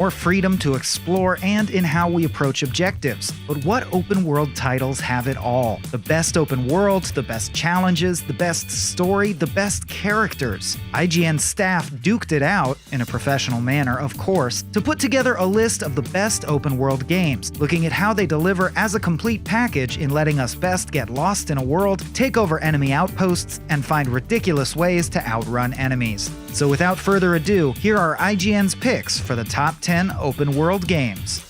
more freedom to explore, and in how we approach objectives. But what open world titles have it all? The best open worlds, the best challenges, the best story, the best characters. IGN staff duked it out, in a professional manner of course, to put together a list of the best open world games, looking at how they deliver as a complete package in letting us best get lost in a world, take over enemy outposts, and find ridiculous ways to outrun enemies. So without further ado, here are IGN's picks for the top 10 open world games.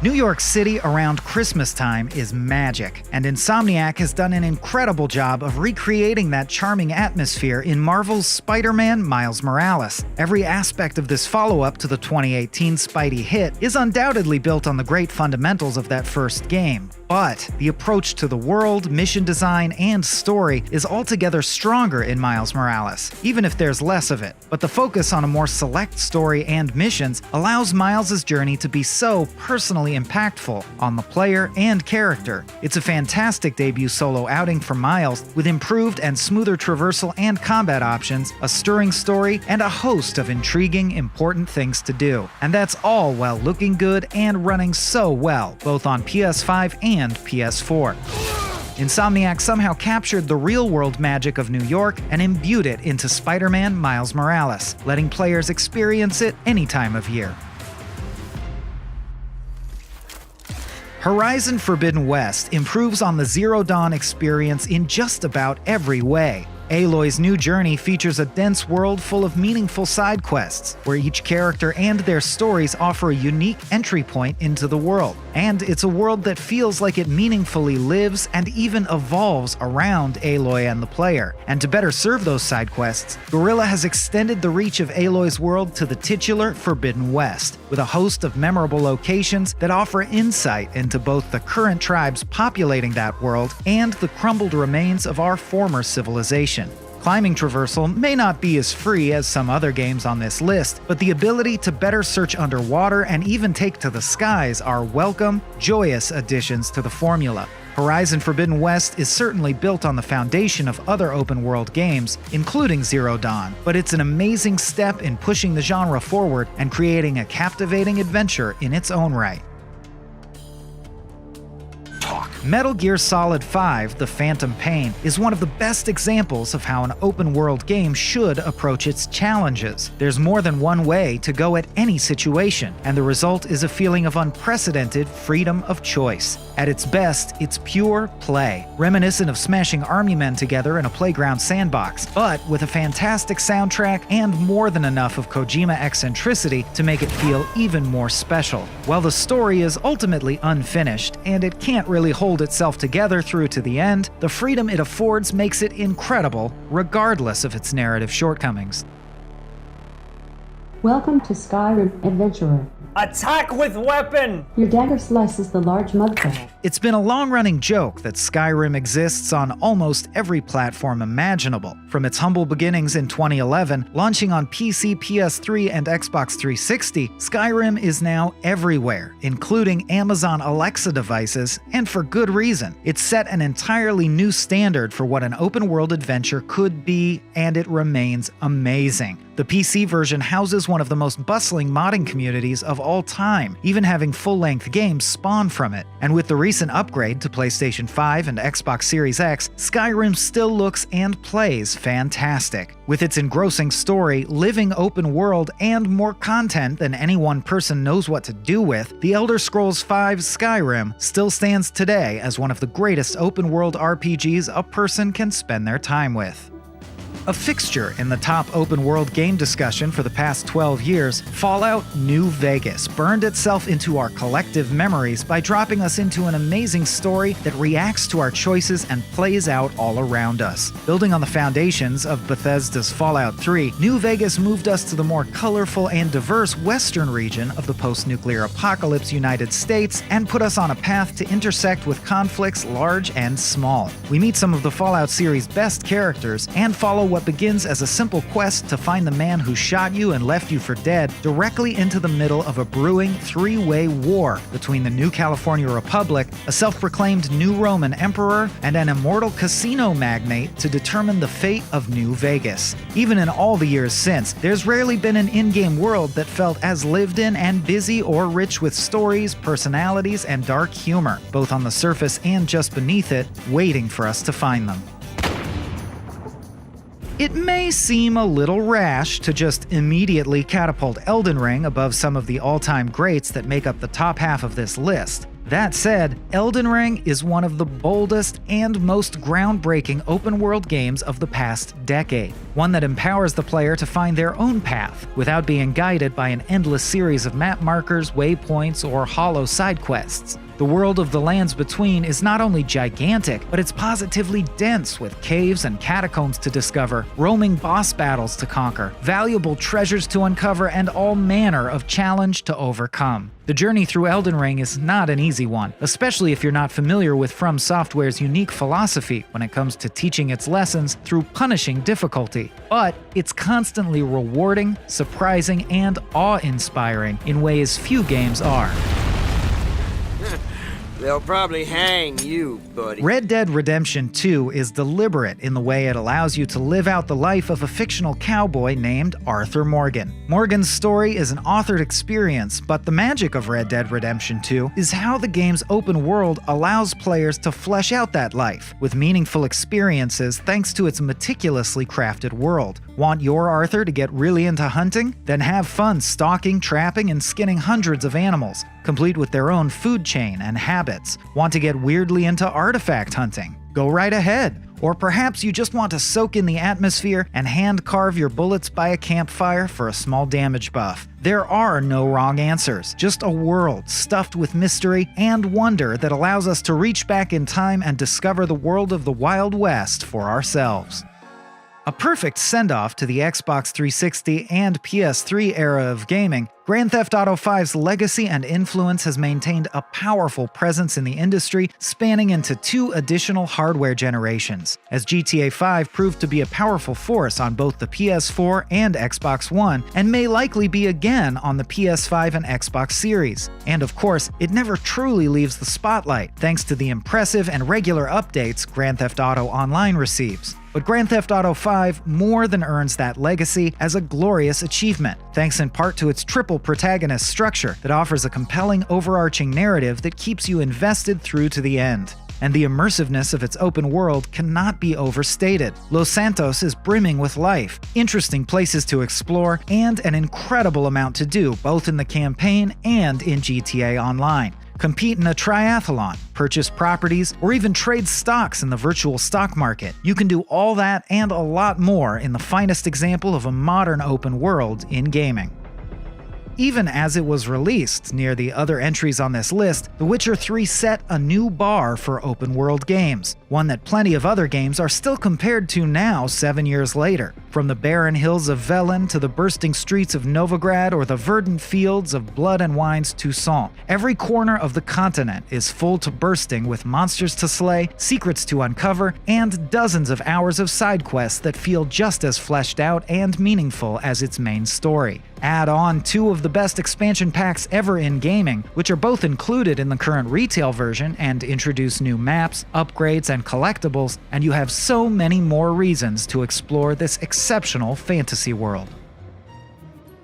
New York City around Christmas time is magic, and Insomniac has done an incredible job of recreating that charming atmosphere in Marvel's Spider-Man Miles Morales. Every aspect of this follow-up to the 2018 Spidey hit is undoubtedly built on the great fundamentals of that first game. But the approach to the world, mission design, and story is altogether stronger in Miles Morales, even if there's less of it. But the focus on a more select story and missions allows Miles' journey to be so personally impactful on the player and character. It's a fantastic debut solo outing for Miles, with improved and smoother traversal and combat options, a stirring story, and a host of intriguing, important things to do. And that's all while looking good and running so well, both on PS5 and PS4. Insomniac somehow captured the real-world magic of New York and imbued it into Spider-Man Miles Morales, letting players experience it any time of year. Horizon Forbidden West improves on the Zero Dawn experience in just about every way. Aloy's new journey features a dense world full of meaningful side quests, where each character and their stories offer a unique entry point into the world. And it's a world that feels like it meaningfully lives and even evolves around Aloy and the player. And to better serve those side quests, Guerrilla has extended the reach of Aloy's world to the titular Forbidden West, with a host of memorable locations that offer insight into both the current tribes populating that world and the crumbled remains of our former civilization. Climbing traversal may not be as free as some other games on this list, but the ability to better search underwater and even take to the skies are welcome, joyous additions to the formula. Horizon Forbidden West is certainly built on the foundation of other open-world games, including Zero Dawn, but it's an amazing step in pushing the genre forward and creating a captivating adventure in its own right. Metal Gear Solid 5: The Phantom Pain is one of the best examples of how an open-world game should approach its challenges. There's more than one way to go at any situation, and the result is a feeling of unprecedented freedom of choice. At its best, it's pure play, reminiscent of smashing army men together in a playground sandbox, but with a fantastic soundtrack and more than enough of Kojima eccentricity to make it feel even more special. While the story is ultimately unfinished, and it can't really hold itself together through to the end, the freedom it affords makes it incredible, regardless of its narrative shortcomings. Welcome to Skyrim, Adventurer. Attack with weapon! Your dagger slices the large mud crab. It's been a long-running joke that Skyrim exists on almost every platform imaginable. From its humble beginnings in 2011, launching on PC, PS3, and Xbox 360, Skyrim is now everywhere, including Amazon Alexa devices, and for good reason. It's set an entirely new standard for what an open-world adventure could be, and it remains amazing. The PC version houses one of the most bustling modding communities of all time, even having full-length games spawn from it. And with the recent upgrade to PlayStation 5 and Xbox Series X, Skyrim still looks and plays fantastic. With its engrossing story, living open world, and more content than any one person knows what to do with, The Elder Scrolls V Skyrim still stands today as one of the greatest open-world RPGs a person can spend their time with. A fixture in the top open-world game discussion for the past 12 years, Fallout New Vegas burned itself into our collective memories by dropping us into an amazing story that reacts to our choices and plays out all around us. Building on the foundations of Bethesda's Fallout 3, New Vegas moved us to the more colorful and diverse western region of the post-nuclear apocalypse United States and put us on a path to intersect with conflicts large and small. We meet some of the Fallout series' best characters and follow what begins as a simple quest to find the man who shot you and left you for dead directly into the middle of a brewing three-way war between the New California Republic, a self-proclaimed new Roman emperor, and an immortal casino magnate to determine the fate of New Vegas. Even in all the years since, there's rarely been an in-game world that felt as lived in and busy or rich with stories, personalities, and dark humor, both on the surface and just beneath it, waiting for us to find them. It may seem a little rash to just immediately catapult Elden Ring above some of the all-time greats that make up the top half of this list. That said, Elden Ring is one of the boldest and most groundbreaking open-world games of the past decade. One that empowers the player to find their own path, without being guided by an endless series of map markers, waypoints, or hollow side quests. The world of the Lands Between is not only gigantic, but it's positively dense with caves and catacombs to discover, roaming boss battles to conquer, valuable treasures to uncover, and all manner of challenge to overcome. The journey through Elden Ring is not an easy one, especially if you're not familiar with From Software's unique philosophy when it comes to teaching its lessons through punishing difficulty. But it's constantly rewarding, surprising, and awe-inspiring in ways few games are. They'll probably hang you, buddy. Red Dead Redemption 2 is deliberate in the way it allows you to live out the life of a fictional cowboy named Arthur Morgan. Morgan's story is an authored experience, but the magic of Red Dead Redemption 2 is how the game's open world allows players to flesh out that life with meaningful experiences thanks to its meticulously crafted world. Want your Arthur to get really into hunting? Then have fun stalking, trapping, and skinning hundreds of animals, complete with their own food chain and habits. Want to get weirdly into artifact hunting? Go right ahead. Or perhaps you just want to soak in the atmosphere and hand carve your bullets by a campfire for a small damage buff. There are no wrong answers, just a world stuffed with mystery and wonder that allows us to reach back in time and discover the world of the Wild West for ourselves. A perfect send-off to the Xbox 360 and PS3 era of gaming, Grand Theft Auto V's legacy and influence has maintained a powerful presence in the industry spanning into 2 additional hardware generations, as GTA 5 proved to be a powerful force on both the PS4 and Xbox One, and may likely be again on the PS5 and Xbox Series. And of course, it never truly leaves the spotlight, thanks to the impressive and regular updates Grand Theft Auto Online receives. But Grand Theft Auto 5 more than earns that legacy as a glorious achievement, thanks in part to its triple protagonist structure that offers a compelling overarching narrative that keeps you invested through to the end. And the immersiveness of its open world cannot be overstated. Los Santos is brimming with life, interesting places to explore, and an incredible amount to do both in the campaign and in GTA Online. Compete in a triathlon, purchase properties, or even trade stocks in the virtual stock market. You can do all that and a lot more in the finest example of a modern open world in gaming. Even as it was released, near the other entries on this list, The Witcher 3 set a new bar for open-world games, one that plenty of other games are still compared to now 7 years later. From the barren hills of Velen to the bursting streets of Novigrad or the verdant fields of Blood and Wine's Toussaint, every corner of the continent is full to bursting with monsters to slay, secrets to uncover, and dozens of hours of side quests that feel just as fleshed out and meaningful as its main story. Add on 2 of the best expansion packs ever in gaming, which are both included in the current retail version, and introduce new maps, upgrades, and collectibles, and you have so many more reasons to explore this exceptional fantasy world.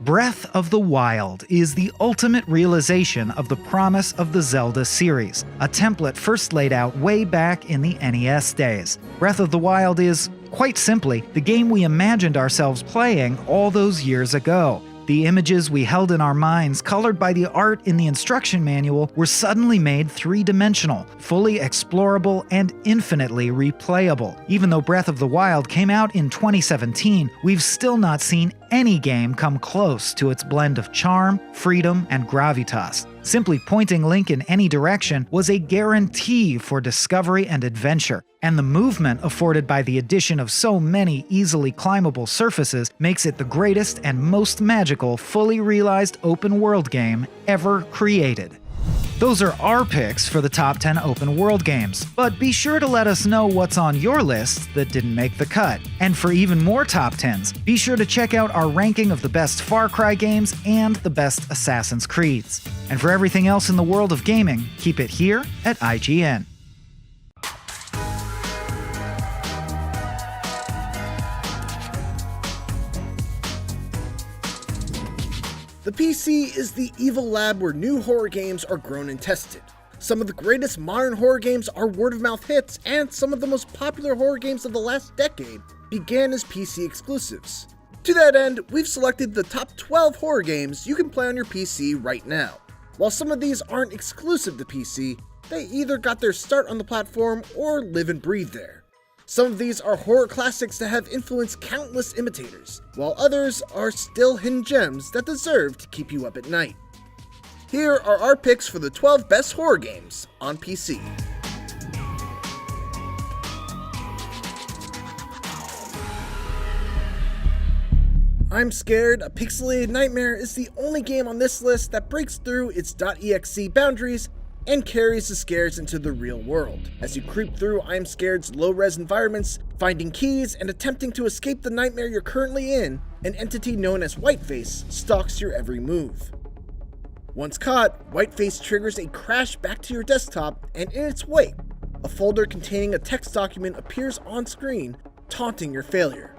Breath of the Wild is the ultimate realization of the promise of the Zelda series, a template first laid out way back in the NES days. Breath of the Wild is, quite simply, the game we imagined ourselves playing all those years ago. The images we held in our minds, colored by the art in the instruction manual, were suddenly made three-dimensional, fully explorable, and infinitely replayable. Even though Breath of the Wild came out in 2017, we've still not seen any game come close to its blend of charm, freedom, and gravitas. Simply pointing Link in any direction was a guarantee for discovery and adventure, and the movement afforded by the addition of so many easily climbable surfaces makes it the greatest and most magical fully realized open-world game ever created. Those are our picks for the top 10 open world games, but be sure to let us know what's on your list that didn't make the cut. And for even more top 10s, be sure to check out our ranking of the best Far Cry games and the best Assassin's Creeds. And for everything else in the world of gaming, keep it here at IGN. The PC is the evil lab where new horror games are grown and tested. Some of the greatest modern horror games are word-of-mouth hits, and some of the most popular horror games of the last decade began as PC exclusives. To that end, we've selected the top 12 horror games you can play on your PC right now. While some of these aren't exclusive to PC, they either got their start on the platform or live and breathe there. Some of these are horror classics that have influenced countless imitators, while others are still hidden gems that deserve to keep you up at night. Here are our picks for the 12 best horror games on PC. I'm Scared, a pixelated nightmare is the only game on this list that breaks through its .exe boundaries and carries the scares into the real world. As you creep through I'm Scared's low-res environments, finding keys and attempting to escape the nightmare you're currently in, an entity known as Whiteface stalks your every move. Once caught, Whiteface triggers a crash back to your desktop, and in its wake, a folder containing a text document appears on screen, taunting your failure.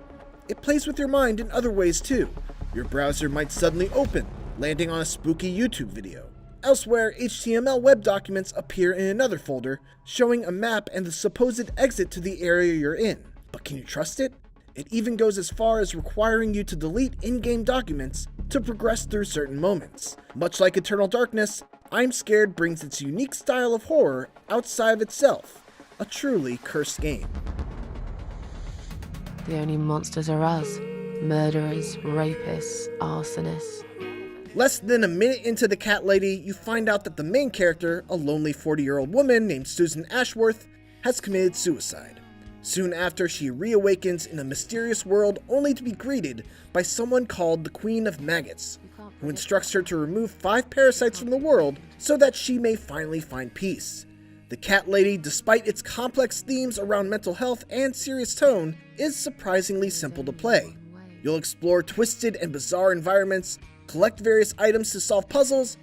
It plays with your mind in other ways too. Your browser might suddenly open, landing on a spooky YouTube video. Elsewhere, HTML web documents appear in another folder, showing a map and the supposed exit to the area you're in. But can you trust it? It even goes as far as requiring you to delete in-game documents to progress through certain moments. Much like Eternal Darkness, I'm Scared brings its unique style of horror outside of itself, a truly cursed game. The only monsters are us. Murderers, rapists, arsonists. Less than a minute into The Cat Lady, you find out that the main character, a lonely 40-year-old woman named Susan Ashworth, has committed suicide. Soon after, she reawakens in a mysterious world only to be greeted by someone called the Queen of Maggots, who instructs her to remove 5 parasites from the world so that she may finally find peace. The Cat Lady, despite its complex themes around mental health and serious tone, is surprisingly simple to play. You'll explore twisted and bizarre environments, collect various items to solve puzzles,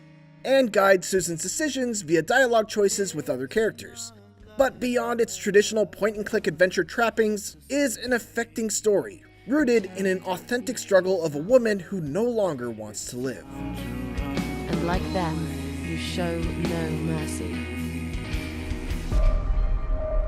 and guide Susan's decisions via dialogue choices with other characters. But beyond its traditional point-and-click adventure trappings is an affecting story, rooted in an authentic struggle of a woman who no longer wants to live. And like them, you show no mercy.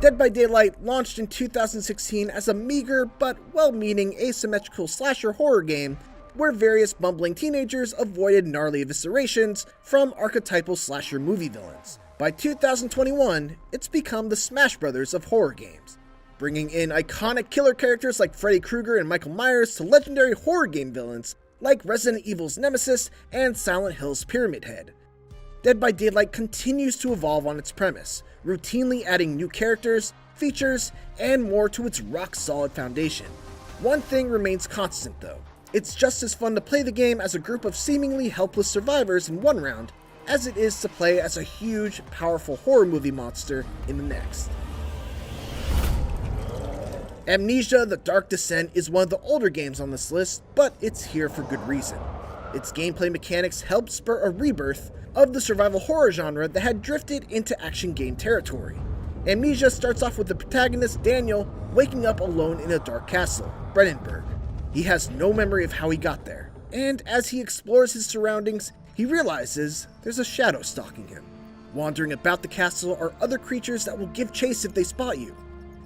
Dead by Daylight launched in 2016 as a meager but well-meaning asymmetrical slasher horror game where various bumbling teenagers avoided gnarly eviscerations from archetypal slasher movie villains. By 2021, it's become the Smash Brothers of horror games, bringing in iconic killer characters like Freddy Krueger and Michael Myers to legendary horror game villains like Resident Evil's Nemesis and Silent Hill's Pyramid Head. Dead by Daylight continues to evolve on its premise, routinely adding new characters, features, and more to its rock-solid foundation. One thing remains constant though. It's just as fun to play the game as a group of seemingly helpless survivors in one round as it is to play as a huge, powerful horror movie monster in the next. Amnesia: The Dark Descent is one of the older games on this list, but it's here for good reason. Its gameplay mechanics helped spur a rebirth of the survival horror genre that had drifted into action game territory. Amnesia starts off with the protagonist, Daniel, waking up alone in a dark castle, Brennenburg. He has no memory of how he got there, and as he explores his surroundings, he realizes there's a shadow stalking him. Wandering about the castle are other creatures that will give chase if they spot you.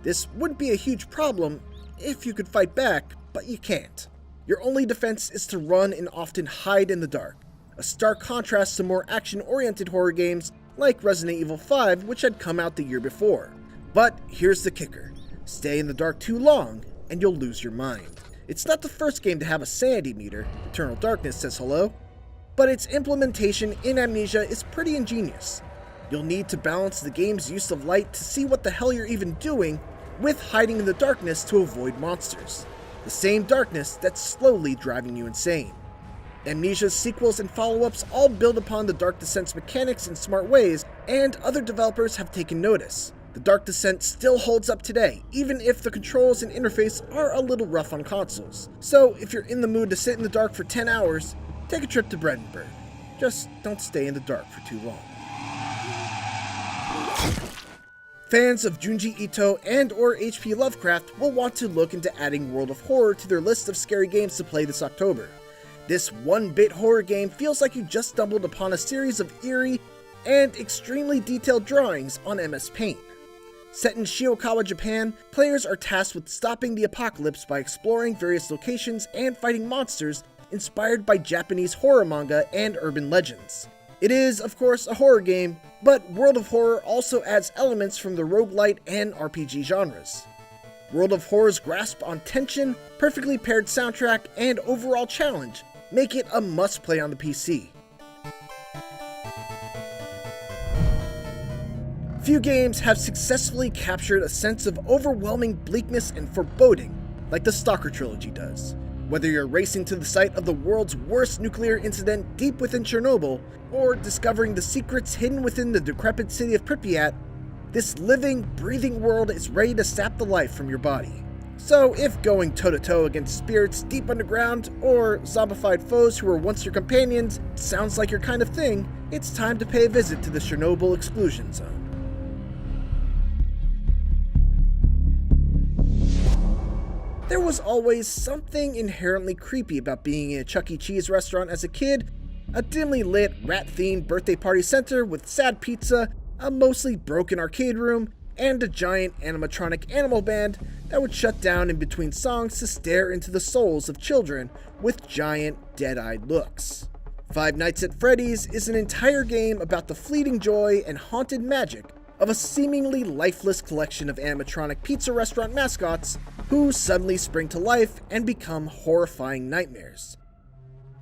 This wouldn't be a huge problem if you could fight back, but you can't. Your only defense is to run and often hide in the dark, a stark contrast to more action-oriented horror games like Resident Evil 5, which had come out the year before. But here's the kicker: stay in the dark too long and you'll lose your mind. It's not the first game to have a sanity meter, Eternal Darkness says hello, but its implementation in Amnesia is pretty ingenious. You'll need to balance the game's use of light to see what the hell you're even doing with hiding in the darkness to avoid monsters. The same darkness that's slowly driving you insane. Amnesia's sequels and follow-ups all build upon the Dark Descent's mechanics in smart ways, and other developers have taken notice. The Dark Descent still holds up today, even if the controls and interface are a little rough on consoles. So if you're in the mood to sit in the dark for 10 hours, take a trip to Bredenburg. Just don't stay in the dark for too long. Fans of Junji Ito and or H.P. Lovecraft will want to look into adding World of Horror to their list of scary games to play this October. This 1-bit horror game feels like you just stumbled upon a series of eerie and extremely detailed drawings on MS Paint. Set in Shiokawa, Japan, players are tasked with stopping the apocalypse by exploring various locations and fighting monsters inspired by Japanese horror manga and urban legends. It is, of course, a horror game, but World of Horror also adds elements from the roguelite and RPG genres. World of Horror's grasp on tension, perfectly paired soundtrack, and overall challenge make it a must-play on the PC. Few games have successfully captured a sense of overwhelming bleakness and foreboding like the Stalker trilogy does. Whether you're racing to the site of the world's worst nuclear incident deep within Chernobyl, or discovering the secrets hidden within the decrepit city of Pripyat, this living, breathing world is ready to sap the life from your body. So if going toe-to-toe against spirits deep underground, or zombified foes who were once your companions, sounds like your kind of thing, it's time to pay a visit to the Chernobyl exclusion zone. There was always something inherently creepy about being in a Chuck E. Cheese restaurant as a kid, a dimly lit, rat-themed birthday party center with sad pizza, a mostly broken arcade room, and a giant animatronic animal band that would shut down in between songs to stare into the souls of children with giant, dead-eyed looks. Five Nights at Freddy's is an entire game about the fleeting joy and haunted magic of a seemingly lifeless collection of animatronic pizza restaurant mascots who suddenly spring to life and become horrifying nightmares.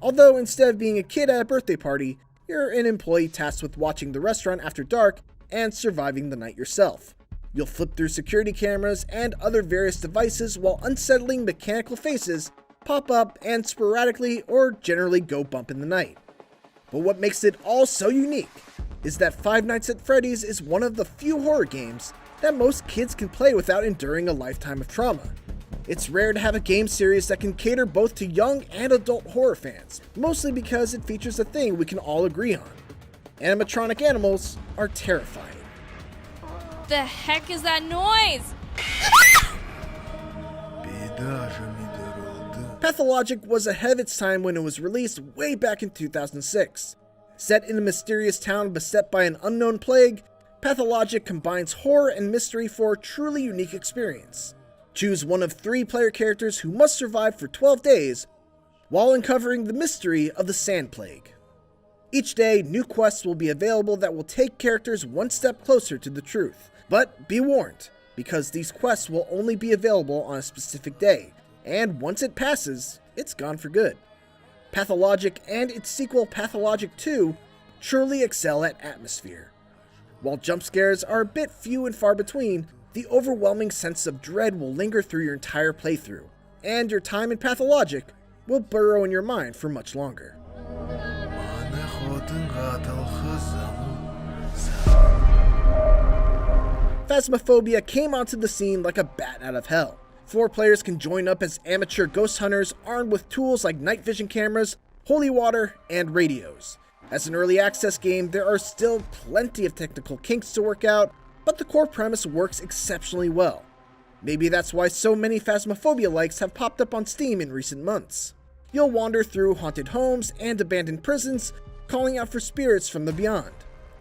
Although instead of being a kid at a birthday party, you're an employee tasked with watching the restaurant after dark and surviving the night yourself. You'll flip through security cameras and other various devices while unsettling mechanical faces pop up and sporadically or generally go bump in the night. But what makes it all so unique is that Five Nights at Freddy's is one of the few horror games that most kids can play without enduring a lifetime of trauma. It's rare to have a game series that can cater both to young and adult horror fans, mostly because it features a thing we can all agree on. Animatronic animals are terrifying. The heck is that noise? Pathologic was ahead of its time when it was released way back in 2006. Set in a mysterious town beset by an unknown plague, Pathologic combines horror and mystery for a truly unique experience. Choose one of 3 player characters who must survive for 12 days while uncovering the mystery of the Sand Plague. Each day, new quests will be available that will take characters one step closer to the truth. But be warned, because these quests will only be available on a specific day, and once it passes, it's gone for good. Pathologic and its sequel Pathologic 2 truly excel at atmosphere. While jump scares are a bit few and far between, the overwhelming sense of dread will linger through your entire playthrough, and your time in Pathologic will burrow in your mind for much longer. Phasmophobia came onto the scene like a bat out of hell. 4 players can join up as amateur ghost hunters armed with tools like night vision cameras, holy water, and radios. As an early access game, there are still plenty of technical kinks to work out, but the core premise works exceptionally well. Maybe that's why so many Phasmophobia likes have popped up on Steam in recent months. You'll wander through haunted homes and abandoned prisons, calling out for spirits from the beyond.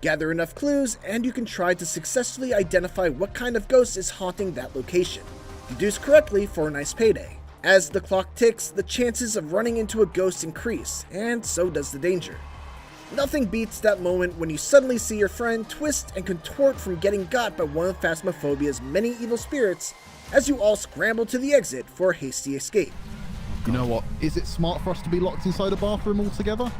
Gather enough clues, and you can try to successfully identify what kind of ghost is haunting that location. Deduce correctly for a nice payday. As the clock ticks, the chances of running into a ghost increase, and so does the danger. Nothing beats that moment when you suddenly see your friend twist and contort from getting got by one of Phasmophobia's many evil spirits as you all scramble to the exit for a hasty escape. You know what? Is it smart for us to be locked inside a bathroom altogether?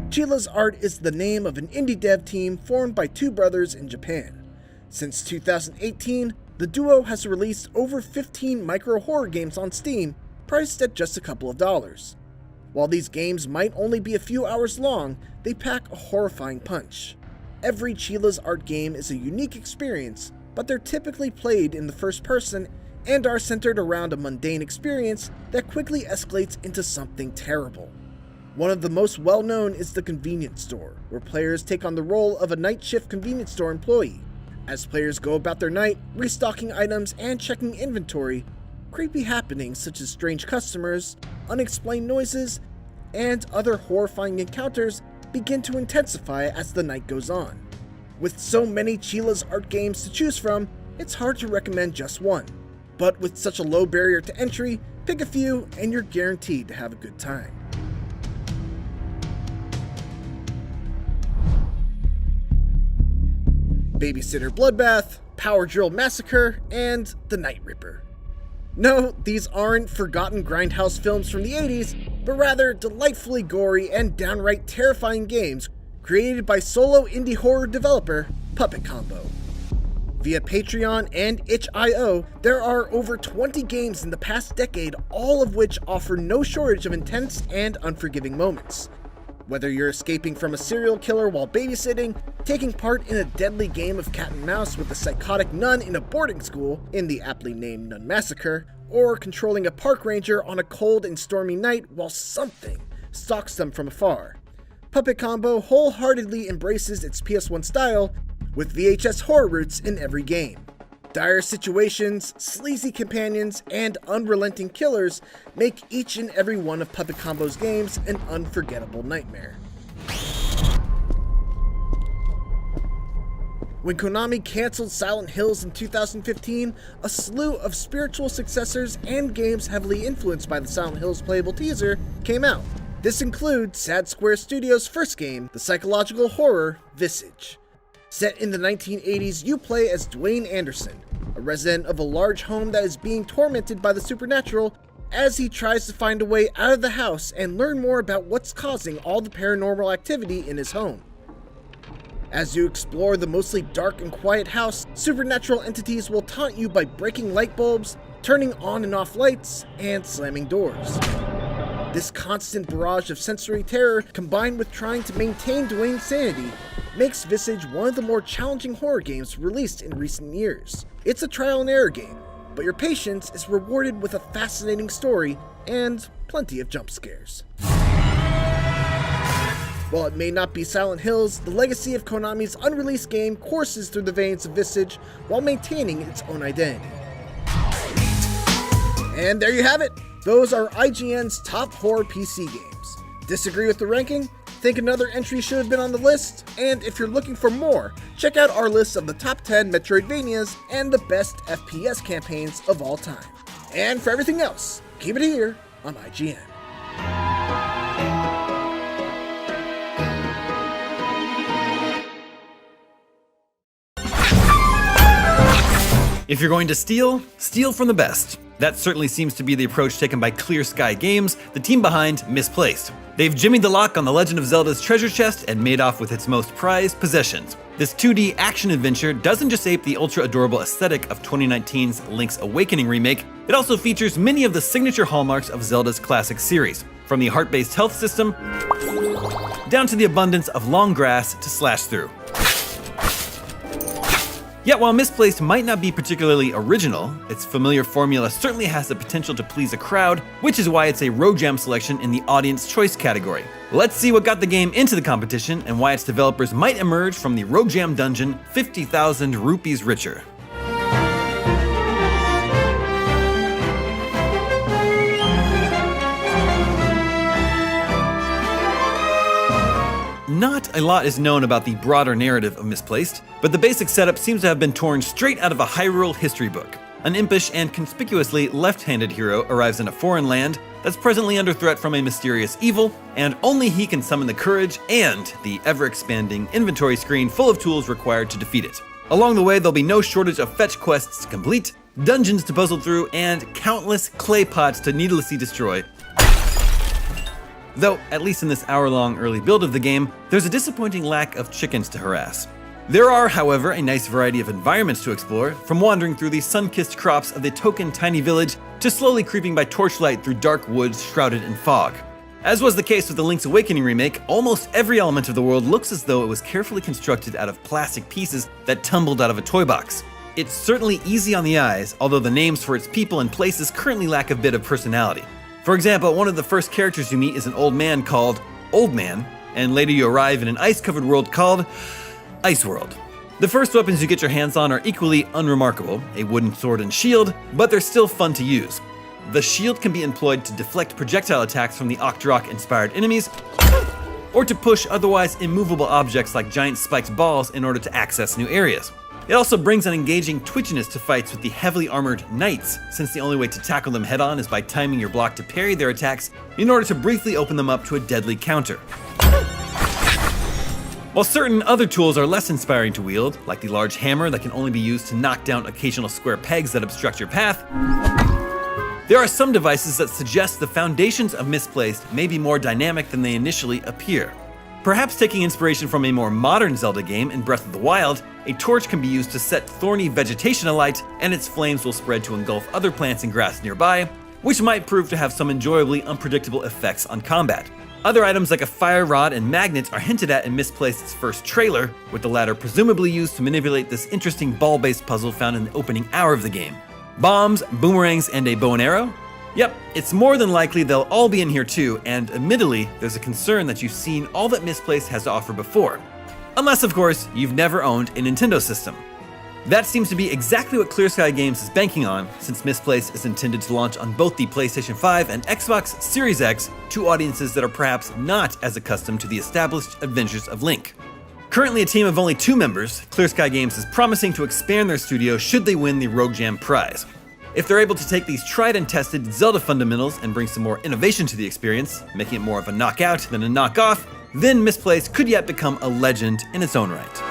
Chila's Art is the name of an indie dev team formed by 2 brothers in Japan. Since 2018, the duo has released over 15 micro-horror games on Steam, priced at just a couple of dollars. While these games might only be a few hours long, they pack a horrifying punch. Every Chila's Art game is a unique experience, but they're typically played in the first person and are centered around a mundane experience that quickly escalates into something terrible. One of the most well-known is the convenience store, where players take on the role of a night shift convenience store employee. As players go about their night, restocking items and checking inventory, creepy happenings such as strange customers, unexplained noises, and other horrifying encounters begin to intensify as the night goes on. With so many Chila's Art games to choose from, it's hard to recommend just one. But with such a low barrier to entry, pick a few and you're guaranteed to have a good time. Babysitter Bloodbath, Power Drill Massacre, and The Night Ripper. No, these aren't forgotten grindhouse films from the 80s, but rather delightfully gory and downright terrifying games created by solo indie horror developer Puppet Combo. Via Patreon and itch.io, there are over 20 games in the past decade, all of which offer no shortage of intense and unforgiving moments. Whether you're escaping from a serial killer while babysitting, taking part in a deadly game of cat and mouse with a psychotic nun in a boarding school in the aptly named Nun Massacre, or controlling a park ranger on a cold and stormy night while something stalks them from afar, Puppet Combo wholeheartedly embraces its PS1 style with VHS horror roots in every game. Dire situations, sleazy companions, and unrelenting killers make each and every one of Puppet Combo's games an unforgettable nightmare. When Konami canceled Silent Hills in 2015, a slew of spiritual successors and games heavily influenced by the Silent Hills playable teaser came out. This includes Sad Square Studios' first game, the psychological horror Visage. Set in the 1980s, you play as Dwayne Anderson, a resident of a large home that is being tormented by the supernatural as he tries to find a way out of the house and learn more about what's causing all the paranormal activity in his home. As you explore the mostly dark and quiet house, supernatural entities will taunt you by breaking light bulbs, turning on and off lights, and slamming doors. This constant barrage of sensory terror, combined with trying to maintain Dwayne's sanity, makes Visage one of the more challenging horror games released in recent years. It's a trial and error game, but your patience is rewarded with a fascinating story and plenty of jump scares. While it may not be Silent Hills, the legacy of Konami's unreleased game courses through the veins of Visage while maintaining its own identity. And there you have it! Those are IGN's top horror PC games. Disagree with the ranking? Think another entry should have been on the list? And if you're looking for more, check out our list of the top 10 Metroidvanias and the best FPS campaigns of all time. And for everything else, keep it here on IGN. If you're going to steal, steal from the best. That certainly seems to be the approach taken by Clear Sky Games, the team behind Misplaced. They've jimmied the lock on The Legend of Zelda's treasure chest and made off with its most prized possessions. This 2D action adventure doesn't just ape the ultra-adorable aesthetic of 2019's Link's Awakening remake, it also features many of the signature hallmarks of Zelda's classic series, from the heart-based health system down to the abundance of long grass to slash through. Yet while Misplaced might not be particularly original, its familiar formula certainly has the potential to please a crowd, which is why it's a RoJam selection in the Audience Choice category. Let's see what got the game into the competition and why its developers might emerge from the RoJam dungeon 50,000 rupees richer. Not a lot is known about the broader narrative of Misplaced, but the basic setup seems to have been torn straight out of a Hyrule history book. An impish and conspicuously left-handed hero arrives in a foreign land that's presently under threat from a mysterious evil, and only he can summon the courage and the ever-expanding inventory screen full of tools required to defeat it. Along the way, there'll be no shortage of fetch quests to complete, dungeons to puzzle through, and countless clay pots to needlessly destroy. Though, at least in this hour-long early build of the game, there's a disappointing lack of chickens to harass. There are, however, a nice variety of environments to explore, from wandering through the sun-kissed crops of the Token tiny village to slowly creeping by torchlight through dark woods shrouded in fog. As was the case with the Link's Awakening remake, almost every element of the world looks as though it was carefully constructed out of plastic pieces that tumbled out of a toy box. It's certainly easy on the eyes, although the names for its people and places currently lack a bit of personality. For example, one of the first characters you meet is an old man called Old Man, and later you arrive in an ice-covered world called Ice World. The first weapons you get your hands on are equally unremarkable, a wooden sword and shield, but they're still fun to use. The shield can be employed to deflect projectile attacks from the Octorok-inspired enemies, or to push otherwise immovable objects like giant spiked balls in order to access new areas. It also brings an engaging twitchiness to fights with the heavily armored knights, since the only way to tackle them head-on is by timing your block to parry their attacks in order to briefly open them up to a deadly counter. While certain other tools are less inspiring to wield, like the large hammer that can only be used to knock down occasional square pegs that obstruct your path, there are some devices that suggest the foundations of Misplaced may be more dynamic than they initially appear. Perhaps taking inspiration from a more modern Zelda game in Breath of the Wild, a torch can be used to set thorny vegetation alight, and its flames will spread to engulf other plants and grass nearby, which might prove to have some enjoyably unpredictable effects on combat. Other items like a fire rod and magnets are hinted at in Misplaced's first trailer, with the latter presumably used to manipulate this interesting ball-based puzzle found in the opening hour of the game. Bombs, boomerangs, and a bow and arrow? Yep, it's more than likely they'll all be in here too, and admittedly, there's a concern that you've seen all that Misplaced has to offer before. Unless, of course, you've never owned a Nintendo system. That seems to be exactly what Clear Sky Games is banking on, since Misplaced is intended to launch on both the PlayStation 5 and Xbox Series X to audiences that are perhaps not as accustomed to the established adventures of Link. Currently a team of only 2 members, Clear Sky Games is promising to expand their studio should they win the Rogue Jam prize. If they're able to take these tried and tested Zelda fundamentals and bring some more innovation to the experience, making it more of a knockout than a knockoff, then Misplaced could yet become a legend in its own right.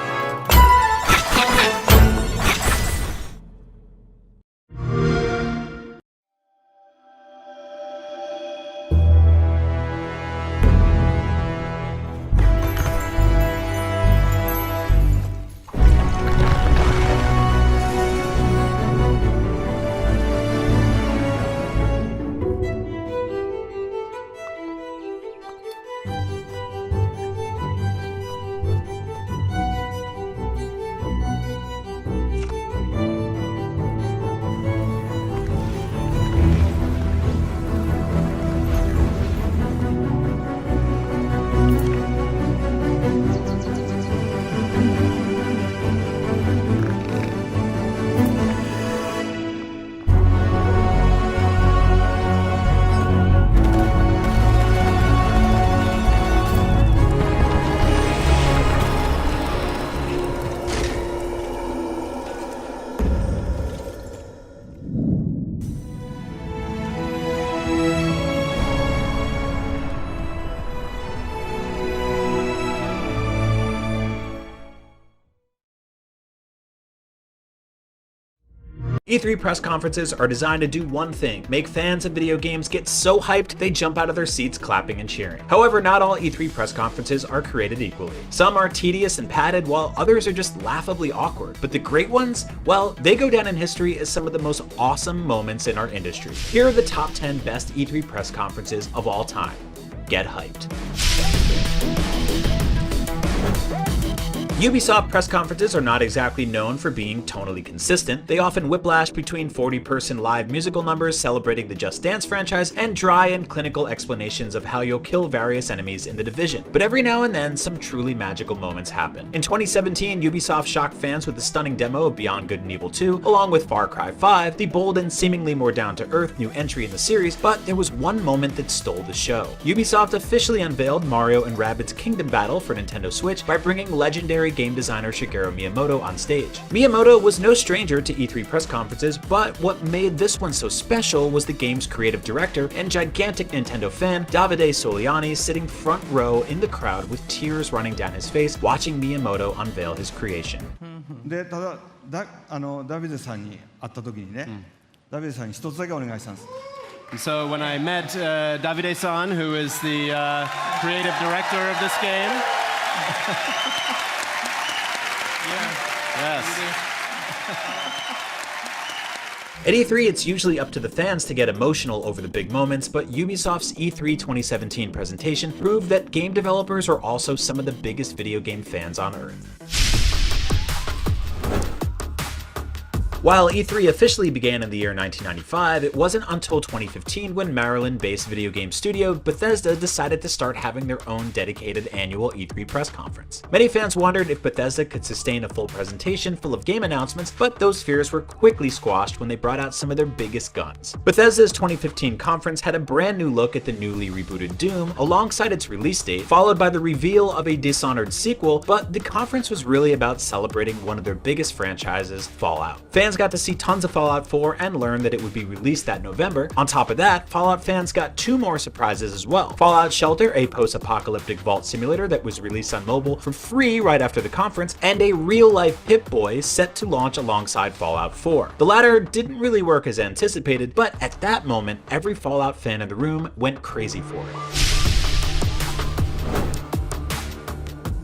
E3 press conferences are designed to do one thing: make fans of video games get so hyped they jump out of their seats clapping and cheering. However, not all E3 press conferences are created equally. Some are tedious and padded, while others are just laughably awkward. But the great ones, well, they go down in history as some of the most awesome moments in our industry. Here are the top 10 best E3 press conferences of all time. Get hyped. Ubisoft press conferences are not exactly known for being tonally consistent. They often whiplash between 40-person live musical numbers celebrating the Just Dance franchise and dry and clinical explanations of how you'll kill various enemies in The Division. But every now and then, some truly magical moments happen. In 2017, Ubisoft shocked fans with a stunning demo of Beyond Good and Evil 2, along with Far Cry 5, the bold and seemingly more down-to-earth new entry in the series, but there was one moment that stole the show. Ubisoft officially unveiled Mario and Rabbids Kingdom Battle for Nintendo Switch by bringing legendary game designer Shigeru Miyamoto on stage. Miyamoto was no stranger to E3 press conferences, but what made this one so special was the game's creative director and gigantic Nintendo fan, Davide Soliani, sitting front row in the crowd with tears running down his face, watching Miyamoto unveil his creation. で、ただ、ダビデさんに会った時にね、ダビデさんに一つだけお願いしたんです。 So when I met Davide-san, who is the creative director of this game, At E3, it's usually up to the fans to get emotional over the big moments, but Ubisoft's E3 2017 presentation proved that game developers are also some of the biggest video game fans on Earth. While E3 officially began in the year 1995, it wasn't until 2015 when Maryland-based video game studio Bethesda decided to start having their own dedicated annual E3 press conference. Many fans wondered if Bethesda could sustain a full presentation full of game announcements, but those fears were quickly squashed when they brought out some of their biggest guns. Bethesda's 2015 conference had a brand new look at the newly rebooted Doom alongside its release date, followed by the reveal of a Dishonored sequel, but the conference was really about celebrating one of their biggest franchises, Fallout. Fans got to see tons of Fallout 4 and learn that it would be released that November. On top of that, Fallout fans got two more surprises as well. Fallout Shelter, a post-apocalyptic vault simulator that was released on mobile for free right after the conference, and a real-life Pip-Boy set to launch alongside Fallout 4. The latter didn't really work as anticipated, but at that moment, every Fallout fan in the room went crazy for it.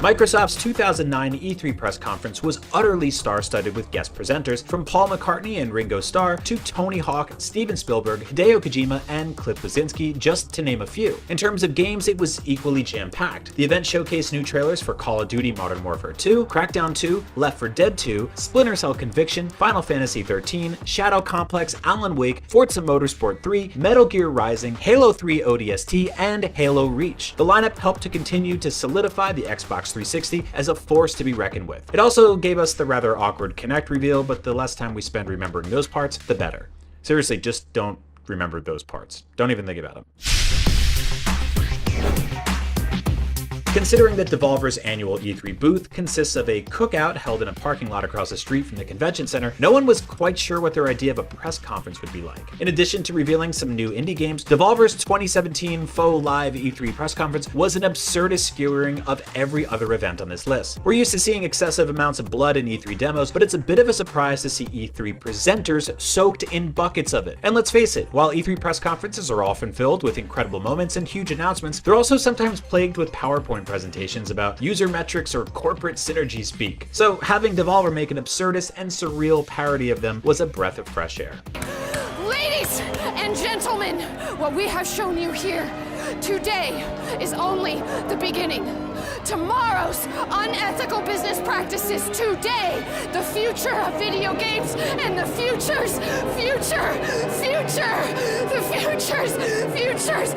Microsoft's 2009 E3 press conference was utterly star-studded with guest presenters from Paul McCartney and Ringo Starr to Tony Hawk, Steven Spielberg, Hideo Kojima, and Cliff Bleszinski, just to name a few. In terms of games, it was equally jam-packed. The event showcased new trailers for Call of Duty Modern Warfare 2, Crackdown 2, Left 4 Dead 2, Splinter Cell Conviction, Final Fantasy XIII, Shadow Complex, Alan Wake, Forza Motorsport 3, Metal Gear Rising, Halo 3 ODST, and Halo Reach. The lineup helped to continue to solidify the Xbox 360 as a force to be reckoned with. It also gave us the rather awkward Kinect reveal, but the less time we spend remembering those parts, the better. Seriously, just don't remember those parts. Don't even think about them. Considering that Devolver's annual E3 booth consists of a cookout held in a parking lot across the street from the convention center, no one was quite sure what their idea of a press conference would be like. In addition to revealing some new indie games, Devolver's 2017 faux live E3 press conference was an absurdist skewering of every other event on this list. We're used to seeing excessive amounts of blood in E3 demos, but it's a bit of a surprise to see E3 presenters soaked in buckets of it. And let's face it, while E3 press conferences are often filled with incredible moments and huge announcements, they're also sometimes plagued with PowerPoint presentations about user metrics or corporate synergy speak. So having Devolver make an absurdist and surreal parody of them was a breath of fresh air. Ladies and gentlemen, what we have shown you here today is only the beginning. Tomorrow's unethical business practices today, the future of video games, and the future's future, the future's.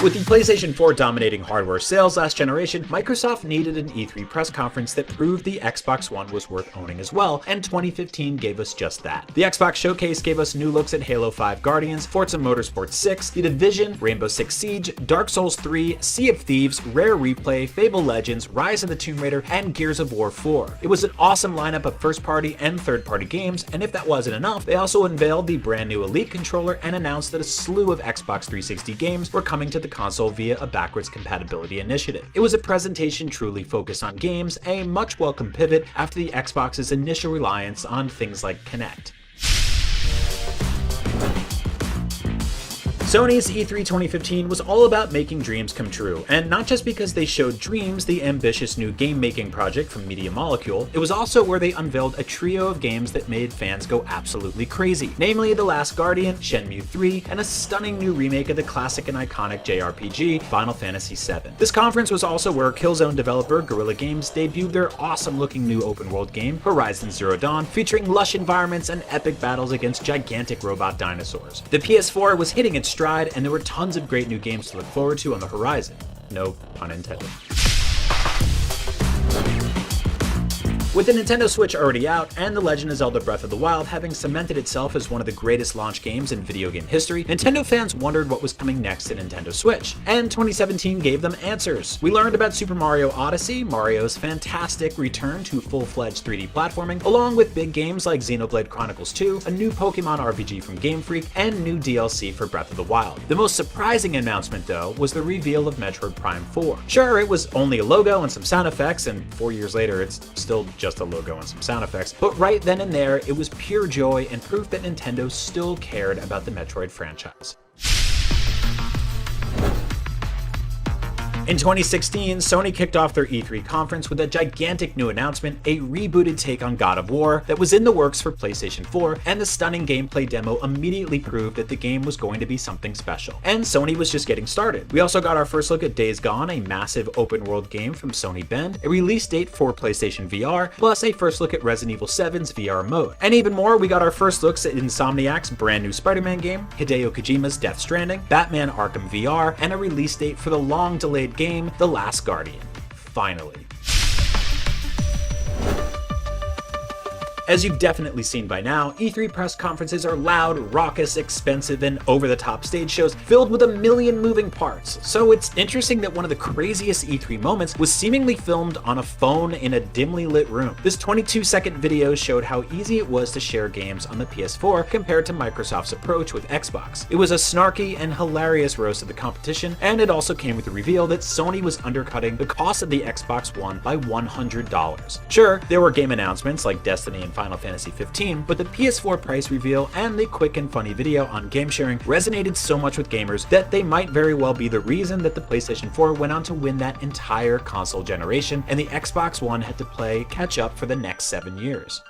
With the PlayStation 4 dominating hardware sales last generation, Microsoft needed an E3 press conference that proved the Xbox One was worth owning as well, and 2015 gave us just that. The Xbox Showcase gave us new looks at Halo 5 Guardians, Forza Motorsport 6, The Division, Rainbow Six Siege, Dark Souls 3, Sea of Thieves, Rare Replay, Fable Legends, Rise of the Tomb Raider, and Gears of War 4. It was an awesome lineup of first-party and third-party games, and if that wasn't enough, they also unveiled the brand new Elite controller and announced that a slew of Xbox 360 games were coming to the console via a backwards compatibility initiative. It was a presentation truly focused on games, a much welcome pivot after the Xbox's initial reliance on things like Kinect. Sony's E3 2015 was all about making dreams come true, and not just because they showed Dreams, the ambitious new game-making project from Media Molecule, it was also where they unveiled a trio of games that made fans go absolutely crazy, namely The Last Guardian, Shenmue 3, and a stunning new remake of the classic and iconic JRPG, Final Fantasy VII. This conference was also where Killzone developer Guerrilla Games debuted their awesome-looking new open-world game, Horizon Zero Dawn, featuring lush environments and epic battles against gigantic robot dinosaurs. The PS4 was hitting its stride, and there were tons of great new games to look forward to on the horizon. No pun intended. With the Nintendo Switch already out, and The Legend of Zelda Breath of the Wild having cemented itself as one of the greatest launch games in video game history, Nintendo fans wondered what was coming next to Nintendo Switch, and 2017 gave them answers. We learned about Super Mario Odyssey, Mario's fantastic return to full-fledged 3D platforming, along with big games like Xenoblade Chronicles 2, a new Pokemon RPG from Game Freak, and new DLC for Breath of the Wild. The most surprising announcement, though, was the reveal of Metroid Prime 4. Sure, it was only a logo and some sound effects, and 4 years later it's still just a logo and some sound effects, but right then and there, it was pure joy and proof that Nintendo still cared about the Metroid franchise. In 2016, Sony kicked off their E3 conference with a gigantic new announcement, a rebooted take on God of War that was in the works for PlayStation 4, and the stunning gameplay demo immediately proved that the game was going to be something special. And Sony was just getting started. We also got our first look at Days Gone, a massive open world game from Sony Bend, a release date for PlayStation VR, plus a first look at Resident Evil 7's VR mode. And even more, we got our first looks at Insomniac's brand new Spider-Man game, Hideo Kojima's Death Stranding, Batman Arkham VR, and a release date for the long-delayed game, The Last Guardian. Finally. As you've definitely seen by now, E3 press conferences are loud, raucous, expensive, and over-the-top stage shows filled with a million moving parts. So it's interesting that one of the craziest E3 moments was seemingly filmed on a phone in a dimly lit room. This 22-second video showed how easy it was to share games on the PS4 compared to Microsoft's approach with Xbox. It was a snarky and hilarious roast of the competition, and it also came with the reveal that Sony was undercutting the cost of the Xbox One by $100. Sure, there were game announcements like Destiny and Final Fantasy 15, but the PS4 price reveal and the quick and funny video on game sharing resonated so much with gamers that they might very well be the reason that the PlayStation 4 went on to win that entire console generation, and the Xbox One had to play catch up for the next 7 years.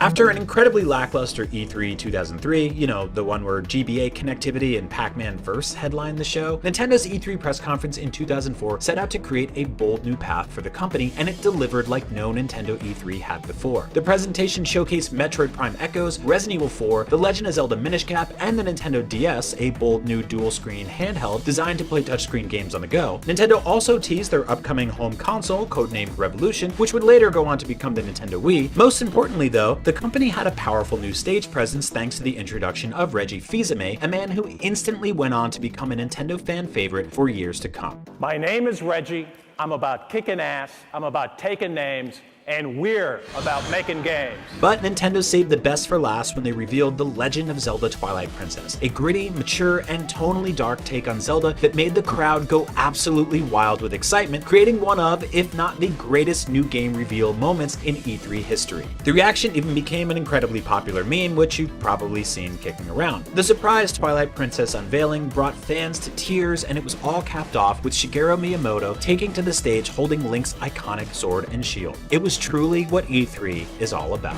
After an incredibly lackluster E3 2003, you know, the one where GBA connectivity and Pac-Man Verse headlined the show, Nintendo's E3 press conference in 2004 set out to create a bold new path for the company, and it delivered like no Nintendo E3 had before. The presentation showcased Metroid Prime Echoes, Resident Evil 4, The Legend of Zelda Minish Cap, and the Nintendo DS, a bold new dual-screen handheld designed to play touchscreen games on the go. Nintendo also teased their upcoming home console, codenamed Revolution, which would later go on to become the Nintendo Wii. Most importantly though, the company had a powerful new stage presence thanks to the introduction of Reggie Fils-Aimé, a man who instantly went on to become a Nintendo fan favorite for years to come. My name is Reggie. I'm about kicking ass. I'm about taking names. And we're about making games. But Nintendo saved the best for last when they revealed The Legend of Zelda Twilight Princess, a gritty, mature, and tonally dark take on Zelda that made the crowd go absolutely wild with excitement, creating one of, if not the greatest new game reveal moments in E3 history. The reaction even became an incredibly popular meme, which you've probably seen kicking around. The surprise Twilight Princess unveiling brought fans to tears, and it was all capped off with Shigeru Miyamoto taking to the stage holding Link's iconic sword and shield. It was truly what E3 is all about.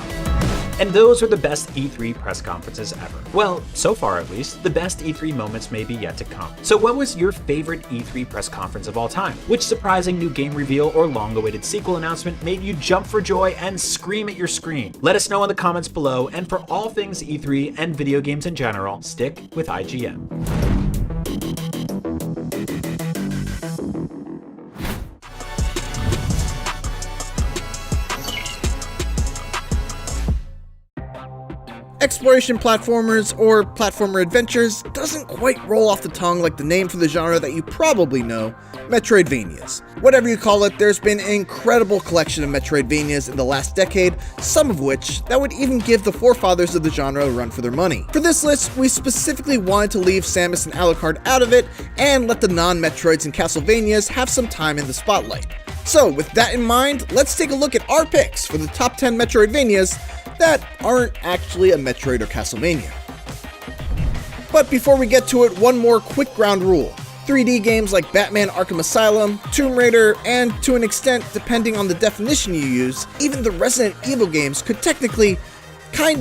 And those are the best E3 press conferences ever. Well, so far at least, the best E3 moments may be yet to come. So what was your favorite E3 press conference of all time? Which surprising new game reveal or long-awaited sequel announcement made you jump for joy and scream at your screen? Let us know in the comments below, and for all things E3 and video games in general, stick with IGN. Exploration platformers, or platformer adventures, doesn't quite roll off the tongue like the name for the genre that you probably know, Metroidvanias. Whatever you call it, there's been an incredible collection of Metroidvanias in the last decade, some of which that would even give the forefathers of the genre a run for their money. For this list, we specifically wanted to leave Samus and Alucard out of it, and let the non-Metroids and Castlevanias have some time in the spotlight. So with that in mind, let's take a look at our picks for the top 10 Metroidvanias that aren't actually a Metroid or Castlevania. But before we get to it, one more quick ground rule. 3D games like Batman Arkham Asylum, Tomb Raider, and to an extent, depending on the definition you use, even the Resident Evil games could technically,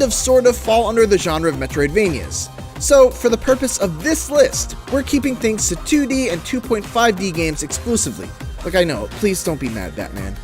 sort of fall under the genre of Metroidvanias. So, for the purpose of this list, we're keeping things to 2D and 2.5D games exclusively. Look, I know, please don't be mad, Batman.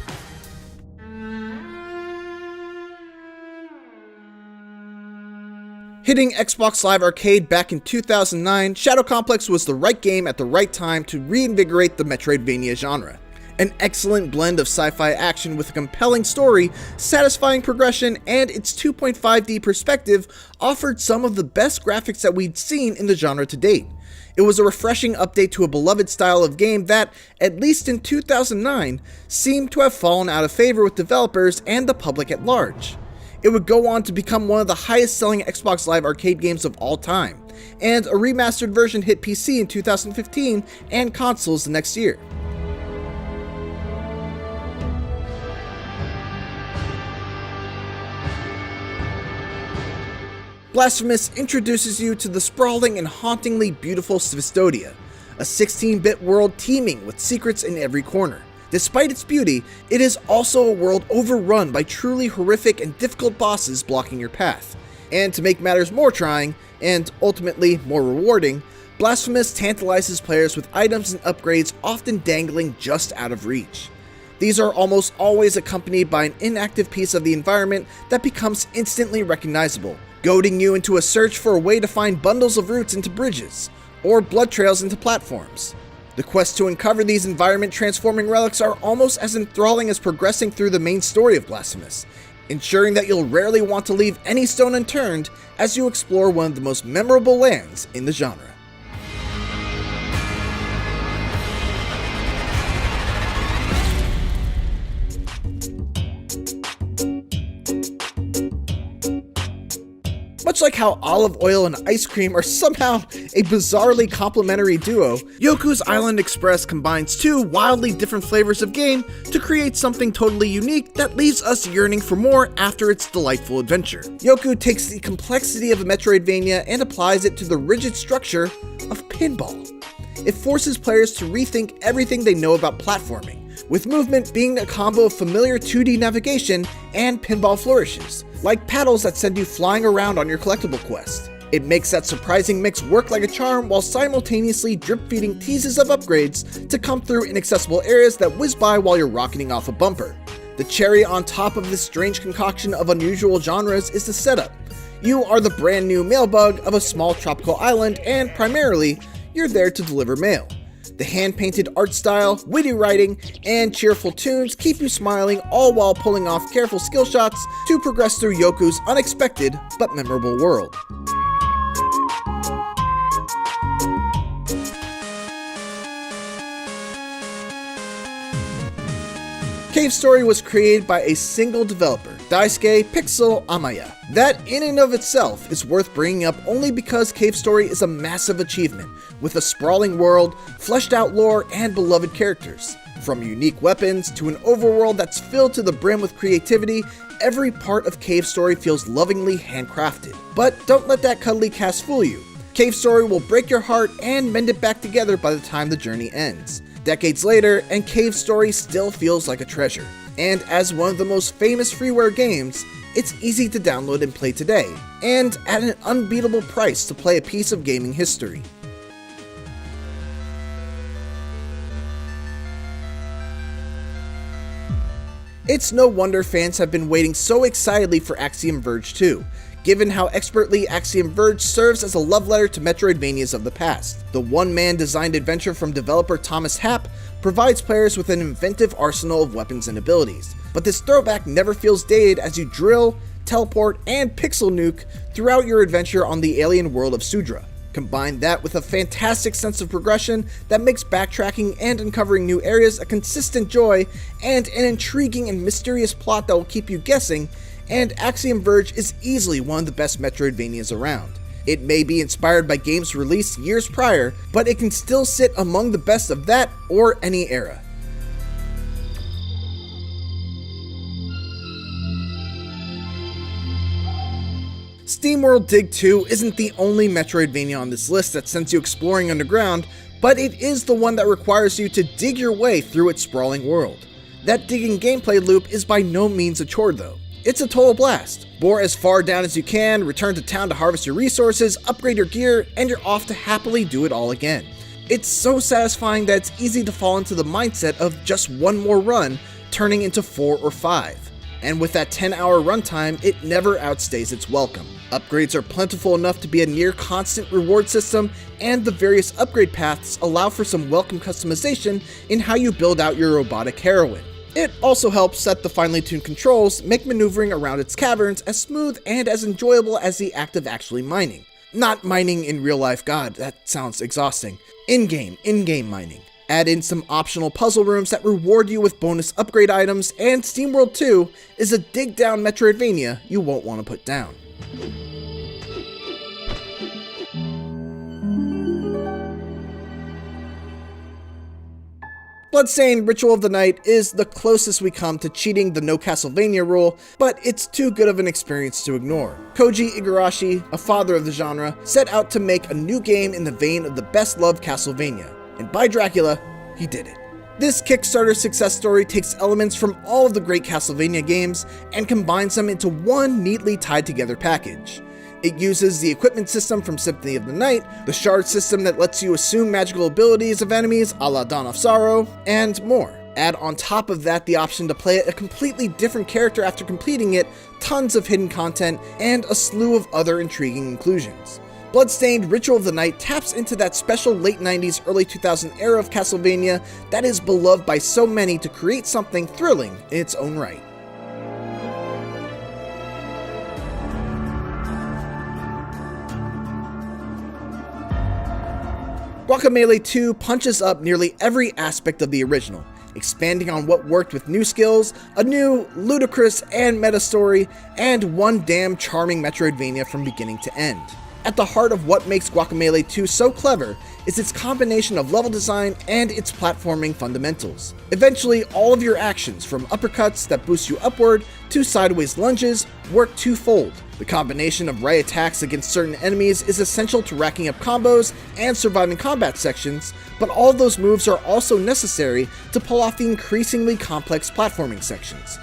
Hitting Xbox Live Arcade back in 2009, Shadow Complex was the right game at the right time to reinvigorate the Metroidvania genre. An excellent blend of sci-fi action with a compelling story, satisfying progression, and its 2.5D perspective offered some of the best graphics that we'd seen in the genre to date. It was a refreshing update to a beloved style of game that, at least in 2009, seemed to have fallen out of favor with developers and the public at large. It would go on to become one of the highest-selling Xbox Live Arcade games of all time, and a remastered version hit PC in 2015 and consoles the next year. Blasphemous introduces you to the sprawling and hauntingly beautiful Svistodia, a 16-bit world teeming with secrets in every corner. Despite its beauty, it is also a world overrun by truly horrific and difficult bosses blocking your path. And to make matters more trying, and ultimately more rewarding, Blasphemous tantalizes players with items and upgrades often dangling just out of reach. These are almost always accompanied by an inactive piece of the environment that becomes instantly recognizable, goading you into a search for a way to find bundles of roots into bridges, or blood trails into platforms. The quest to uncover these environment-transforming relics are almost as enthralling as progressing through the main story of Blasphemous, ensuring that you'll rarely want to leave any stone unturned as you explore one of the most memorable lands in the genre. Much like how olive oil and ice cream are somehow a bizarrely complementary duo, Yoku's Island Express combines two wildly different flavors of game to create something totally unique that leaves us yearning for more after its delightful adventure. Yoku takes the complexity of a Metroidvania and applies it to the rigid structure of pinball. It forces players to rethink everything they know about platforming, with movement being a combo of familiar 2D navigation and pinball flourishes, like paddles that send you flying around on your collectible quest. It makes that surprising mix work like a charm while simultaneously drip-feeding teases of upgrades to come through inaccessible areas that whiz by while you're rocketing off a bumper. The cherry on top of this strange concoction of unusual genres is the setup. You are the brand new mailbug of a small tropical island, and primarily, you're there to deliver mail. The hand-painted art style, witty writing, and cheerful tunes keep you smiling, all while pulling off careful skill shots to progress through Yoku's unexpected but memorable world. Cave Story was created by a single developer, Daisuke Pixel Amaya. That in and of itself is worth bringing up only because Cave Story is a massive achievement, with a sprawling world, fleshed out lore, and beloved characters. From unique weapons to an overworld that's filled to the brim with creativity, every part of Cave Story feels lovingly handcrafted. But don't let that cuddly cast fool you. Cave Story will break your heart and mend it back together by the time the journey ends. Decades later, and Cave Story still feels like a treasure. And as one of the most famous freeware games, it's easy to download and play today, and at an unbeatable price to play a piece of gaming history. It's no wonder fans have been waiting so excitedly for Axiom Verge 2, given how expertly Axiom Verge serves as a love letter to Metroidvanias of the past. The one-man designed adventure from developer Thomas Happ provides players with an inventive arsenal of weapons and abilities, but this throwback never feels dated as you drill, teleport, and pixel nuke throughout your adventure on the alien world of Sudra. Combine that with a fantastic sense of progression that makes backtracking and uncovering new areas a consistent joy, and an intriguing and mysterious plot that will keep you guessing, and Axiom Verge is easily one of the best Metroidvanias around. It may be inspired by games released years prior, but it can still sit among the best of that or any era. SteamWorld Dig 2 isn't the only Metroidvania on this list that sends you exploring underground, but it is the one that requires you to dig your way through its sprawling world. That digging gameplay loop is by no means a chore though. It's a total blast. Bore as far down as you can, return to town to harvest your resources, upgrade your gear, and you're off to happily do it all again. It's so satisfying that it's easy to fall into the mindset of just one more run, turning into 4 or 5. And with that 10-hour runtime, it never outstays its welcome. Upgrades are plentiful enough to be a near constant reward system, and the various upgrade paths allow for some welcome customization in how you build out your robotic heroine. It also helps set the finely tuned controls make maneuvering around its caverns as smooth and as enjoyable as the act of actually mining. Not mining in real life, god, that sounds exhausting. In-game mining. Add in some optional puzzle rooms that reward you with bonus upgrade items, and SteamWorld 2 is a dig-down Metroidvania you won't want to put down. Bloodstained Ritual of the Night is the closest we come to cheating the no Castlevania rule, but it's too good of an experience to ignore. Koji Igarashi, a father of the genre, set out to make a new game in the vein of the best-loved Castlevania, and by Dracula, he did it. This Kickstarter success story takes elements from all of the great Castlevania games and combines them into one neatly tied together package. It uses the equipment system from Symphony of the Night, the shard system that lets you assume magical abilities of enemies a la Dawn of Sorrow, and more. Add on top of that the option to play a completely different character after completing it, tons of hidden content, and a slew of other intriguing inclusions. Bloodstained Ritual of the Night taps into that special late 90s, early 2000s era of Castlevania that is beloved by so many to create something thrilling in its own right. Guacamelee 2 punches up nearly every aspect of the original, expanding on what worked with new skills, a new, ludicrous, and meta story, and one damn charming Metroidvania from beginning to end. At the heart of what makes Guacamelee 2 so clever is its combination of level design and its platforming fundamentals. Eventually, all of your actions, from uppercuts that boost you upward to sideways lunges, work twofold. The combination of right attacks against certain enemies is essential to racking up combos and surviving combat sections, but all of those moves are also necessary to pull off the increasingly complex platforming sections.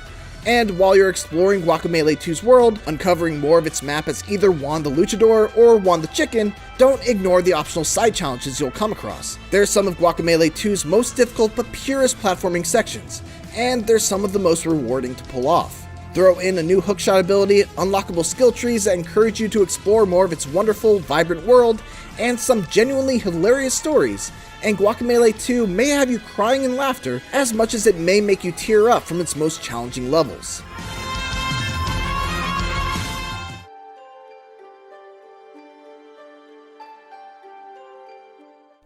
And while you're exploring Guacamelee 2's world, uncovering more of its map as either Juan the Luchador or Juan the Chicken, don't ignore the optional side challenges you'll come across. They're some of Guacamelee 2's most difficult but purest platforming sections, and they're some of the most rewarding to pull off. Throw in a new hookshot ability, unlockable skill trees that encourage you to explore more of its wonderful, vibrant world, and some genuinely hilarious stories, and Guacamelee 2 may have you crying in laughter as much as it may make you tear up from its most challenging levels.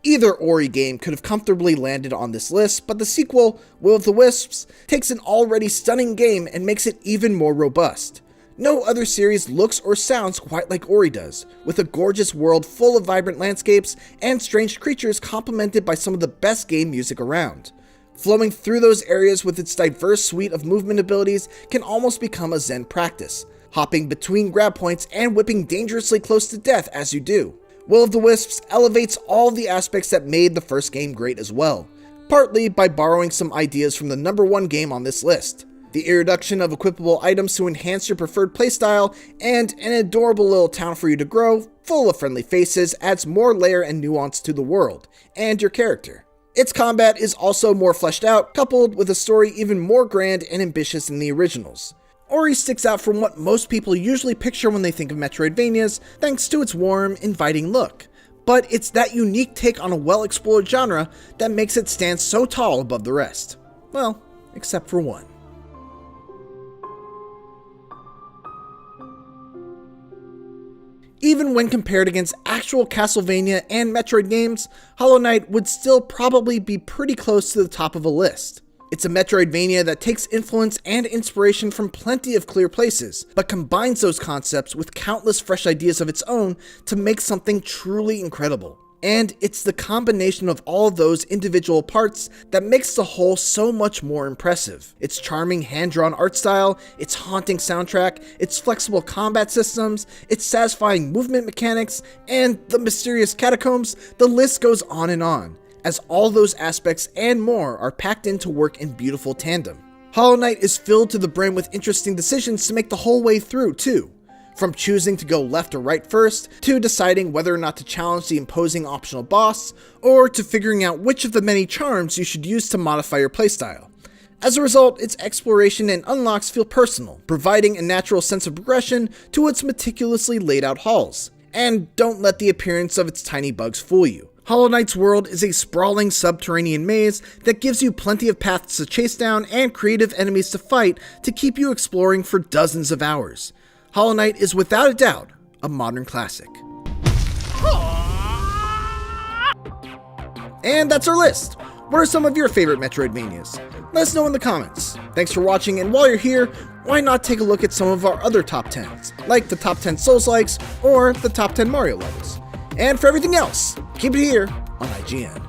Either Ori game could have comfortably landed on this list, but the sequel, Will of the Wisps, takes an already stunning game and makes it even more robust. No other series looks or sounds quite like Ori does, with a gorgeous world full of vibrant landscapes and strange creatures complemented by some of the best game music around. Flowing through those areas with its diverse suite of movement abilities can almost become a Zen practice, hopping between grab points and whipping dangerously close to death as you do. Will of the Wisps elevates all the aspects that made the first game great as well, partly by borrowing some ideas from the #1 game on this list. The introduction of equipable items to enhance your preferred playstyle, and an adorable little town for you to grow, full of friendly faces, adds more layer and nuance to the world, and your character. Its combat is also more fleshed out, coupled with a story even more grand and ambitious than the originals. Ori sticks out from what most people usually picture when they think of Metroidvanias, thanks to its warm, inviting look. But it's that unique take on a well-explored genre that makes it stand so tall above the rest. Well, except for one. Even when compared against actual Castlevania and Metroid games, Hollow Knight would still probably be pretty close to the top of a list. It's a Metroidvania that takes influence and inspiration from plenty of clear places, but combines those concepts with countless fresh ideas of its own to make something truly incredible. And it's the combination of all of those individual parts that makes the whole so much more impressive. Its charming hand-drawn art style, its haunting soundtrack, its flexible combat systems, its satisfying movement mechanics, and the mysterious catacombs, the list goes on, as all those aspects and more are packed in to work in beautiful tandem. Hollow Knight is filled to the brim with interesting decisions to make the whole way through, too. From choosing to go left or right first, to deciding whether or not to challenge the imposing optional boss, or to figuring out which of the many charms you should use to modify your playstyle. As a result, its exploration and unlocks feel personal, providing a natural sense of progression to its meticulously laid out halls. And don't let the appearance of its tiny bugs fool you. Hollow Knight's world is a sprawling subterranean maze that gives you plenty of paths to chase down and creative enemies to fight to keep you exploring for dozens of hours. Hollow Knight is without a doubt a modern classic. And that's our list. What are some of your favorite Metroidvanias? Let us know in the comments. Thanks for watching, and while you're here, why not take a look at some of our other top 10s, like the top 10 Souls-likes or the top 10 Mario levels. And for everything else, keep it here on IGN.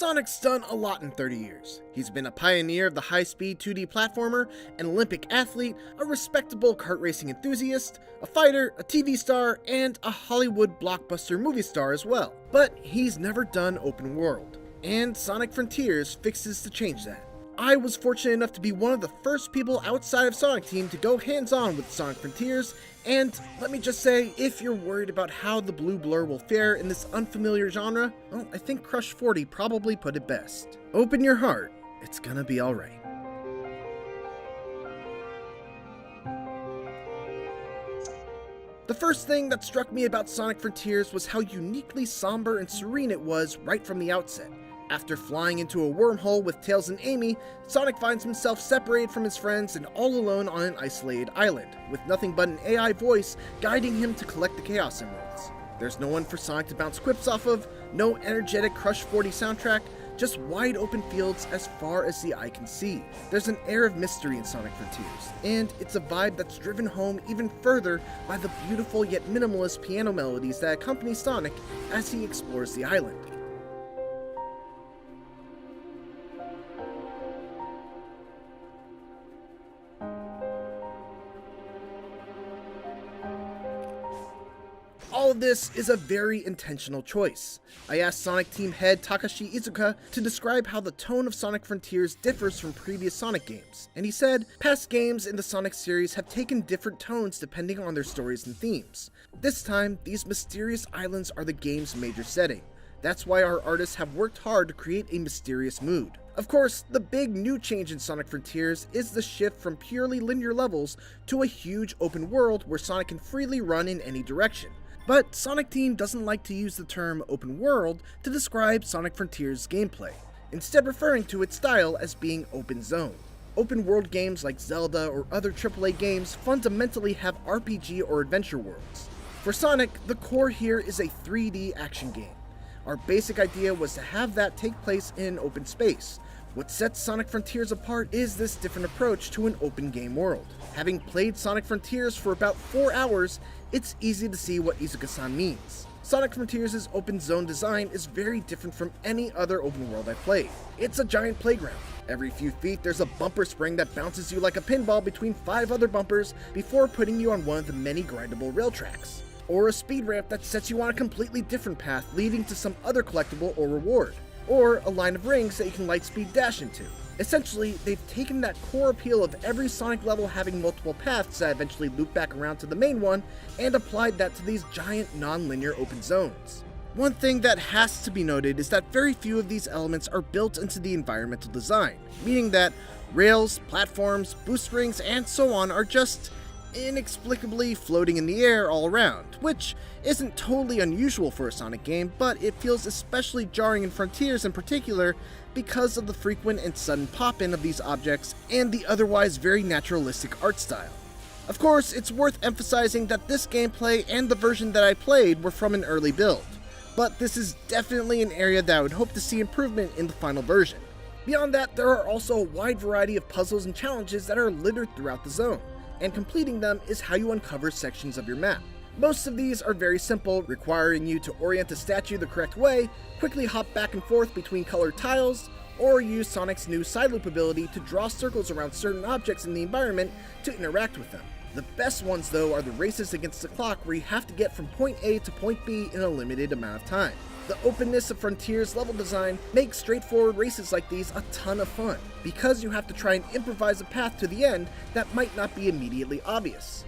Sonic's done a lot in 30 years. He's been a pioneer of the high-speed 2D platformer, an Olympic athlete, a respectable kart racing enthusiast, a fighter, a TV star, and a Hollywood blockbuster movie star as well. But he's never done open world, and Sonic Frontiers fixes to change that. I was fortunate enough to be one of the first people outside of Sonic Team to go hands-on with Sonic Frontiers, and let me just say, if you're worried about how the blue blur will fare in this unfamiliar genre, well, I think Crush 40 probably put it best. Open your heart, it's gonna be alright. The first thing that struck me about Sonic Frontiers was how uniquely somber and serene it was right from the outset. After flying into a wormhole with Tails and Amy, Sonic finds himself separated from his friends and all alone on an isolated island, with nothing but an AI voice guiding him to collect the Chaos Emeralds. There's no one for Sonic to bounce quips off of, no energetic Crush 40 soundtrack, just wide open fields as far as the eye can see. There's an air of mystery in Sonic Frontiers, and it's a vibe that's driven home even further by the beautiful yet minimalist piano melodies that accompany Sonic as he explores the island. All of this is a very intentional choice. I asked Sonic Team head Takashi Iizuka to describe how the tone of Sonic Frontiers differs from previous Sonic games, and he said, past games in the Sonic series have taken different tones depending on their stories and themes. This time, these mysterious islands are the game's major setting. That's why our artists have worked hard to create a mysterious mood. Of course, the big new change in Sonic Frontiers is the shift from purely linear levels to a huge open world where Sonic can freely run in any direction. But Sonic Team doesn't like to use the term open world to describe Sonic Frontiers' gameplay, instead referring to its style as being open zone. Open world games like Zelda or other AAA games fundamentally have RPG or adventure worlds. For Sonic, the core here is a 3D action game. Our basic idea was to have that take place in open space. What sets Sonic Frontiers apart is this different approach to an open game world. Having played Sonic Frontiers for about 4 hours, it's easy to see what Iizuka-san means. Sonic Frontiers' open zone design is very different from any other open world I've played. It's a giant playground. Every few feet there's a bumper spring that bounces you like a pinball between 5 other bumpers before putting you on one of the many grindable rail tracks. Or a speed ramp that sets you on a completely different path leading to some other collectible or reward. Or a line of rings that you can lightspeed dash into. Essentially, they've taken that core appeal of every Sonic level having multiple paths that eventually loop back around to the main one, and applied that to these giant non-linear open zones. One thing that has to be noted is that very few of these elements are built into the environmental design, meaning that rails, platforms, boost rings, and so on are just inexplicably floating in the air all around, which isn't totally unusual for a Sonic game, but it feels especially jarring in Frontiers in particular because of the frequent and sudden pop-in of these objects and the otherwise very naturalistic art style. Of course, it's worth emphasizing that this gameplay and the version that I played were from an early build, but this is definitely an area that I would hope to see improvement in the final version. Beyond that, there are also a wide variety of puzzles and challenges that are littered throughout the zone, and completing them is how you uncover sections of your map. Most of these are very simple, requiring you to orient a statue the correct way, quickly hop back and forth between colored tiles, or use Sonic's new side loop ability to draw circles around certain objects in the environment to interact with them. The best ones though are the races against the clock where you have to get from point A to point B in a limited amount of time. The openness of Frontiers level design makes straightforward races like these a ton of fun, because you have to try and improvise a path to the end that might not be immediately obvious.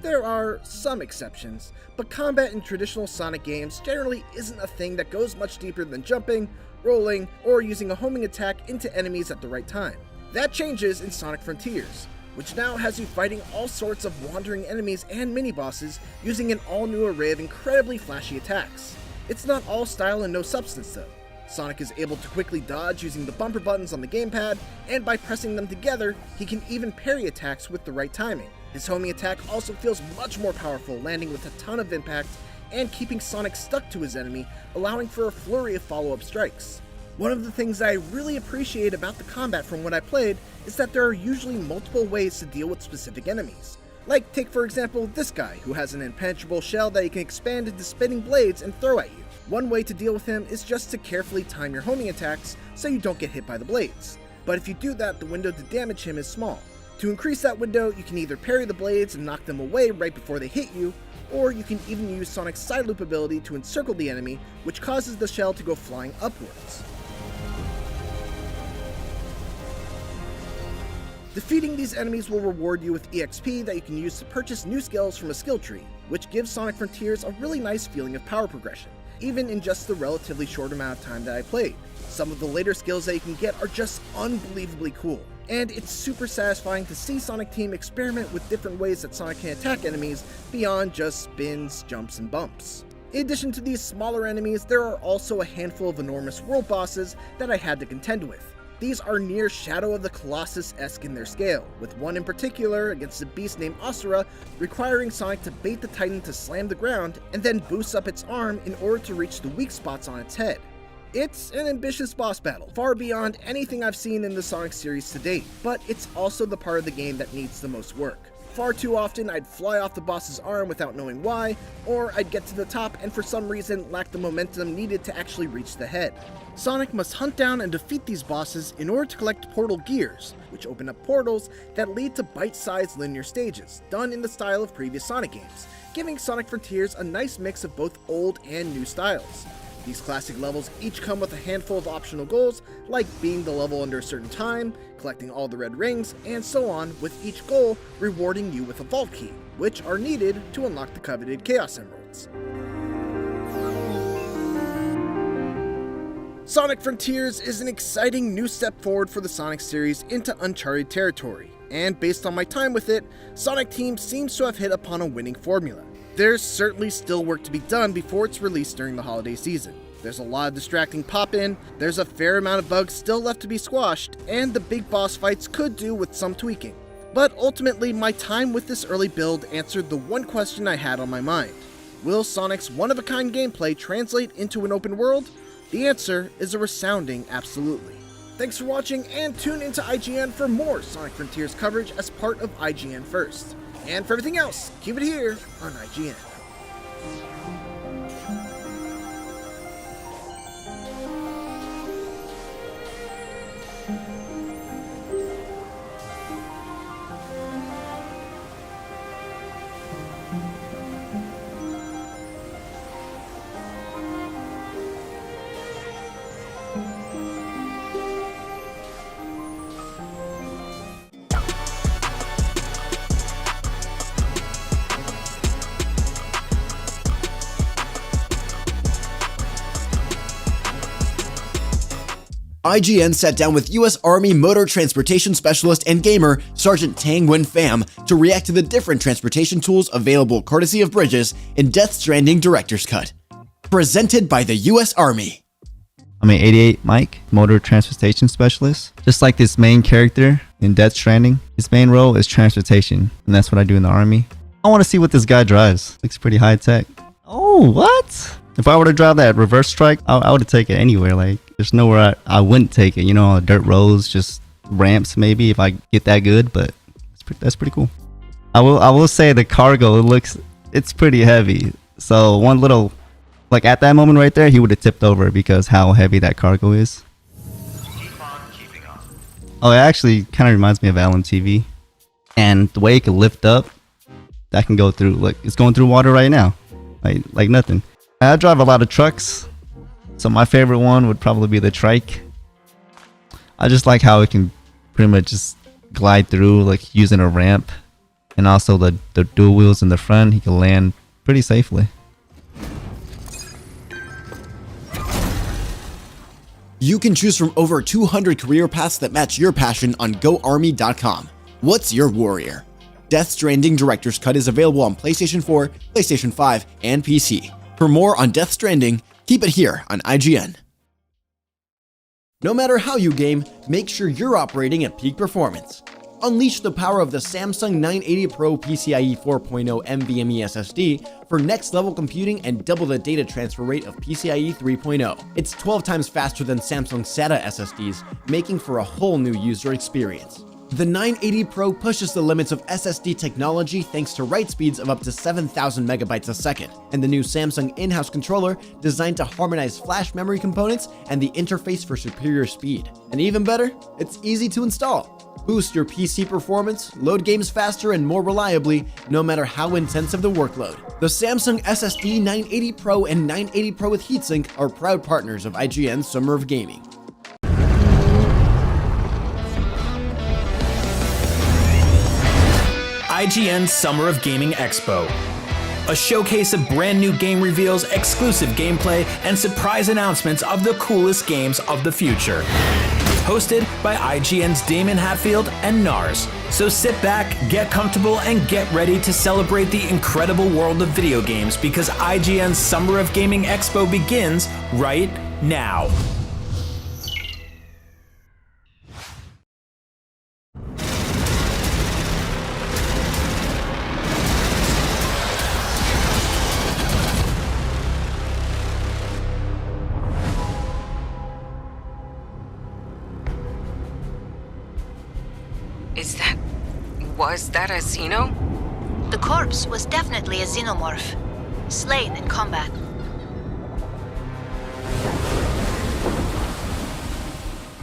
There are some exceptions, but combat in traditional Sonic games generally isn't a thing that goes much deeper than jumping, rolling, or using a homing attack into enemies at the right time. That changes in Sonic Frontiers, which now has you fighting all sorts of wandering enemies and mini-bosses using an all-new array of incredibly flashy attacks. It's not all style and no substance though. Sonic is able to quickly dodge using the bumper buttons on the gamepad, and by pressing them together, he can even parry attacks with the right timing. His homing attack also feels much more powerful, landing with a ton of impact and keeping Sonic stuck to his enemy, allowing for a flurry of follow-up strikes. One of the things that I really appreciate about the combat from what I played is that there are usually multiple ways to deal with specific enemies. Like, take for example this guy, who has an impenetrable shell that he can expand into spinning blades and throw at you. One way to deal with him is just to carefully time your homing attacks so you don't get hit by the blades. But if you do that, the window to damage him is small. To increase that window, you can either parry the blades and knock them away right before they hit you, or you can even use Sonic's side loop ability to encircle the enemy, which causes the shell to go flying upwards. Defeating these enemies will reward you with EXP that you can use to purchase new skills from a skill tree, which gives Sonic Frontiers a really nice feeling of power progression, even in just the relatively short amount of time that I played. Some of the later skills that you can get are just unbelievably cool, and it's super satisfying to see Sonic Team experiment with different ways that Sonic can attack enemies beyond just spins, jumps, and bumps. In addition to these smaller enemies, there are also a handful of enormous world bosses that I had to contend with. These are near Shadow of the Colossus-esque in their scale, with one in particular against a beast named Asura requiring Sonic to bait the Titan to slam the ground and then boost up its arm in order to reach the weak spots on its head. It's an ambitious boss battle, far beyond anything I've seen in the Sonic series to date, but it's also the part of the game that needs the most work. Far too often I'd fly off the boss's arm without knowing why, or I'd get to the top and for some reason lack the momentum needed to actually reach the head. Sonic must hunt down and defeat these bosses in order to collect portal gears, which open up portals that lead to bite-sized linear stages, done in the style of previous Sonic games, giving Sonic Frontiers a nice mix of both old and new styles. These classic levels each come with a handful of optional goals, like beating the level under a certain time, collecting all the red rings, and so on, with each goal rewarding you with a vault key, which are needed to unlock the coveted Chaos Emeralds. Sonic Frontiers is an exciting new step forward for the Sonic series into uncharted territory, and based on my time with it, Sonic Team seems to have hit upon a winning formula. There's certainly still work to be done before it's released during the holiday season. There's a lot of distracting pop-in, there's a fair amount of bugs still left to be squashed, and the big boss fights could do with some tweaking. But ultimately, my time with this early build answered the one question I had on my mind. Will Sonic's one-of-a-kind gameplay translate into an open world? The answer is a resounding absolutely. Thanks for watching, and tune into IGN for more Sonic Frontiers coverage as part of IGN First. And for everything else, keep it here on IGN. IGN sat down with US Army motor transportation specialist and gamer Sergeant Tang Wen Pham to react to the different transportation tools available courtesy of Bridges in Death Stranding Director's Cut. Presented by the US Army. I'm an 88 Mike, motor transportation specialist. Just like this main character in Death Stranding, his main role is transportation, and that's what I do in the Army. I want to see what this guy drives. Looks pretty high tech. Oh, what? If I were to drive that reverse strike, I would take it anywhere. Like, there's nowhere I wouldn't take it. You know, dirt roads, just ramps maybe if I get that good. But that's pretty cool. I will say the cargo it's pretty heavy. So one little, like at that moment right there, he would have tipped over because how heavy that cargo is. Oh, it actually kind of reminds me of LMTV, and the way it can lift up, that can go through. Like it's going through water right now, like nothing. I drive a lot of trucks, so my favorite one would probably be the trike. I just like how it can pretty much just glide through, like using a ramp, and also the dual wheels in the front, he can land pretty safely. You can choose from over 200 career paths that match your passion on GoArmy.com. What's your warrior? Death Stranding Director's Cut is available on PlayStation 4, PlayStation 5, and PC. For more on Death Stranding, keep it here on IGN. No matter how you game, make sure you're operating at peak performance. Unleash the power of the Samsung 980 Pro PCIe 4.0 NVMe SSD for next level computing and double the data transfer rate of PCIe 3.0. It's 12 times faster than Samsung SATA SSDs, making for a whole new user experience. The 980 Pro pushes the limits of SSD technology thanks to write speeds of up to 7,000 megabytes a second, and the new Samsung in-house controller designed to harmonize flash memory components and the interface for superior speed. And even better, it's easy to install. Boost your PC performance, load games faster and more reliably, no matter how intensive the workload. The Samsung SSD 980 Pro and 980 Pro with heatsink are proud partners of IGN's Summer of Gaming. IGN's Summer of Gaming Expo. A showcase of brand new game reveals, exclusive gameplay, and surprise announcements of the coolest games of the future. Hosted by IGN's Damon Hatfield and Nars. So sit back, get comfortable, and get ready to celebrate the incredible world of video games because IGN's Summer of Gaming Expo begins right now. Was that a Xeno? The corpse was definitely a xenomorph, slain in combat.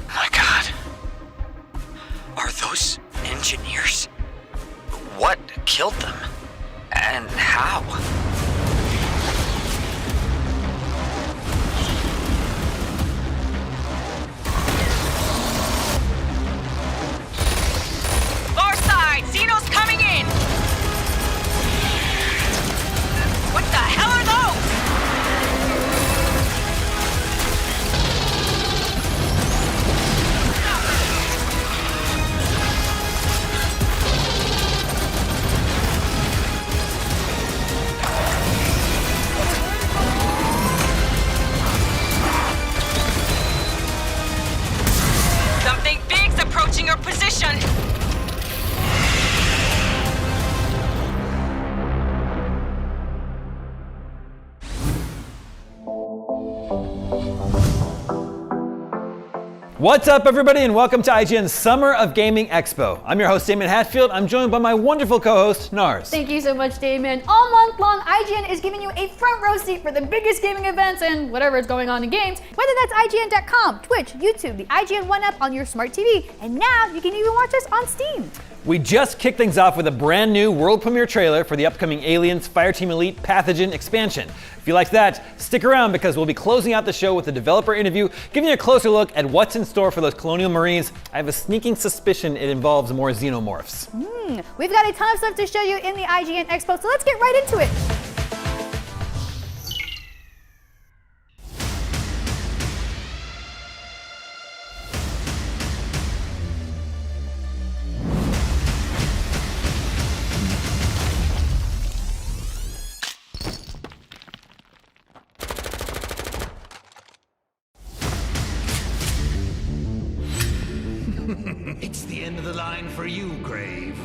My God. Are those engineers? What killed them? And how? Xenos coming in! What the hell are those? Something big's approaching your position! What's up, everybody, and welcome to IGN's Summer of Gaming Expo. I'm your host, Damon Hatfield. I'm joined by my wonderful co-host, Nars. Thank you so much, Damon. All month long, IGN is giving you a front row seat for the biggest gaming events and whatever is going on in games, whether that's IGN.com, Twitch, YouTube, the IGN One app on your smart TV, and now you can even watch us on Steam. We just kicked things off with a brand new world premiere trailer for the upcoming Aliens Fireteam Elite Pathogen expansion. If you liked that, stick around because we'll be closing out the show with a developer interview, giving you a closer look at what's in store for those Colonial Marines. I have a sneaking suspicion it involves more xenomorphs. We've got a ton of stuff to show you in the IGN Expo, so let's get right into it. It's the end of the line for you, Grave.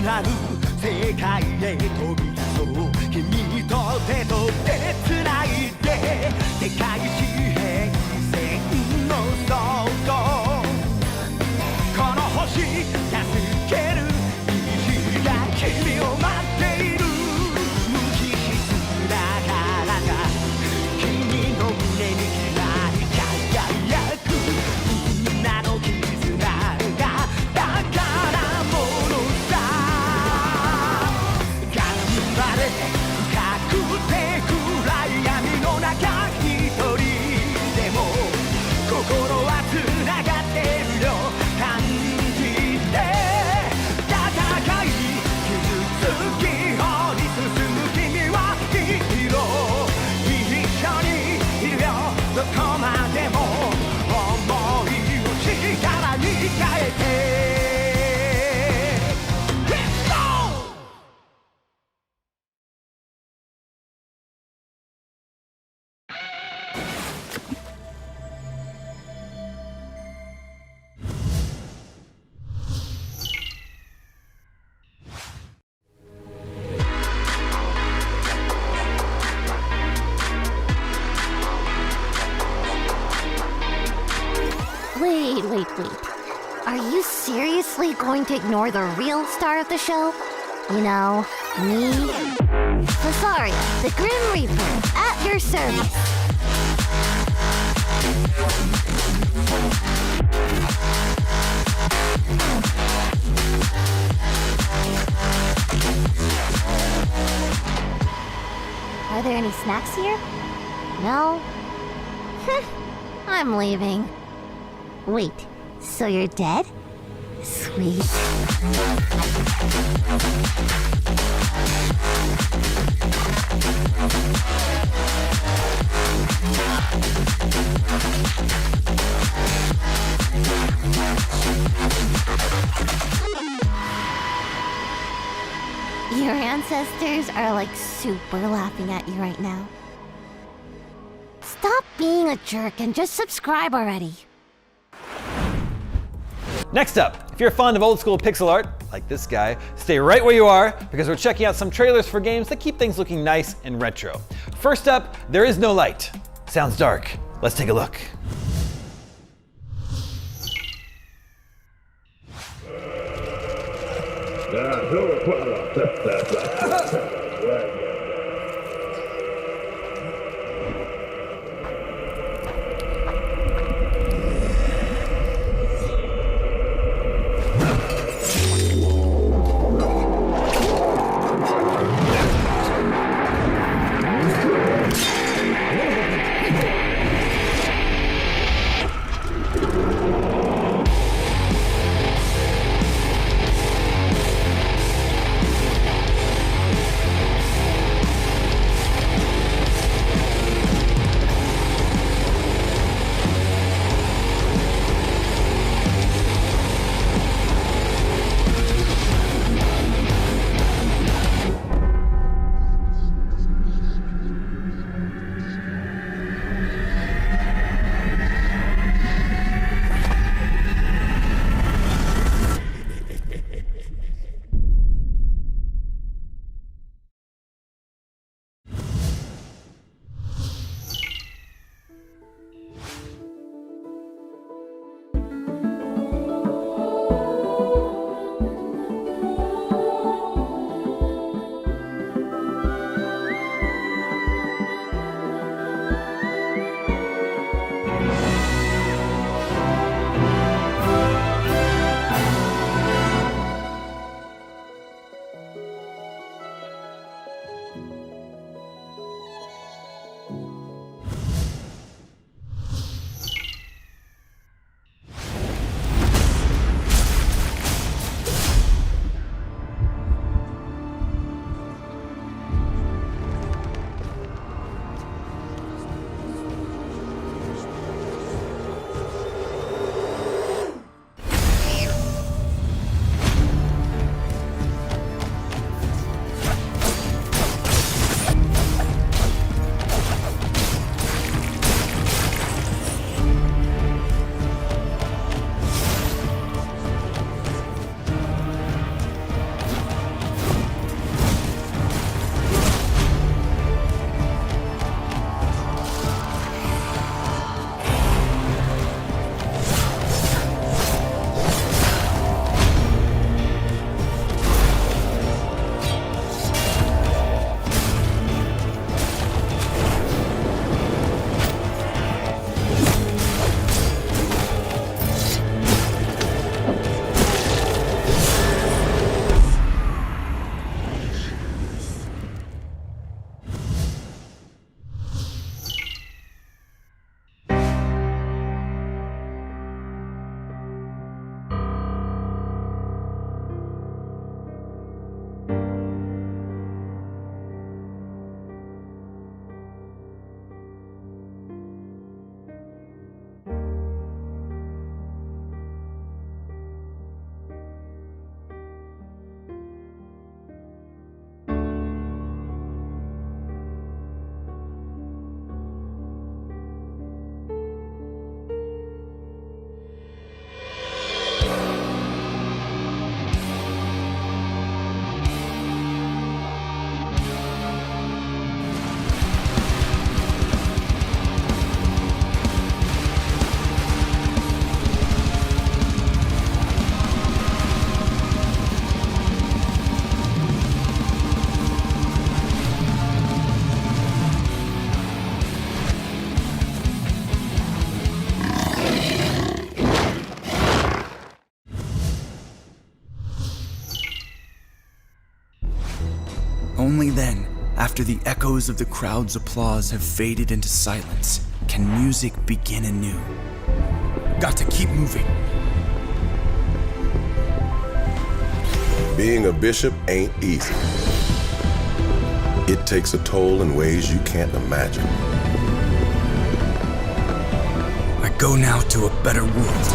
なる世界へ飛び出そう君と手と手つないで世界史平線の外この星助ける虹が君を待っている無機質な体が君の胸に輝くみんなの絆が宝物さ頑張れ隠れ暗闇の中一人でも心はつながってるよ感じて戦い傷つき掘り進む君はヒーロー一緒にいるよどこまでも思いを力に変えてWait. Are you seriously going to ignore the real star of the show? You know, me? Sorry, the Grim Reaper, at your service. Are there any snacks here? No? I'm leaving. Wait, so you're dead? Sweet. Your ancestors are like super laughing at you right now. Stop being a jerk and just subscribe already. Next up, if you're fond of old school pixel art, like this guy, stay right where you are because we're checking out some trailers for games that keep things looking nice and retro. First up, There Is No Light. Sounds dark. Let's take a look. Only then, after the echoes of the crowd's applause have faded into silence, can music begin anew. Got to keep moving. Being a bishop ain't easy. It takes a toll in ways you can't imagine. I go now to a better world.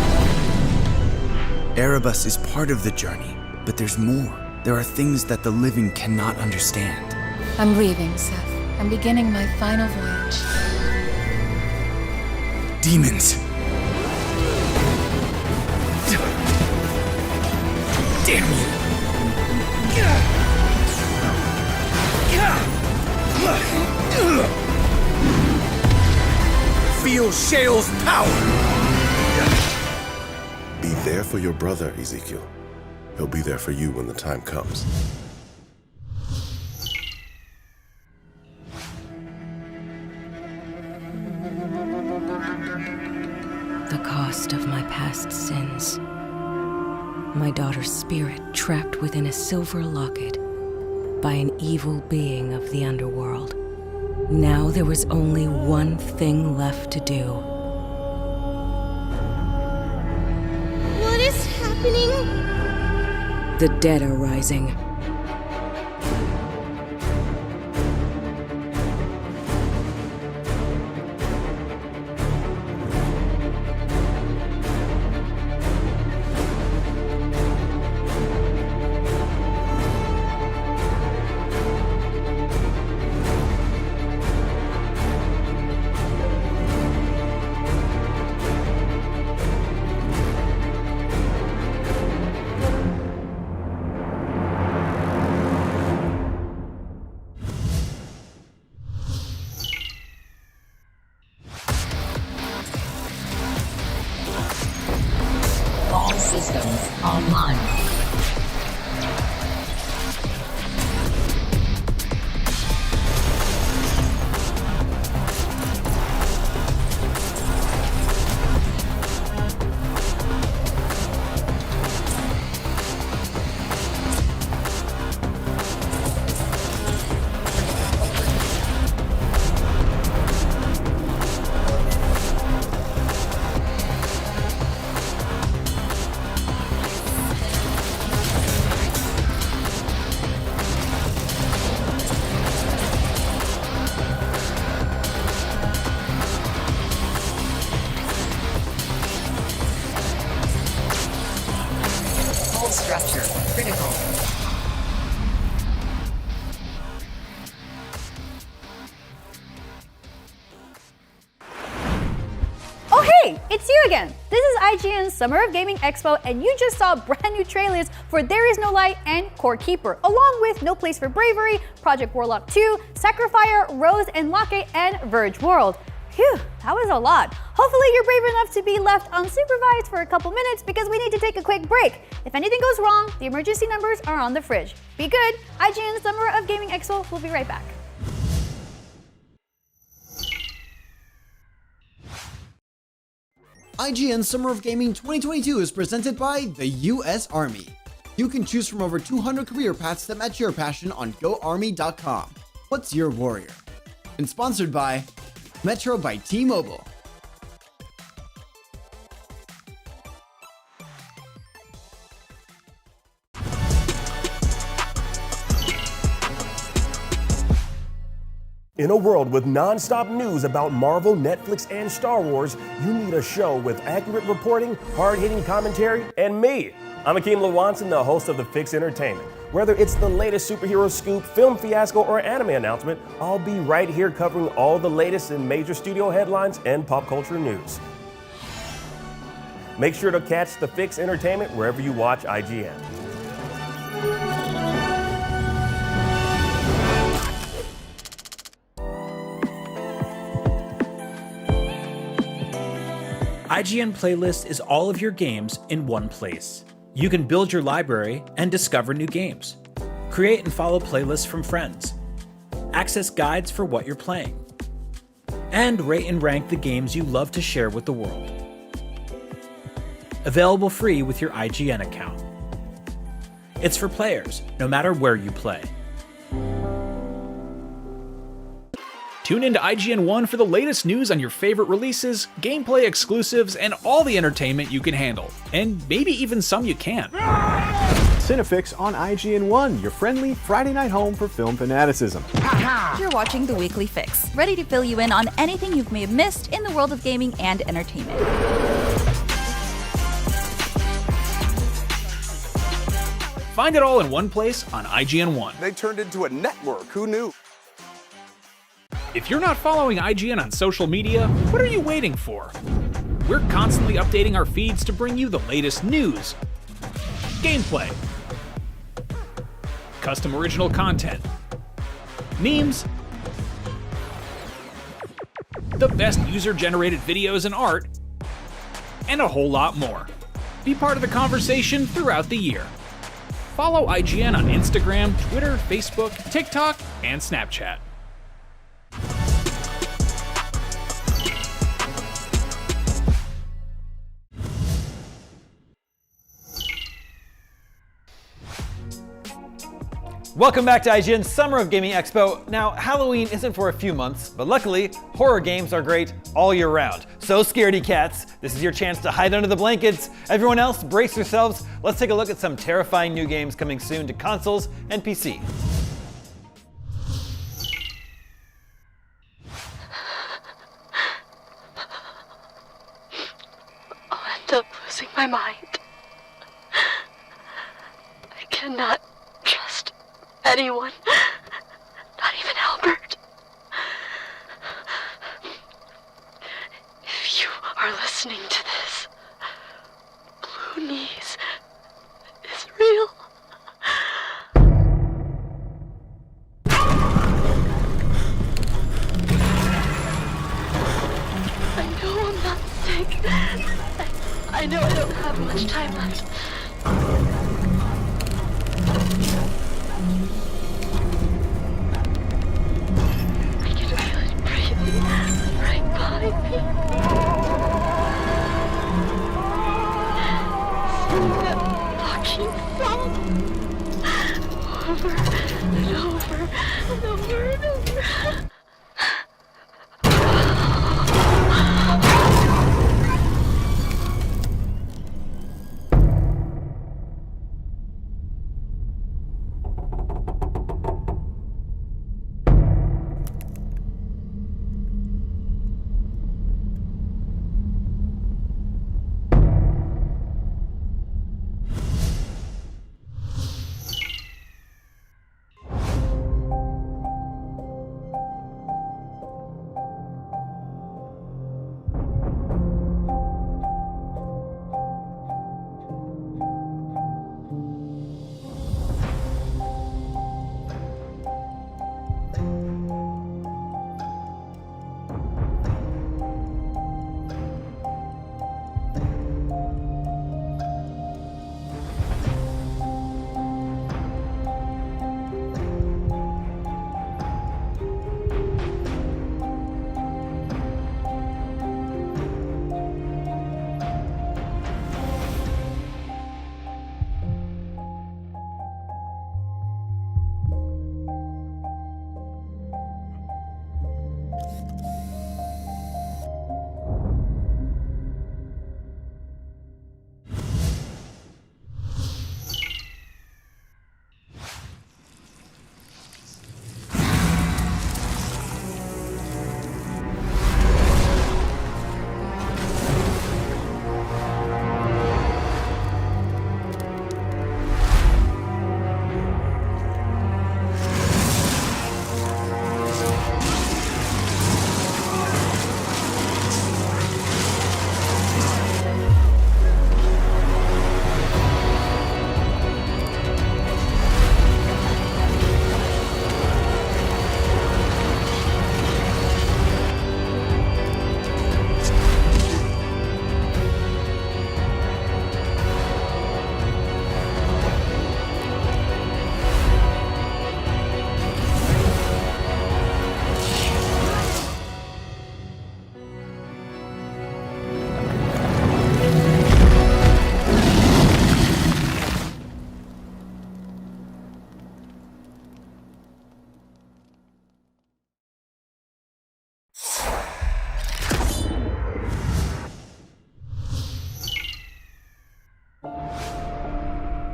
Erebus is part of the journey, but there's more. There are things that the living cannot understand. I'm leaving, Seth. I'm beginning my final voyage. Demons. Damn you. Feel Shale's power. Be there for your brother, Ezekiel. He'll be there for you when the time comes. The cost of my past sins. My daughter's spirit trapped within a silver locket by an evil being of the underworld. Now there was only one thing left to do. What is happening? The dead are rising. All systems online. Structure critical. Oh hey, it's you again! This is IGN's Summer of Gaming Expo, and you just saw brand new trailers for There Is No Light and Core Keeper, along with No Place for Bravery, Project Warlock 2, Sacrifier, Rose and Locke, and Verge World. Phew, that was a lot. Hopefully you're brave enough to be left unsupervised for a couple minutes because we need to take a quick break. If anything goes wrong, the emergency numbers are on the fridge. Be good. IGN Summer of Gaming Expo will be right back. IGN Summer of Gaming 2022 is presented by the US Army. You can choose from over 200 career paths that match your passion on GoArmy.com. What's your warrior? And sponsored by Metro by T-Mobile. In a world with non-stop news about Marvel, Netflix, and Star Wars, you need a show with accurate reporting, hard-hitting commentary, and me. I'm Akeem Lawanson, the host of The Fix Entertainment. Whether it's the latest superhero scoop, film fiasco, or anime announcement, I'll be right here covering all the latest in major studio headlines and pop culture news. Make sure to catch The Fix Entertainment wherever you watch IGN. IGN Playlist is all of your games in one place. You can build your library and discover new games. Create and follow playlists from friends. Access guides for what you're playing. And rate and rank the games you love to share with the world. Available free with your IGN account. It's for players, no matter where you play. Tune in to IGN 1 for the latest news on your favorite releases, gameplay exclusives, and all the entertainment you can handle. And maybe even some you can't. Cinefix on IGN 1, your friendly Friday night home for film fanaticism. You're watching The Weekly Fix, ready to fill you in on anything you may have missed in the world of gaming and entertainment. Find it all in one place on IGN 1. They turned into a network, who knew? If you're not following IGN on social media, what are you waiting for? We're constantly updating our feeds to bring you the latest news, gameplay, custom original content, memes, the best user-generated videos and art, and a whole lot more. Be part of the conversation throughout the year. Follow IGN on Instagram, Twitter, Facebook, TikTok, and Snapchat. Welcome back to IGN's Summer of Gaming Expo. Now, Halloween isn't for a few months, but luckily, horror games are great all year round. So scaredy cats, this is your chance to hide under the blankets. Everyone else, brace yourselves. Let's take a look at some terrifying new games coming soon to consoles and PC. I'll end up losing my mind. I cannot trust anyone, not even Albert. If you are listening to this, Blue Knees is real. I know I'm not sick. I know I don't have much time left. Over and over and over and over.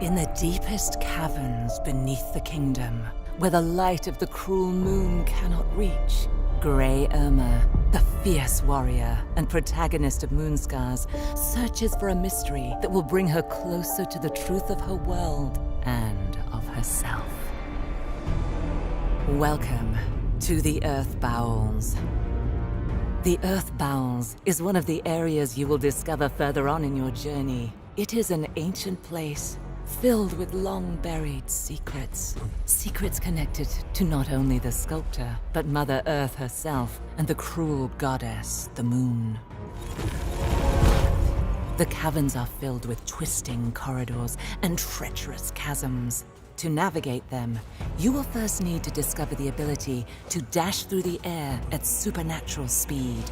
In the deepest caverns beneath the kingdom, where the light of the cruel moon cannot reach, Grey Irma, the fierce warrior and protagonist of Moonscars, searches for a mystery that will bring her closer to the truth of her world and of herself. Welcome to the Earth Bowels. The Earth Bowels is one of the areas you will discover further on in your journey. It is an ancient place filled with long-buried secrets. Secrets connected to not only the sculptor, but Mother Earth herself and the cruel goddess, the Moon. The caverns are filled with twisting corridors and treacherous chasms. To navigate them, you will first need to discover the ability to dash through the air at supernatural speed.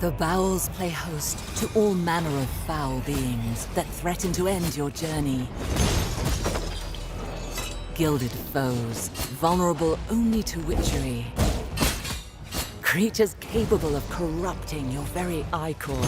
The bowels play host to all manner of foul beings that threaten to end your journey. Gilded foes, vulnerable only to witchery. Creatures capable of corrupting your very ichor.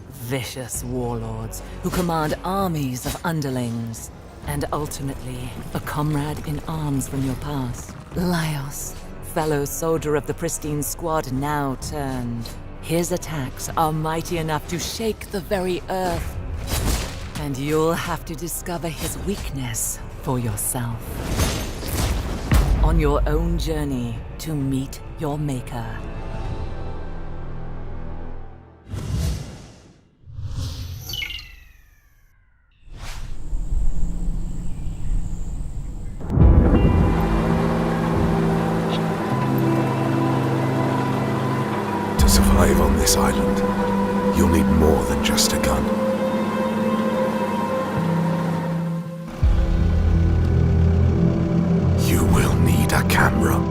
Vicious warlords who command armies of underlings. And ultimately, a comrade in arms from your past. Laios, fellow soldier of the pristine squad now turned. His attacks are mighty enough to shake the very earth. And you'll have to discover his weakness for yourself. On your own journey to meet your maker. To survive on this island, you'll need more than just a gun. You will need a camera.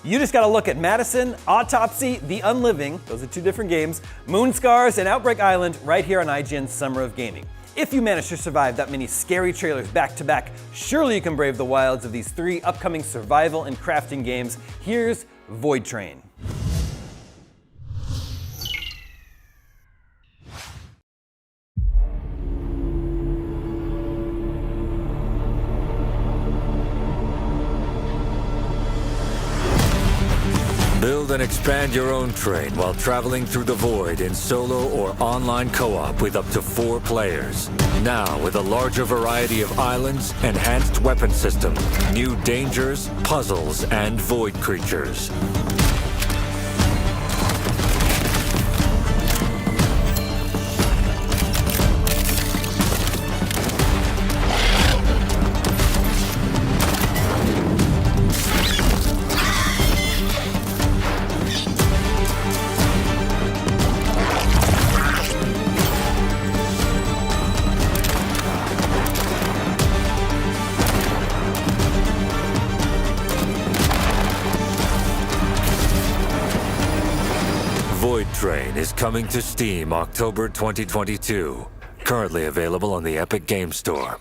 You just gotta look at Madison, Autopsy, The Unliving, those are two different games, Moonscars, and Outbreak Island right here on IGN's Summer of Gaming. If you manage to survive that many scary trailers back to back, surely you can brave the wilds of these three upcoming survival and crafting games. Here's Void Train. Build and expand your own train while traveling through the void in solo or online co-op with up to 4 players. Now with a larger variety of islands, enhanced weapon system, new dangers, puzzles, and void creatures. Void Train is coming to Steam October 2022. Currently available on the Epic Games Store.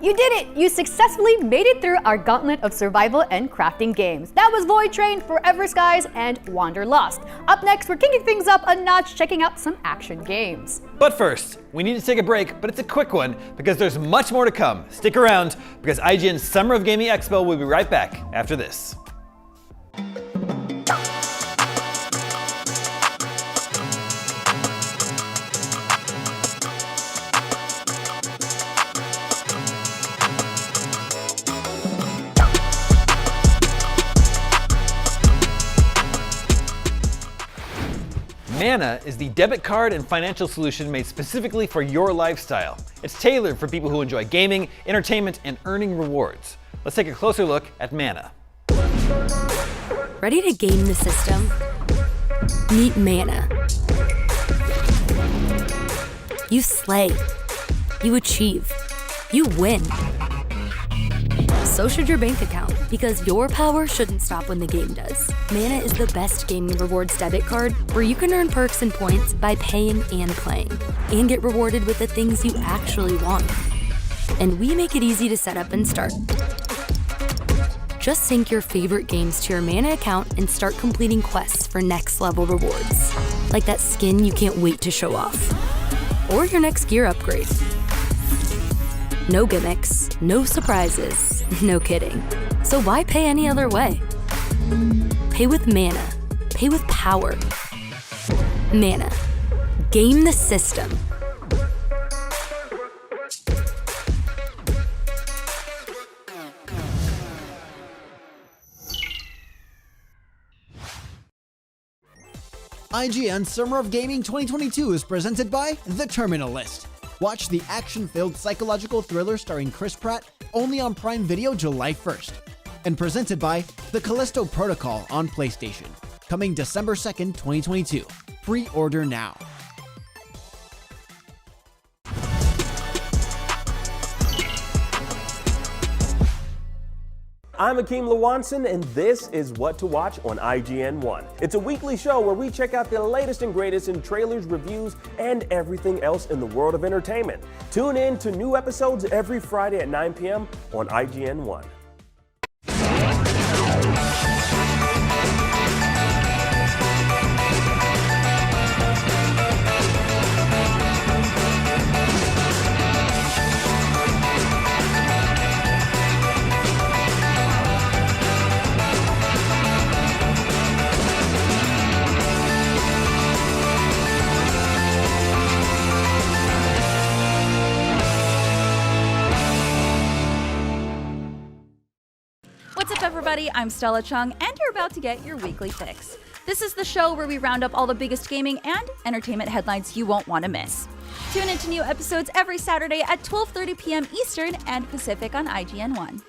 You did it! You successfully made it through our gauntlet of survival and crafting games. That was Void Train, Forever Skies, and Wanderlust. Up next, we're kicking things up a notch, checking out some action games. But first, we need to take a break, but it's a quick one because there's much more to come. Stick around because IGN's Summer of Gaming Expo will be right back after this. Mana is the debit card and financial solution made specifically for your lifestyle. It's tailored for people who enjoy gaming, entertainment, and earning rewards. Let's take a closer look at Mana. Ready to game the system? Meet Mana. You slay. You achieve. You win. So should your bank account, because your power shouldn't stop when the game does. Mana is the best gaming rewards debit card where you can earn perks and points by paying and playing, and get rewarded with the things you actually want. And we make it easy to set up and start. Just sync your favorite games to your Mana account and start completing quests for next level rewards, like that skin you can't wait to show off, or your next gear upgrade. No gimmicks, no surprises, no kidding. So why pay any other way? Pay with Mana. Pay with power. Mana. Game the system. IGN Summer of Gaming 2022 is presented by The Terminal List. Watch the action-filled psychological thriller starring Chris Pratt only on Prime Video July 1st. And presented by The Callisto Protocol on PlayStation, coming December 2nd, 2022. Pre-order now. I'm Akeem Lawanson, and this is What to Watch on IGN 1. It's a weekly show where we check out the latest and greatest in trailers, reviews, and everything else in the world of entertainment. Tune in to new episodes every Friday at 9 p.m. on IGN 1. What's up, everybody? I'm Stella Chung, and you're about to get your weekly fix. This is the show where we round up all the biggest gaming and entertainment headlines you won't want to miss. Tune into new episodes every Saturday at 12:30 p.m. Eastern and Pacific on IGN 1.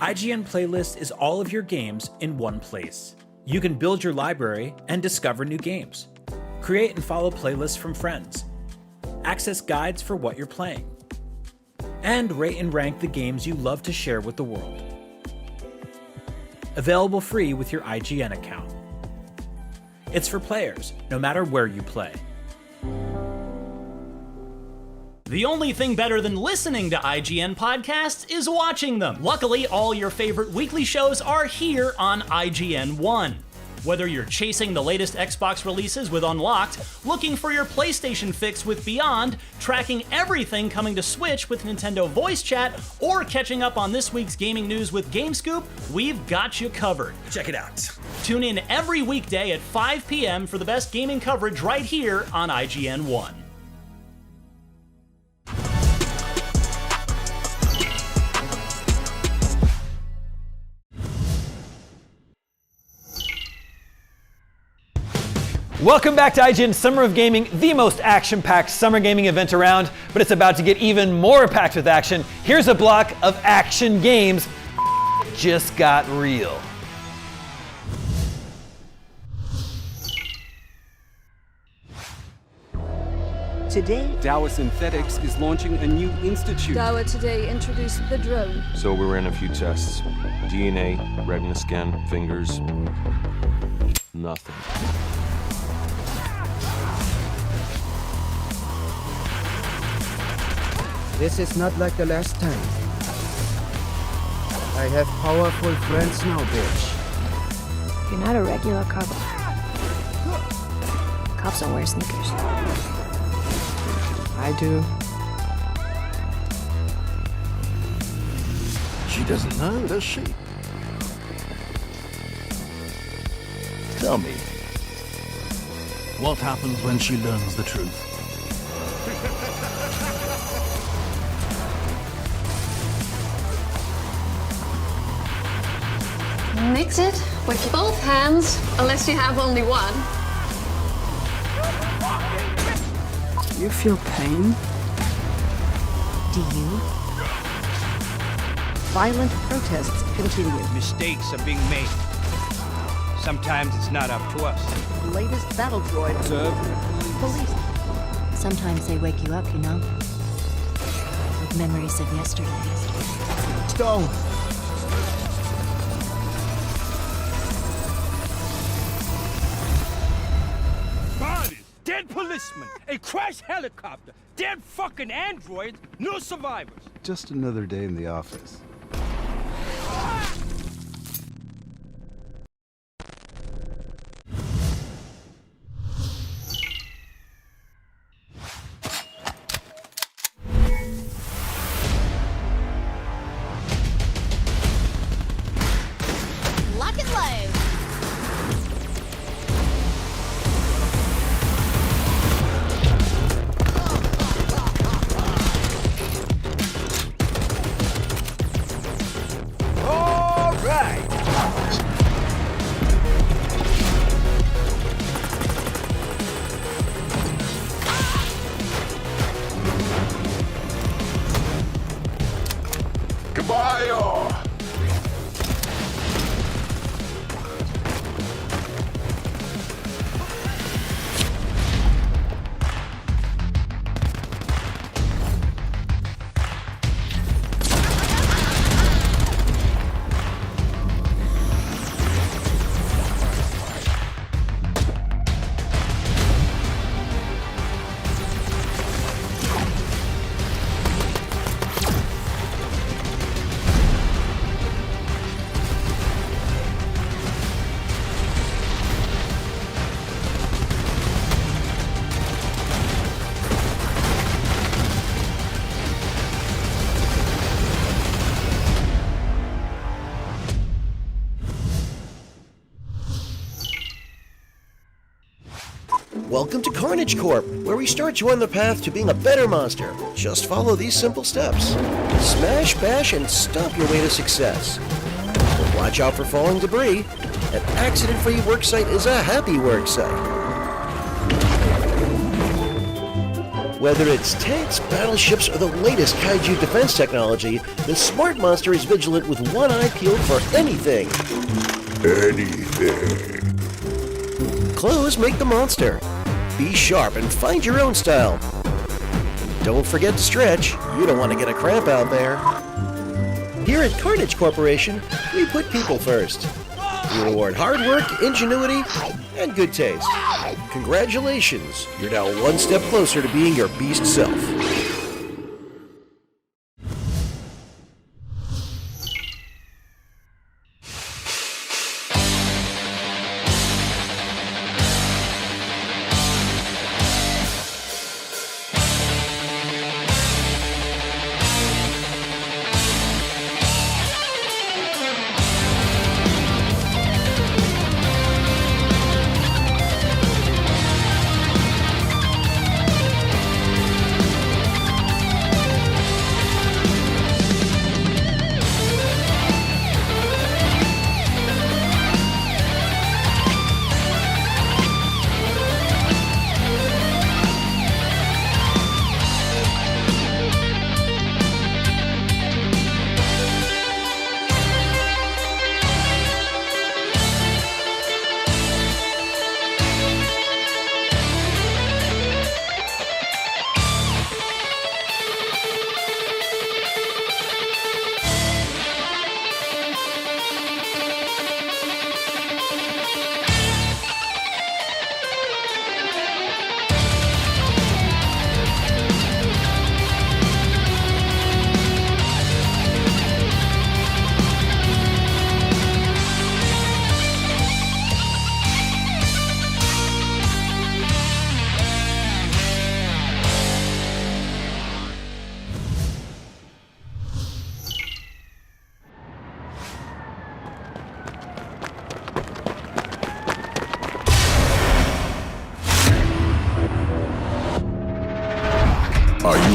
IGN Playlist is all of your games in one place. You can build your library and discover new games. Create and follow playlists from friends. Access guides for what you're playing. And rate and rank the games you love to share with the world. Available free with your IGN account. It's for players, no matter where you play. The only thing better than listening to IGN podcasts is watching them. Luckily, all your favorite weekly shows are here on IGN 1. Whether you're chasing the latest Xbox releases with Unlocked, looking for your PlayStation fix with Beyond, tracking everything coming to Switch with Nintendo Voice Chat, or catching up on this week's gaming news with GameScoop, we've got you covered. Check it out. Tune in every weekday at 5 p.m. for the best gaming coverage right here on IGN 1. Welcome back to IGN Summer of Gaming, the most action-packed summer gaming event around, but it's about to get even more packed with action. Here's a block of action games just got real. Today, Dawa Synthetics is launching a new institute. Dawa today introduced the drone. So we ran a few tests. DNA, retina scan, fingers, nothing. This is not like the last time. I have powerful friends now, bitch. You're not a regular cop. Cops don't wear sneakers. I do. She doesn't know, does she? Tell me, what happens when she learns the truth? Mix it with both hands, unless you have only one. You feel pain? Do you? Violent protests continue. Mistakes are being made. Sometimes it's not up to us. The latest battle droid. Observe. Police. Sometimes they wake you up, you know? With memories of yesterday. Stone! Bodies, dead policemen, a crashed helicopter, dead fucking androids, no survivors. Just another day in the office. Lock and load. All right. Goodbye, y'all! Welcome to Carnage Corp, where we start you on the path to being a better monster. Just follow these simple steps. Smash, bash, and stomp your way to success. But watch out for falling debris. An accident-free worksite is a happy worksite. Whether it's tanks, battleships, or the latest kaiju defense technology, the smart monster is vigilant with one eye peeled for anything. Anything. Clothes make the monster. Be sharp and find your own style. Don't forget to stretch. You don't want to get a cramp out there. Here at Carnage Corporation, we put people first. We reward hard work, ingenuity, and good taste. Congratulations, you're now one step closer to being your beast self.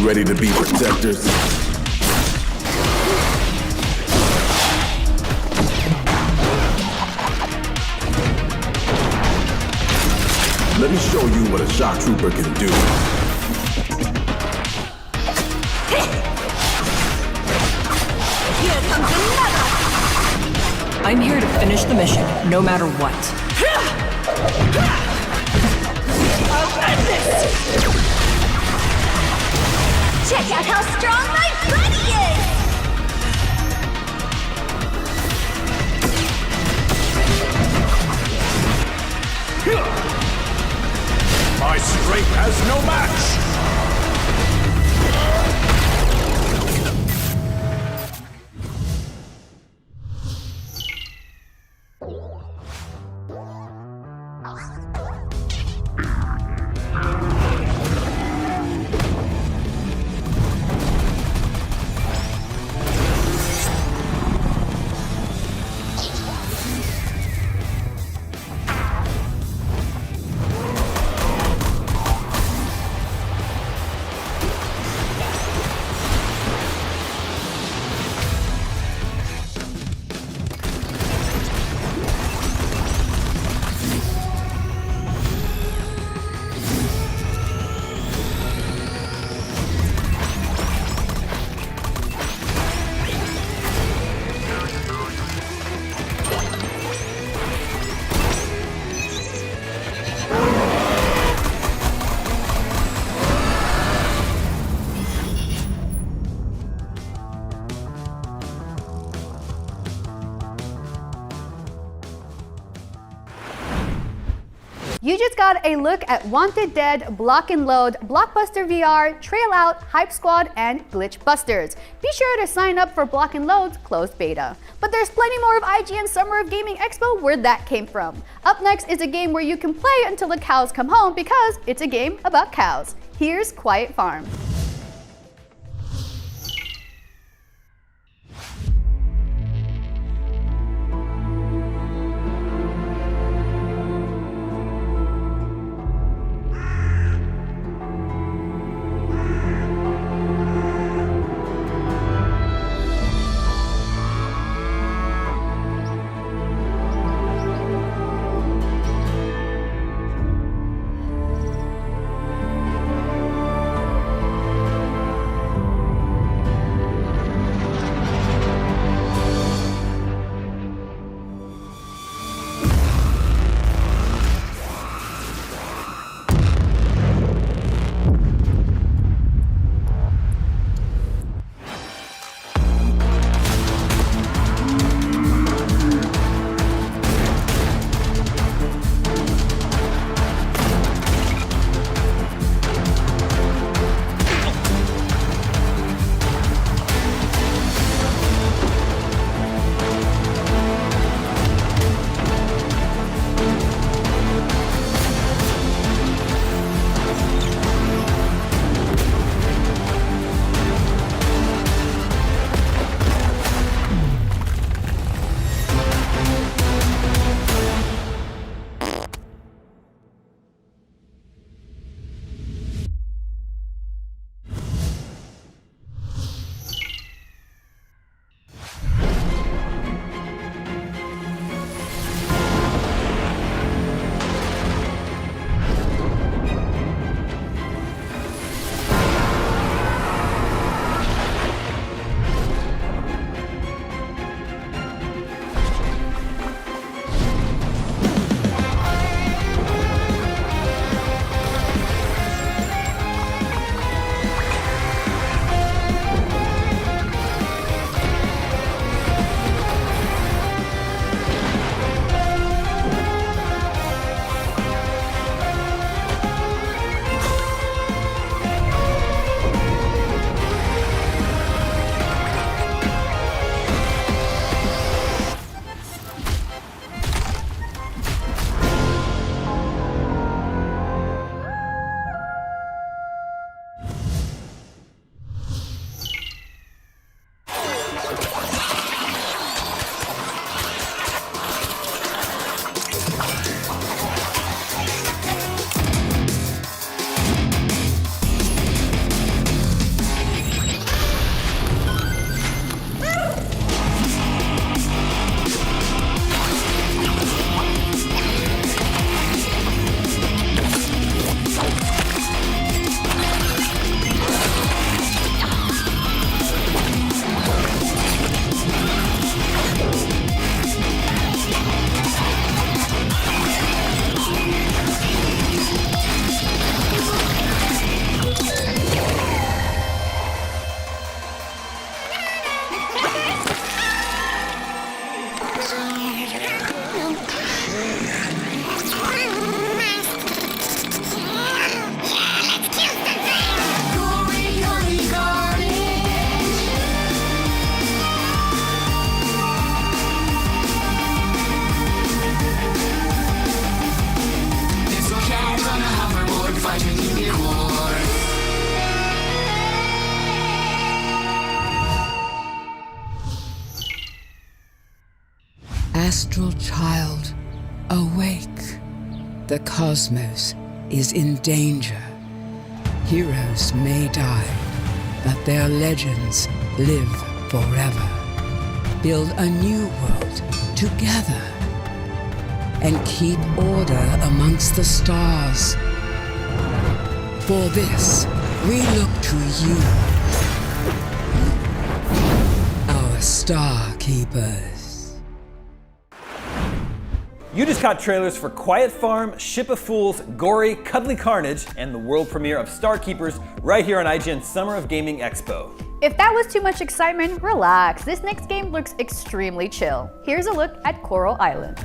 ready to be protectors? Let me show you what a shock trooper can do. Here comes another! I'm here to finish the mission, no matter what. Check out how strong my body is! My strength has no match! You just got a look at Wanted Dead, Block and Load, Blockbuster VR, Trail Out, Hype Squad, and Glitch Busters. Be sure to sign up for Block and Load's closed beta. But there's plenty more of IGN's Summer of Gaming Expo where that came from. Up next is a game where you can play until the cows come home because it's a game about cows. Here's Quiet Farm. Astral child, awake. The cosmos is in danger. Heroes may die, but their legends live forever. Build a new world together and keep order amongst the stars. For this, we look to you, our star keepers. You just caught trailers for Quiet Farm, Ship of Fools, Gory, Cuddly Carnage, and the world premiere of Star Keepers right here on IGN's Summer of Gaming Expo. If that was too much excitement, relax. This next game looks extremely chill. Here's a look at Coral Island.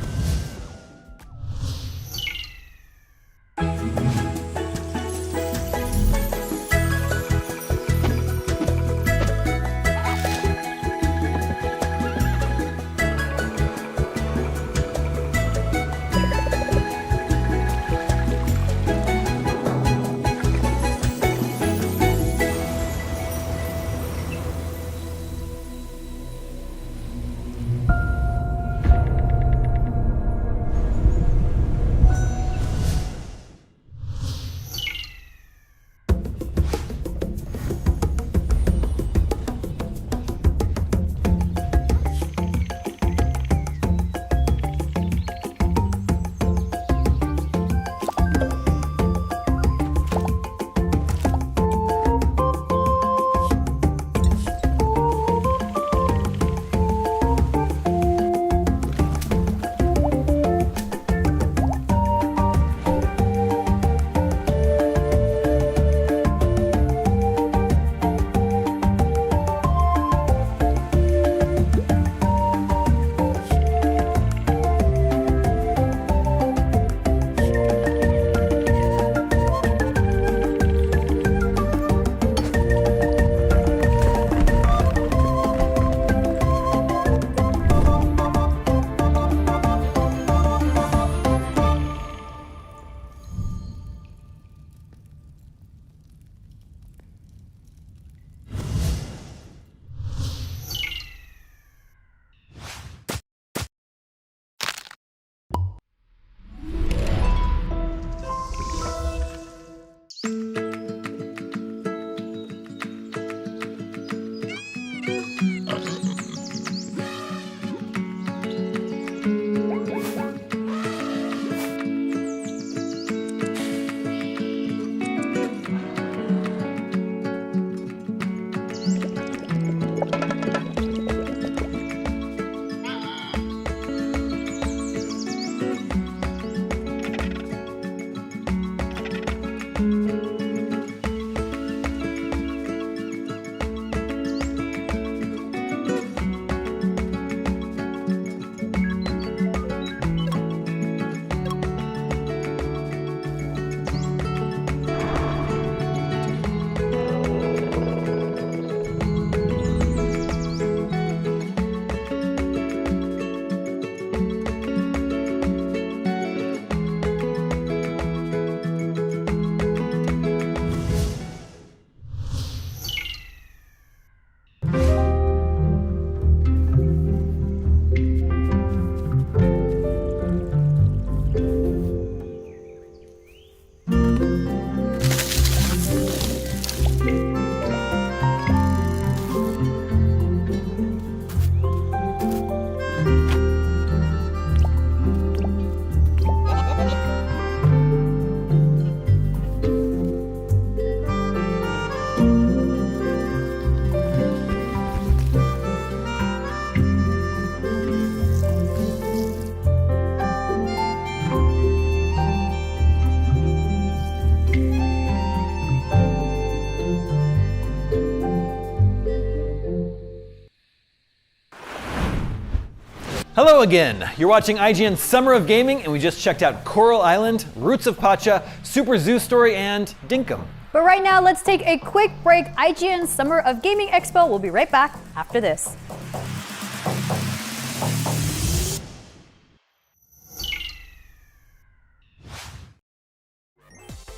Hello again. You're watching IGN's Summer of Gaming, and we just checked out Coral Island, Roots of Pacha, Super Zoo Story, and Dinkum. But right now, let's take a quick break. IGN's Summer of Gaming Expo will be right back after this.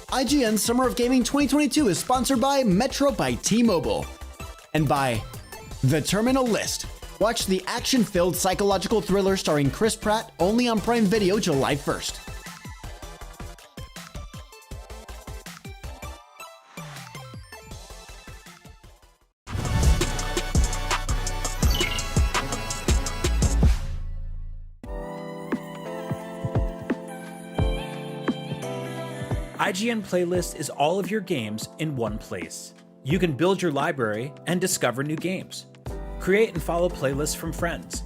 IGN's Summer of Gaming 2022 is sponsored by Metro by T-Mobile and by The Terminal List. Watch the action-filled psychological thriller starring Chris Pratt only on Prime Video July 1st. IGN Playlist is all of your games in one place. You can build your library and discover new games. Create and follow playlists from friends.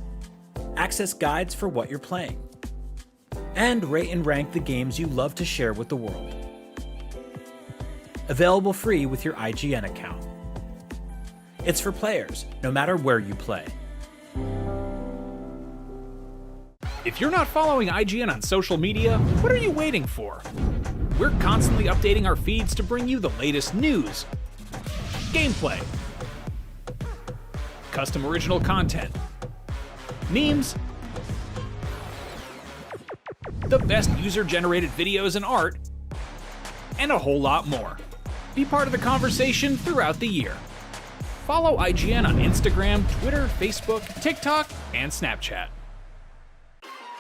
Access guides for what you're playing. And rate and rank the games you love to share with the world. Available free with your IGN account. It's for players, no matter where you play. If you're not following IGN on social media, what are you waiting for? We're constantly updating our feeds to bring you the latest news, gameplay, custom original content, memes, the best user-generated videos and art, and a whole lot more. Be part of the conversation throughout the year. Follow IGN on Instagram, Twitter, Facebook, TikTok, and Snapchat.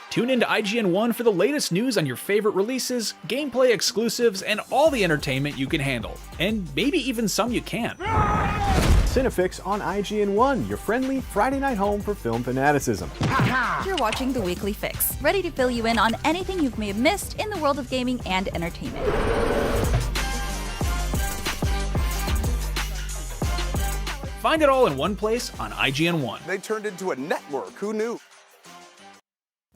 Tune into IGN 1 for the latest news on your favorite releases, gameplay exclusives, and all the entertainment you can handle. And maybe even some you can't. Cinefix on IGN 1, your friendly Friday night home for film fanaticism. You're watching The Weekly Fix, ready to fill you in on anything you may have missed in the world of gaming and entertainment. Find it all in one place on IGN 1. They turned into a network, who knew?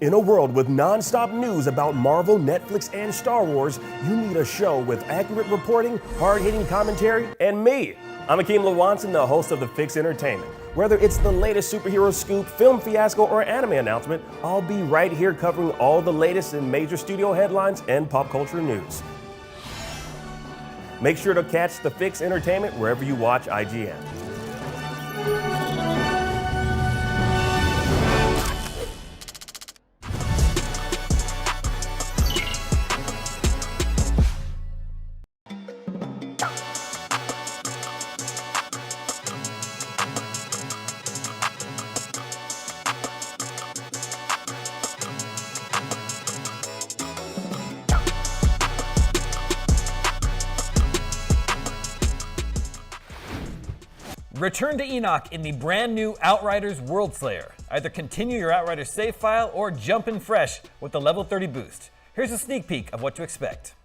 In a world with non-stop news about Marvel, Netflix, and Star Wars, you need a show with accurate reporting, hard-hitting commentary, and me. I'm Akeem Lawanson, the host of The Fix Entertainment. Whether it's the latest superhero scoop, film fiasco, or anime announcement, I'll be right here covering all the latest in major studio headlines and pop culture news. Make sure to catch The Fix Entertainment wherever you watch IGN. Return to Enoch in the brand new Outriders Worldslayer. Either continue your Outriders save file or jump in fresh with the level 30 boost. Here's a sneak peek of what to expect.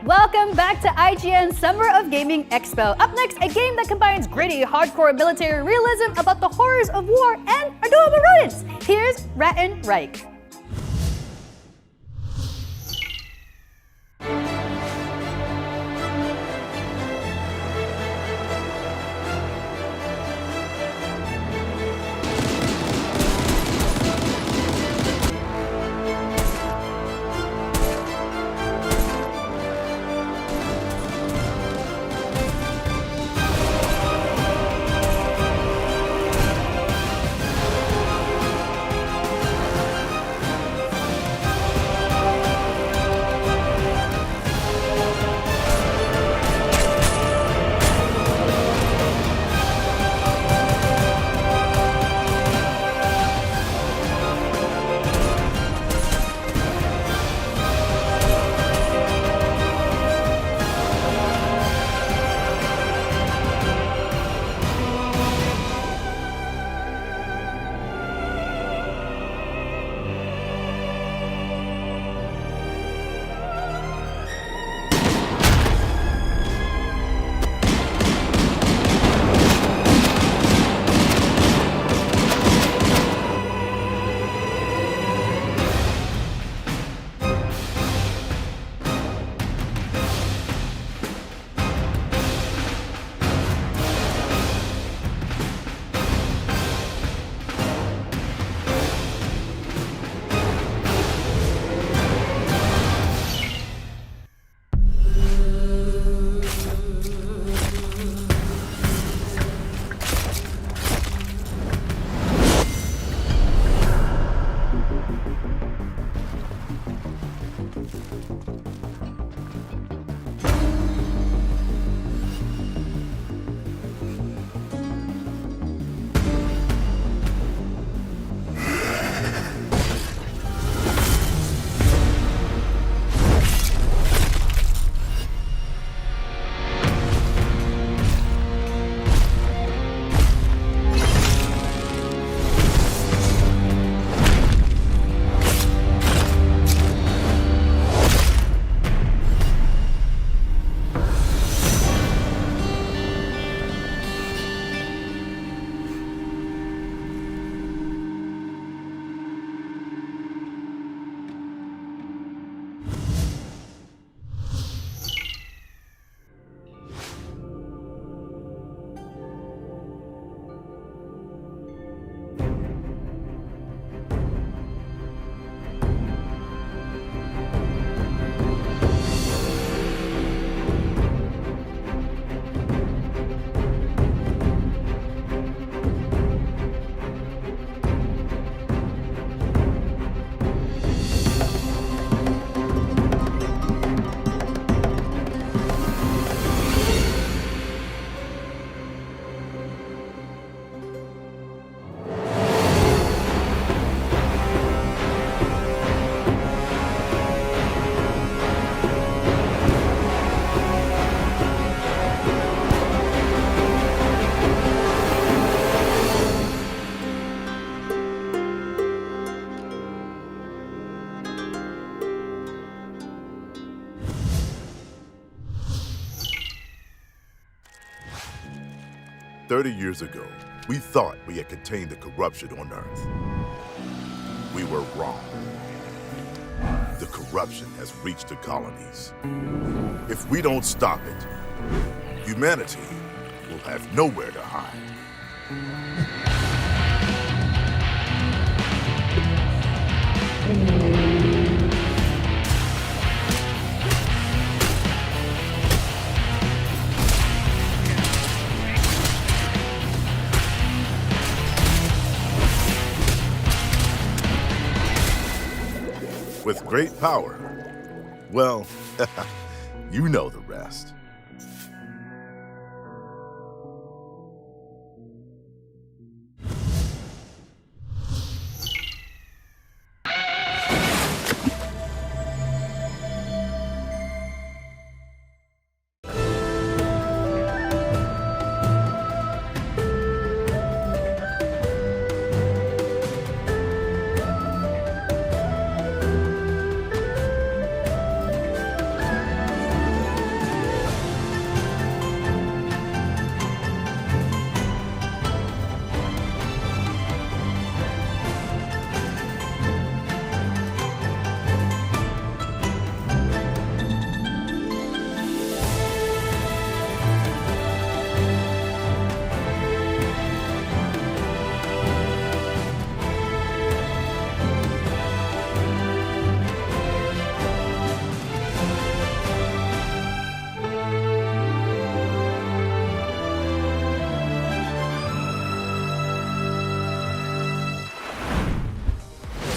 Welcome back to IGN Summer of Gaming Expo. Up next, a game that combines gritty, hardcore military realism about the horrors of war and adorable rodents. Here's Rat and Reich. 30 years ago, we thought we had contained the corruption on Earth. We were wrong. The corruption has reached the colonies. If we don't stop it, humanity will have nowhere to hide. With great power, well, you know the rest.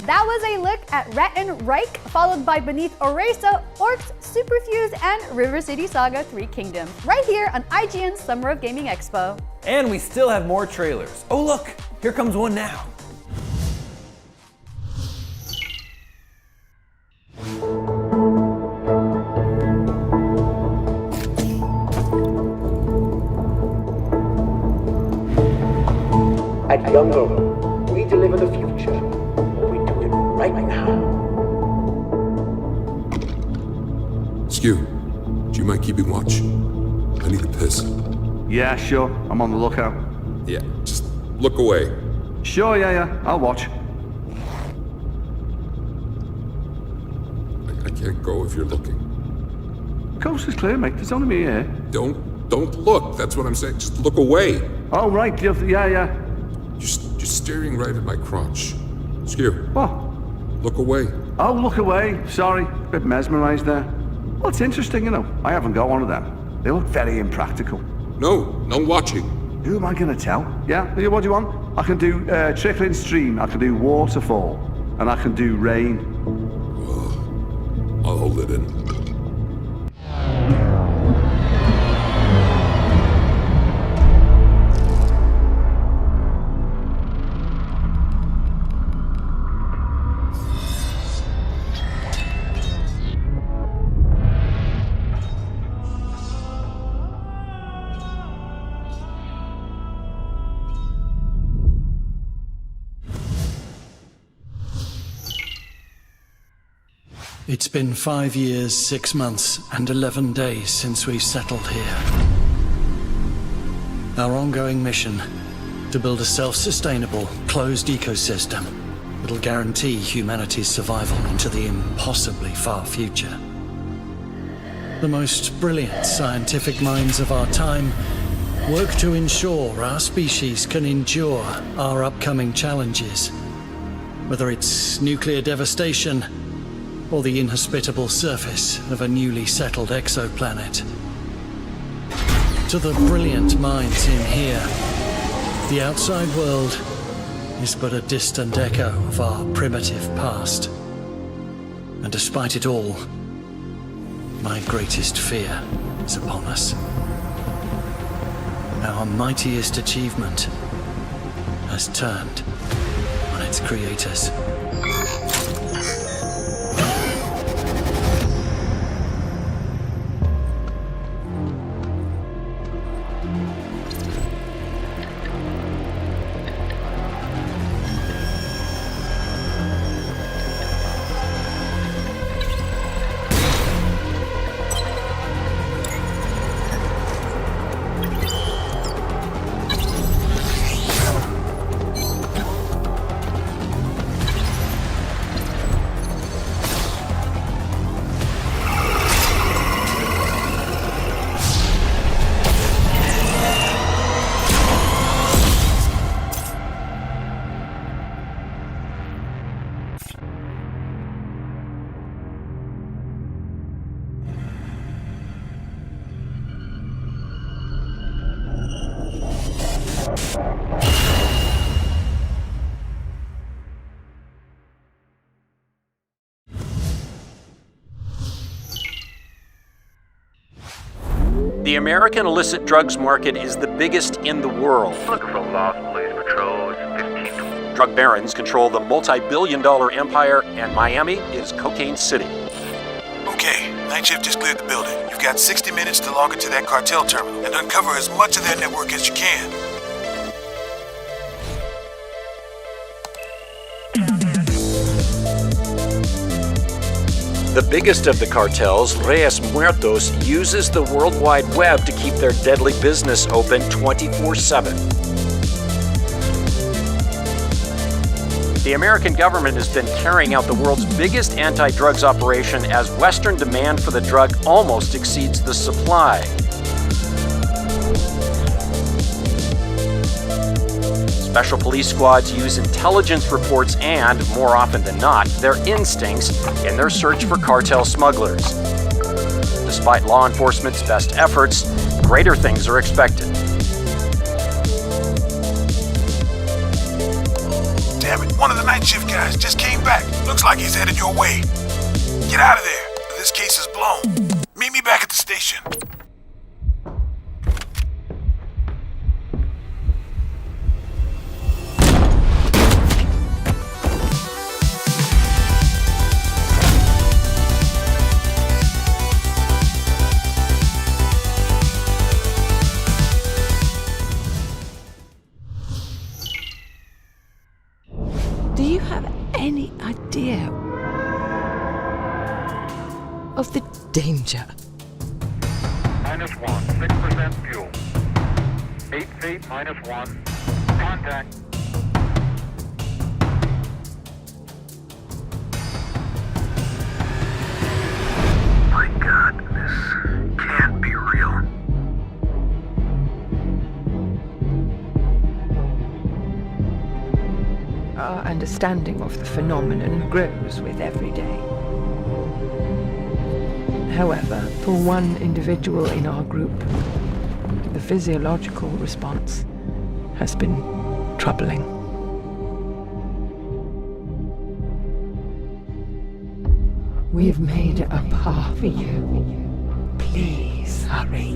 That was a look at Ret and Reich, followed by Beneath Oresa, Orcs, Superfuse, and River City Saga 3 Kingdoms, right here on IGN's Summer of Gaming Expo. And we still have more trailers. Oh look, here comes one now. At Younger, we deliver the future. We do it right now. Skew, do you mind keeping watch? I need a piss. Yeah, sure. I'm on the lookout. Yeah, just look away. Sure, yeah. I'll watch. I can't go if you're looking. Coast is clear, mate. There's only me here. Don't look. That's what I'm saying. Just look away. Oh, right. Yeah. You're staring right at my crotch. Skew. What? Look away. Oh, look away. Sorry. Bit mesmerized there. Well, it's interesting, you know. I haven't got one of them. They look very impractical. No watching. Who am I going to tell? Yeah? What do you want? I can do trickling stream. I can do waterfall. And I can do rain. I'll hold it in. It's been 5 years, 6 months, and 11 days since we've settled here. Our ongoing mission, to build a self-sustainable, closed ecosystem that'll guarantee humanity's survival into the impossibly far future. The most brilliant scientific minds of our time work to ensure our species can endure our upcoming challenges, whether it's nuclear devastation or the inhospitable surface of a newly settled exoplanet. To the brilliant minds in here, the outside world is but a distant echo of our primitive past. And despite it all, my greatest fear is upon us. Our mightiest achievement has turned on its creators. The American illicit drugs market is the biggest in the world. Looking for lost police patrols, 15. Drug barons control the multi-billion-dollar empire, and Miami is Cocaine City. Okay, night shift just cleared the building. You've got 60 minutes to log into that cartel terminal and uncover as much of their network as you can. The biggest of the cartels, Reyes Muertos, uses the World Wide Web to keep their deadly business open 24/7. The American government has been carrying out the world's biggest anti-drugs operation as Western demand for the drug almost exceeds the supply. Special police squads use intelligence reports and, more often than not, their instincts in their search for cartel smugglers. Despite law enforcement's best efforts, greater things are expected. Damn it, one of the night shift guys just came back. Looks like he's headed your way. Get out of there. This case is blown. Meet me back at the station. Do you have any idea of the danger? -1, 6% fuel. 8 feet, -1. Contact. My God, this can't be real. Our understanding of the phenomenon grows with every day. However, for one individual in our group, the physiological response has been troubling. We've made a path for you. Please hurry.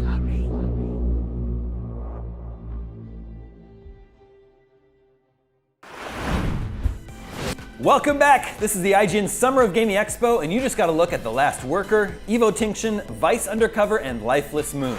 Welcome back! This is the IGN Summer of Gaming Expo, and you just got a look at The Last Worker, Evo Tinction, Vice Undercover, and Lifeless Moon.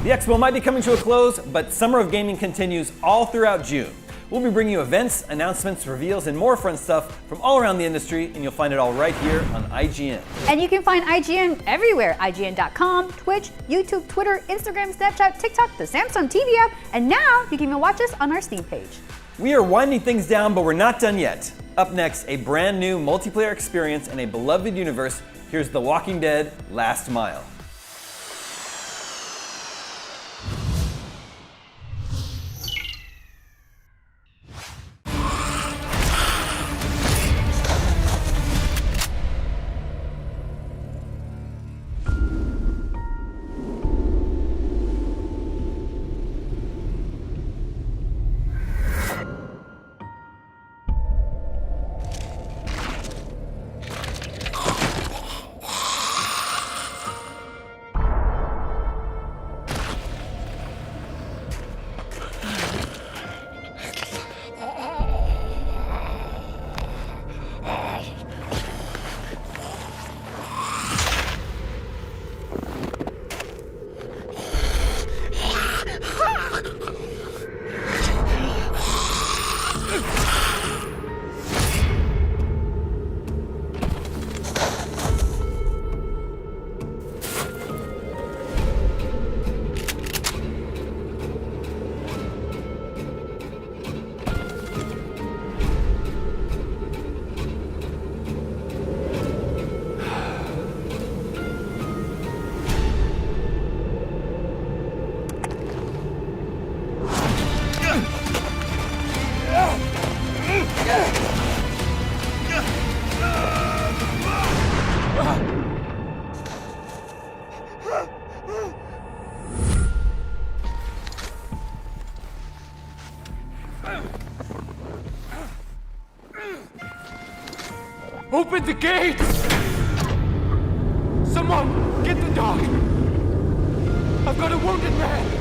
The expo might be coming to a close, but Summer of Gaming continues all throughout June. We'll be bringing you events, announcements, reveals, and more fun stuff from all around the industry, and you'll find it all right here on IGN. And you can find IGN everywhere. IGN.com, Twitch, YouTube, Twitter, Instagram, Snapchat, TikTok, the Samsung TV app, and now you can even watch us on our Steam page. We are winding things down, but we're not done yet. Up next, a brand new multiplayer experience in a beloved universe. Here's The Walking Dead: Last Mile. Open the gates! Someone, get the dog! I've got a wounded man!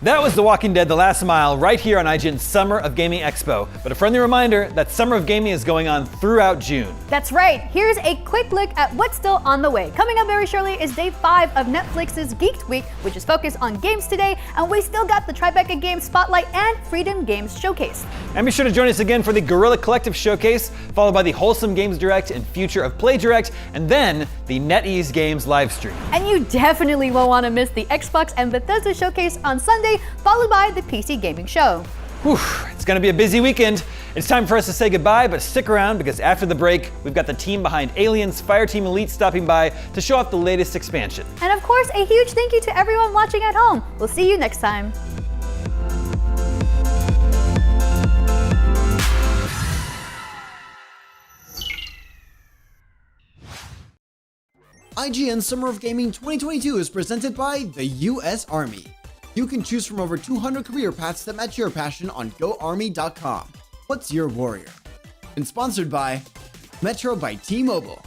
That was The Walking Dead: The Last Mile right here on IGN's Summer of Gaming Expo. But a friendly reminder that Summer of Gaming is going on throughout June. That's right. Here's a quick look at what's still on the way. Coming up very shortly is day 5 of Netflix's Geeked Week, which is focused on games today, and we still got the Tribeca Games Spotlight and Freedom Games Showcase. And be sure to join us again for the Guerrilla Collective Showcase, followed by the Wholesome Games Direct and Future of Play Direct, and then the NetEase Games livestream. And you definitely won't want to miss the Xbox and Bethesda Showcase on Sunday, followed by the PC Gaming Show. Whew, it's gonna be a busy weekend. It's time for us to say goodbye, but stick around because after the break, we've got the team behind Aliens Fireteam Elite stopping by to show off the latest expansion. And of course, a huge thank you to everyone watching at home. We'll see you next time. IGN Summer of Gaming 2022 is presented by the US Army. You can choose from over 200 career paths that match your passion on GoArmy.com. What's your warrior? And sponsored by Metro by T-Mobile.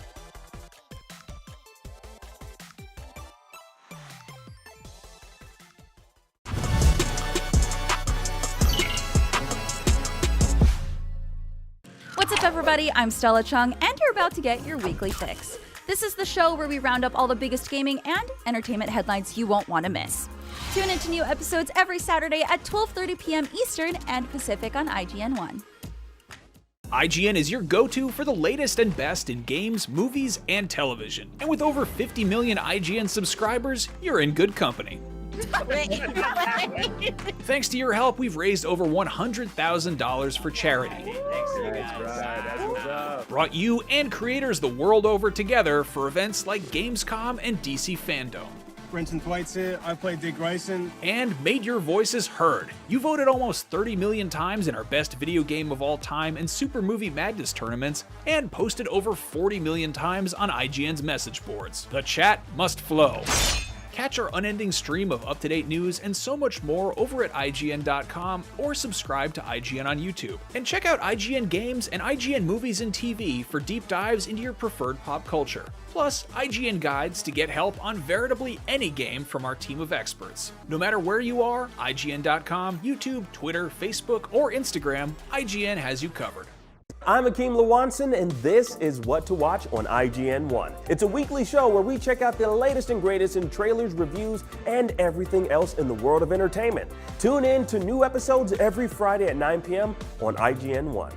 What's up, everybody? I'm Stella Chung, and you're about to get your weekly fix. This is the show where we round up all the biggest gaming and entertainment headlines you won't want to miss. Tune into new episodes every Saturday at 12:30 p.m. Eastern and Pacific on IGN1. IGN is your go-to for the latest and best in games, movies, and television. And with over 50 million IGN subscribers, you're in good company. Thanks to your help, we've raised over $100,000 for charity. Brought you and creators the world over together for events like Gamescom and DC Fandom. Brenton Thwaites here, I played Dick Grayson. And made your voices heard. You voted almost 30 million times in our best video game of all time and Super Movie Madness tournaments, and posted over 40 million times on IGN's message boards. The chat must flow. Catch our unending stream of up-to-date news and so much more over at IGN.com or subscribe to IGN on YouTube. And check out IGN Games and IGN Movies and TV for deep dives into your preferred pop culture. Plus, IGN guides to get help on veritably any game from our team of experts. No matter where you are, IGN.com, YouTube, Twitter, Facebook, or Instagram, IGN has you covered. I'm Akeem Lawanson, and this is What to Watch on IGN1. It's a weekly show where we check out the latest and greatest in trailers, reviews, and everything else in the world of entertainment. Tune in to new episodes every Friday at 9 p.m. on IGN1.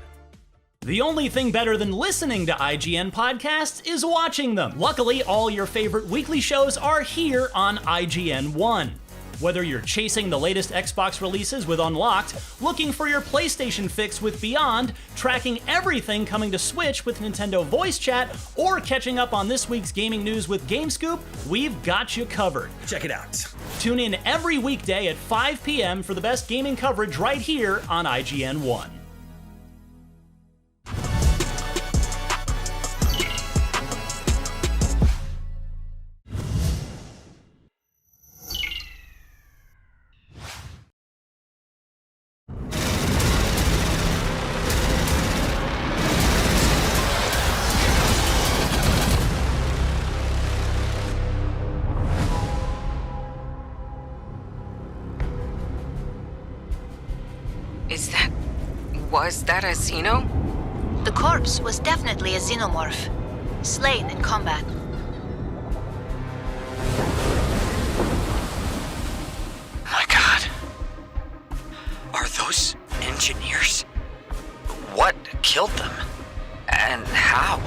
The only thing better than listening to IGN podcasts is watching them. Luckily, all your favorite weekly shows are here on IGN1. Whether you're chasing the latest Xbox releases with Unlocked, looking for your PlayStation fix with Beyond, tracking everything coming to Switch with Nintendo Voice Chat, or catching up on this week's gaming news with GameScoop, we've got you covered. Check it out. Tune in every weekday at 5 p.m. for the best gaming coverage right here on IGN1. Was that a Xeno? The corpse was definitely a xenomorph, slain in combat. My God. Are those engineers? What killed them? And how?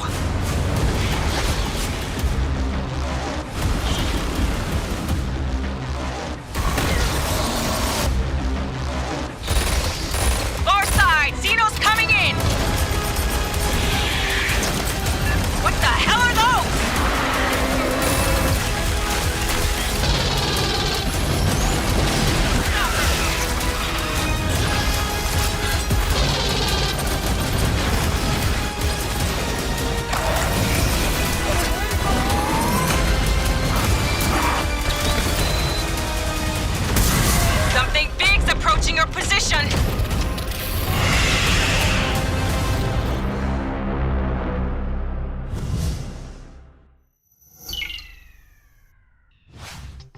Xenos coming in! What the hell are those? your position!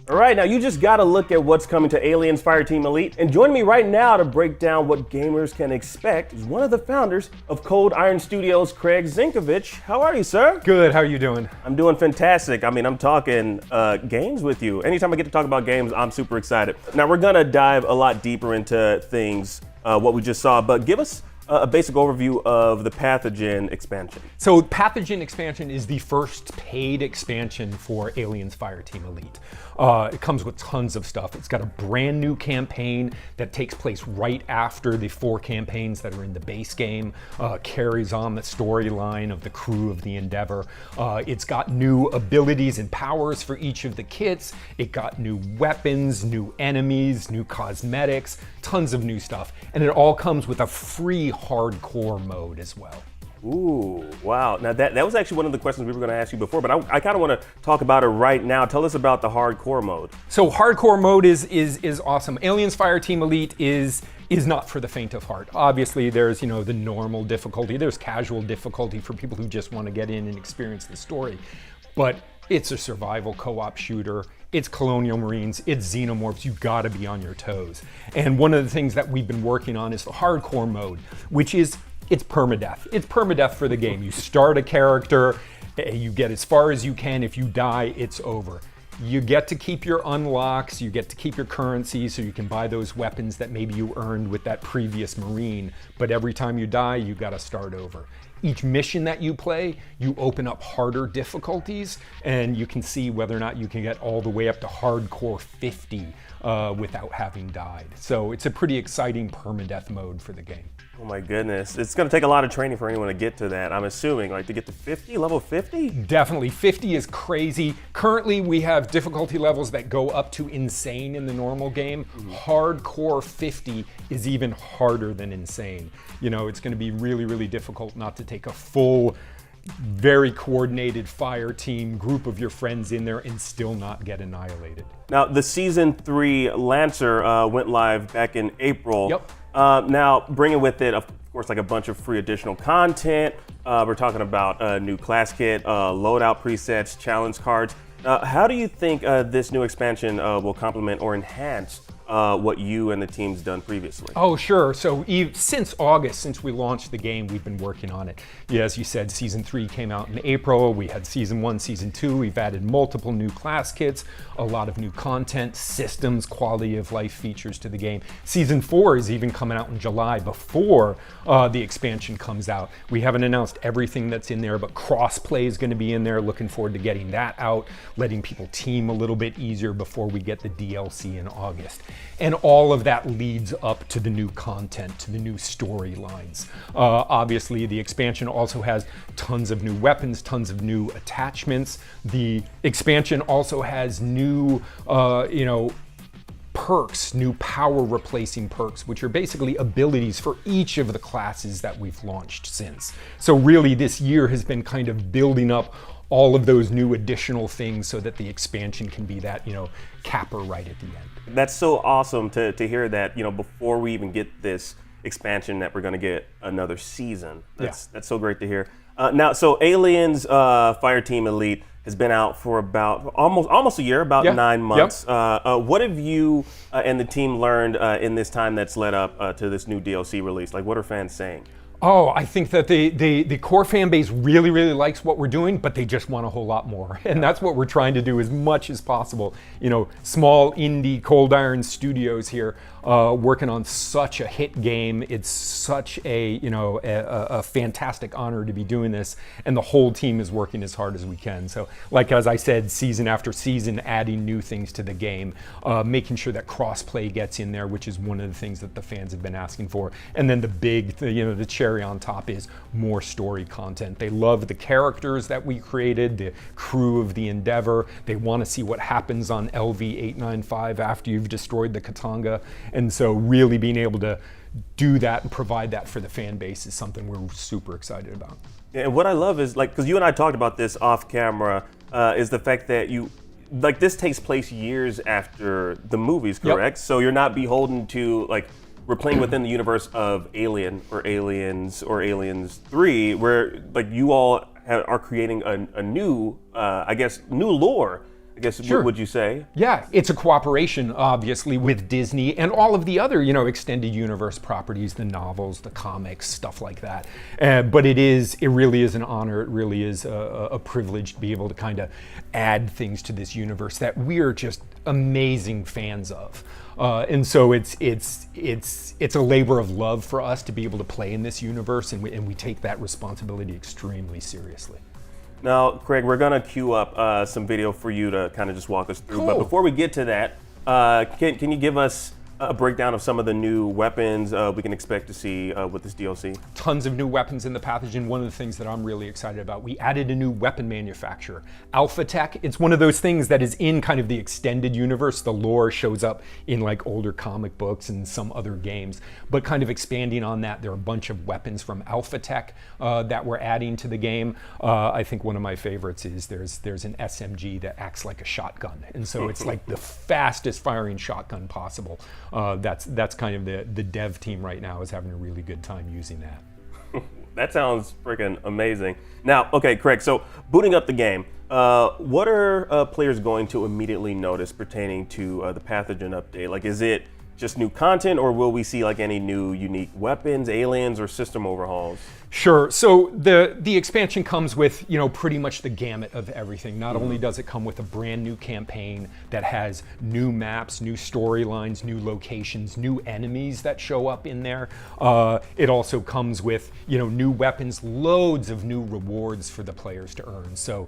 All right, now you just gotta look at what's coming to Aliens Fireteam Elite, and join me right now to break down what gamers can expect is one of the founders of Cold Iron Studios, Craig Zinkovich. How are you, sir? Good, how are you doing? I'm doing fantastic. I mean, I'm talking games with you. Anytime I get to talk about games, I'm super excited. Now, we're gonna dive a lot deeper into things, what we just saw, but give us a basic overview of the Pathogen expansion. So Pathogen expansion is the first paid expansion for Aliens Fireteam Elite. It comes with tons of stuff. It's got a brand new campaign that takes place right after the 4 campaigns that are in the base game, carries on the storyline of the crew of the Endeavor. It's got new abilities and powers for each of the kits. It got new weapons, new enemies, new cosmetics, tons of new stuff. And it all comes with a free hardcore mode as well. Ooh, wow. Now that was actually one of the questions we were going to ask you before, but I kind of want to talk about it right now. Tell us about the hardcore mode. So hardcore mode is awesome. Aliens Fireteam Elite is not for the faint of heart. Obviously, there's, the normal difficulty. There's casual difficulty for people who just want to get in and experience the story. But it's a survival co-op shooter. It's Colonial Marines, it's Xenomorphs, you've got to be on your toes. And one of the things that we've been working on is the hardcore mode, which is, it's permadeath. It's permadeath for the game. You start a character, you get as far as you can. If you die, it's over. You get to keep your unlocks, you get to keep your currency so you can buy those weapons that maybe you earned with that previous Marine, but every time you die, you gotta start over. Each mission that you play, you open up harder difficulties, and you can see whether or not you can get all the way up to hardcore 50 without having died. So it's a pretty exciting permadeath mode for the game. Oh my goodness. It's going to take a lot of training for anyone to get to that, I'm assuming. Like to get to 50, level 50? Definitely. 50 is crazy. Currently, we have difficulty levels that go up to insane in the normal game. Hardcore 50 is even harder than insane. It's going to be really, really difficult not to take a full, very coordinated fire team group of your friends in there and still not get annihilated. Now, the Season 3 Lancer went live back in April. Yep. Now, bringing with it, of course, like a bunch of free additional content. We're talking about a new class kit, loadout presets, challenge cards. How do you think this new expansion will complement or enhance what you and the team's done previously? Oh, sure. So since August, since we launched the game, we've been working on it. Yeah, as you said, Season 3 came out in April. We had Season 1, Season 2. We've added multiple new class kits, a lot of new content, systems, quality of life features to the game. Season 4 is even coming out in July before the expansion comes out. We haven't announced everything that's in there, but crossplay is going to be in there. Looking forward to getting that out, letting people team a little bit easier before we get the DLC in August. And all of that leads up to the new content, to the new storylines. Obviously, the expansion also has tons of new weapons, tons of new attachments. The expansion also has new, perks, new power replacing perks, which are basically abilities for each of the classes that we've launched since. So really, this year has been kind of building up all of those new additional things so that the expansion can be that, capper right at the end. That's so awesome to hear that, before we even get this expansion that we're going to get another season. That's so great to hear. Now, so Aliens Fireteam Elite has been out for about almost a year, about 9 months. Yep. What have you and the team learned in this time that's led up to this new DLC release? Like, what are fans saying? Oh, I think that the core fan base really, really likes what we're doing, but they just want a whole lot more. And that's what we're trying to do as much as possible. Small indie Cold Iron Studios here working on such a hit game. It's such a fantastic honor to be doing this. And the whole team is working as hard as we can. So as I said, season after season, adding new things to the game, making sure that crossplay gets in there, which is one of the things that the fans have been asking for. And then the cherry on top is more story content. They love the characters that we created, the crew of the Endeavor. They want to see what happens on LV-895 after you've destroyed the Katanga. And so really being able to do that and provide that for the fan base is something we're super excited about. Yeah, and what I love is, because you and I talked about this off camera, is the fact that this takes place years after the movies, correct? Yep. So you're not beholden to, we're playing within the universe of Alien or Aliens or Aliens 3, where like you all are creating a new, I guess, new lore. I guess, Sure. would you say? Yeah, it's a cooperation, obviously, with Disney and all of the other, extended universe properties, the novels, the comics, stuff like that. But it really is an honor. It really is a privilege to be able to kind of add things to this universe that we're just amazing fans of. And so it's a labor of love for us to be able to play in this universe, and we take that responsibility extremely seriously. Now, Craig, we're gonna queue up some video for you to kind of just walk us through. Cool. But before we get to that, can you give us a breakdown of some of the new weapons we can expect to see with this DLC? Tons of new weapons in the pathogen. One of the things that I'm really excited about, we added a new weapon manufacturer, Alpha Tech. It's one of those things that is in kind of the extended universe. The lore shows up in like older comic books and some other games. But kind of expanding on that, there are a bunch of weapons from Alpha Tech that we're adding to the game. I think one of my favorites is there's an SMG that acts like a shotgun. And so it's like the fastest firing shotgun possible. That's kind of the dev team right now is having a really good time using that. That sounds freaking amazing. Now, okay, Craig, so booting up the game, what are players going to immediately notice pertaining to the pathogen update? Like, is it just new content, or will we see like any new unique weapons, aliens, or system overhauls? Sure. So the expansion comes with, pretty much the gamut of everything. Not only does it come with a brand new campaign that has new maps, new storylines, new locations, new enemies that show up in there, it also comes with, new weapons, loads of new rewards for the players to earn. So,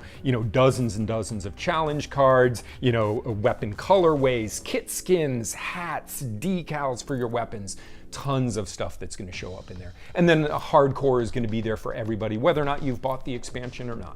dozens and dozens of challenge cards, weapon colorways, kit skins, hats, decals for your weapons. Tons of stuff that's going to show up in there. And then a hardcore is going to be there for everybody, whether or not you've bought the expansion or not.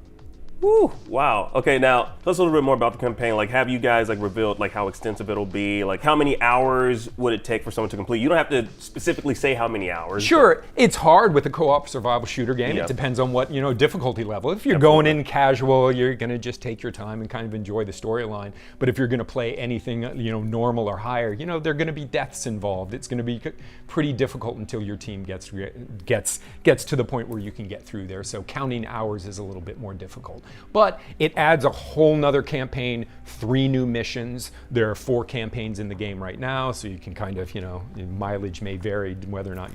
Woo! Wow. Okay, now tell us a little bit more about the campaign. Like, have you guys revealed how extensive it'll be? Like, how many hours would it take for someone to complete? You don't have to specifically say how many hours. Sure, it's hard with a co-op survival shooter game. Yep. It depends on what difficulty level. If you're going in casual, you're going to just take your time and kind of enjoy the storyline. But if you're going to play anything normal or higher, there are going to be deaths involved. It's going to be pretty difficult until your team gets to the point where you can get through there. So counting hours is a little bit more difficult. But it adds a whole nother campaign, 3 new missions. There are 4 campaigns in the game right now, so you can kind of, mileage may vary whether or not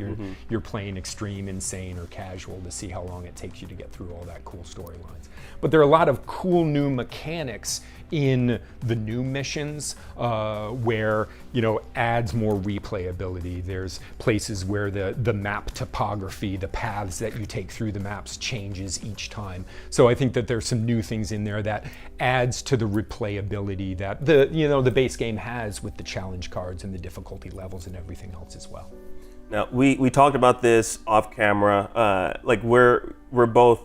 you're playing extreme, insane, or casual to see how long it takes you to get through all that cool storylines. But there are a lot of cool new mechanics in the new missions where, adds more replayability. There's places where the map topography, the paths that you take through the maps changes each time. So I think that there's some new things in there that adds to the replayability that the base game has with the challenge cards and the difficulty levels and everything else as well. Now, we talked about this off camera. We're both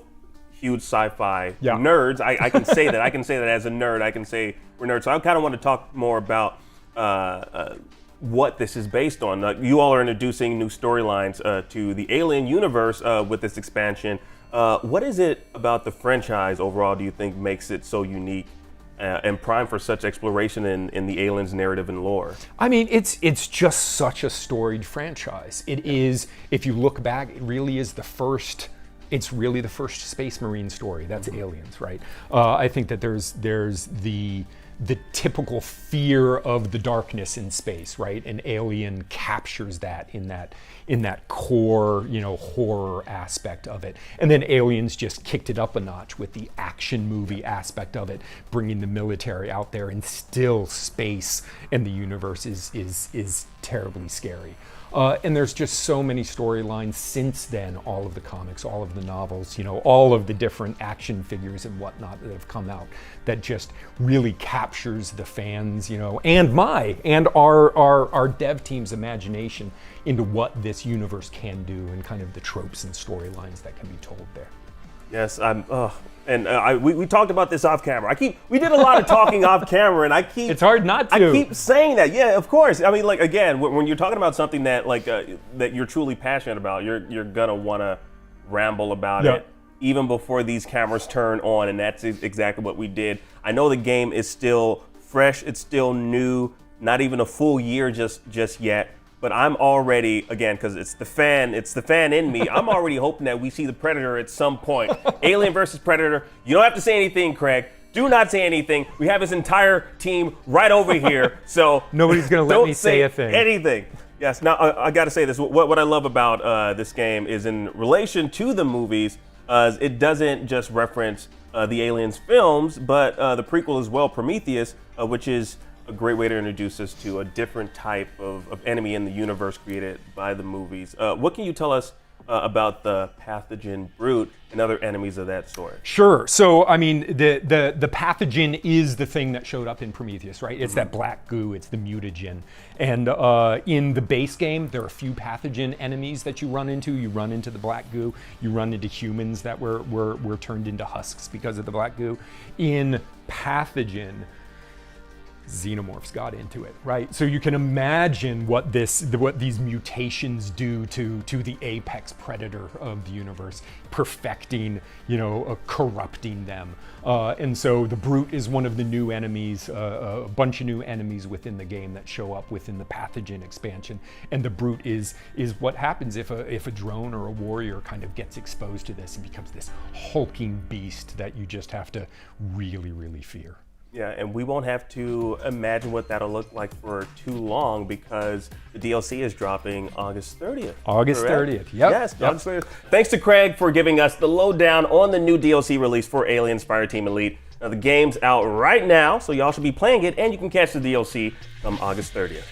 huge sci-fi nerds. I can say that. I can say that as a nerd. I can say we're nerds. So I kind of want to talk more about what this is based on. You all are introducing new storylines to the Alien universe with this expansion. What is it about the franchise overall do you think makes it so unique and prime for such exploration in the Aliens narrative and lore? I mean, it's just such a storied franchise. It is, if you look back, it really is the first. It's really the first Space Marine story. That's Aliens, right? I think that there's the typical fear of the darkness in space, right? And Alien captures that in that core, horror aspect of it. And then Aliens just kicked it up a notch with the action movie aspect of it, bringing the military out there, and still space and the universe is terribly scary. And there's just so many storylines since then, all of the comics, all of the novels, all of the different action figures and whatnot that have come out that just really captures the fans, and our dev team's imagination into what this universe can do and kind of the tropes and storylines that can be told there. Yes, we talked about this off camera. We did a lot of talking off camera, and it's hard not to. I keep saying that. Yeah, of course. I mean, again, when you're talking about something that that you're truly passionate about, you're gonna want to ramble about it even before these cameras turn on, and that's exactly what we did. I know the game is still fresh, it's still new, not even a full year just yet. But I'm already, again, because it's the fan in me, I'm already hoping that we see the Predator at some point. Alien versus Predator. You don't have to say anything, Craig. Do not say anything. We have his entire team right over here, so nobody's going to let me say a thing. Anything. Yes. Now I got to say this. What I love about this game is in relation to the movies, it doesn't just reference the Aliens films, but the prequel as well, Prometheus, which is a great way to introduce us to a different type of enemy in the universe created by the movies. What can you tell us about the pathogen brute and other enemies of that sort? Sure. So, I mean, the pathogen is the thing that showed up in Prometheus, right? It's that black goo, it's the mutagen. And in the base game, there are a few pathogen enemies that you run into. You run into the black goo, you run into humans that were turned into husks because of the black goo. In pathogen, xenomorphs got into it, right? So you can imagine what these mutations do to the apex predator of the universe, perfecting, corrupting them. And so the brute is one of the new enemies, a bunch of new enemies within the game that show up within the pathogen expansion. And the brute is what happens if a drone or a warrior kind of gets exposed to this and becomes this hulking beast that you just have to really, really fear. Yeah, and we won't have to imagine what that'll look like for too long because the DLC is dropping August 30th. August correct? 30th, yep. Yes, August 30th. Thanks to Craig for giving us the lowdown on the new DLC release for Aliens Fireteam Elite. Now, the game's out right now, so y'all should be playing it, and you can catch the DLC come August 30th.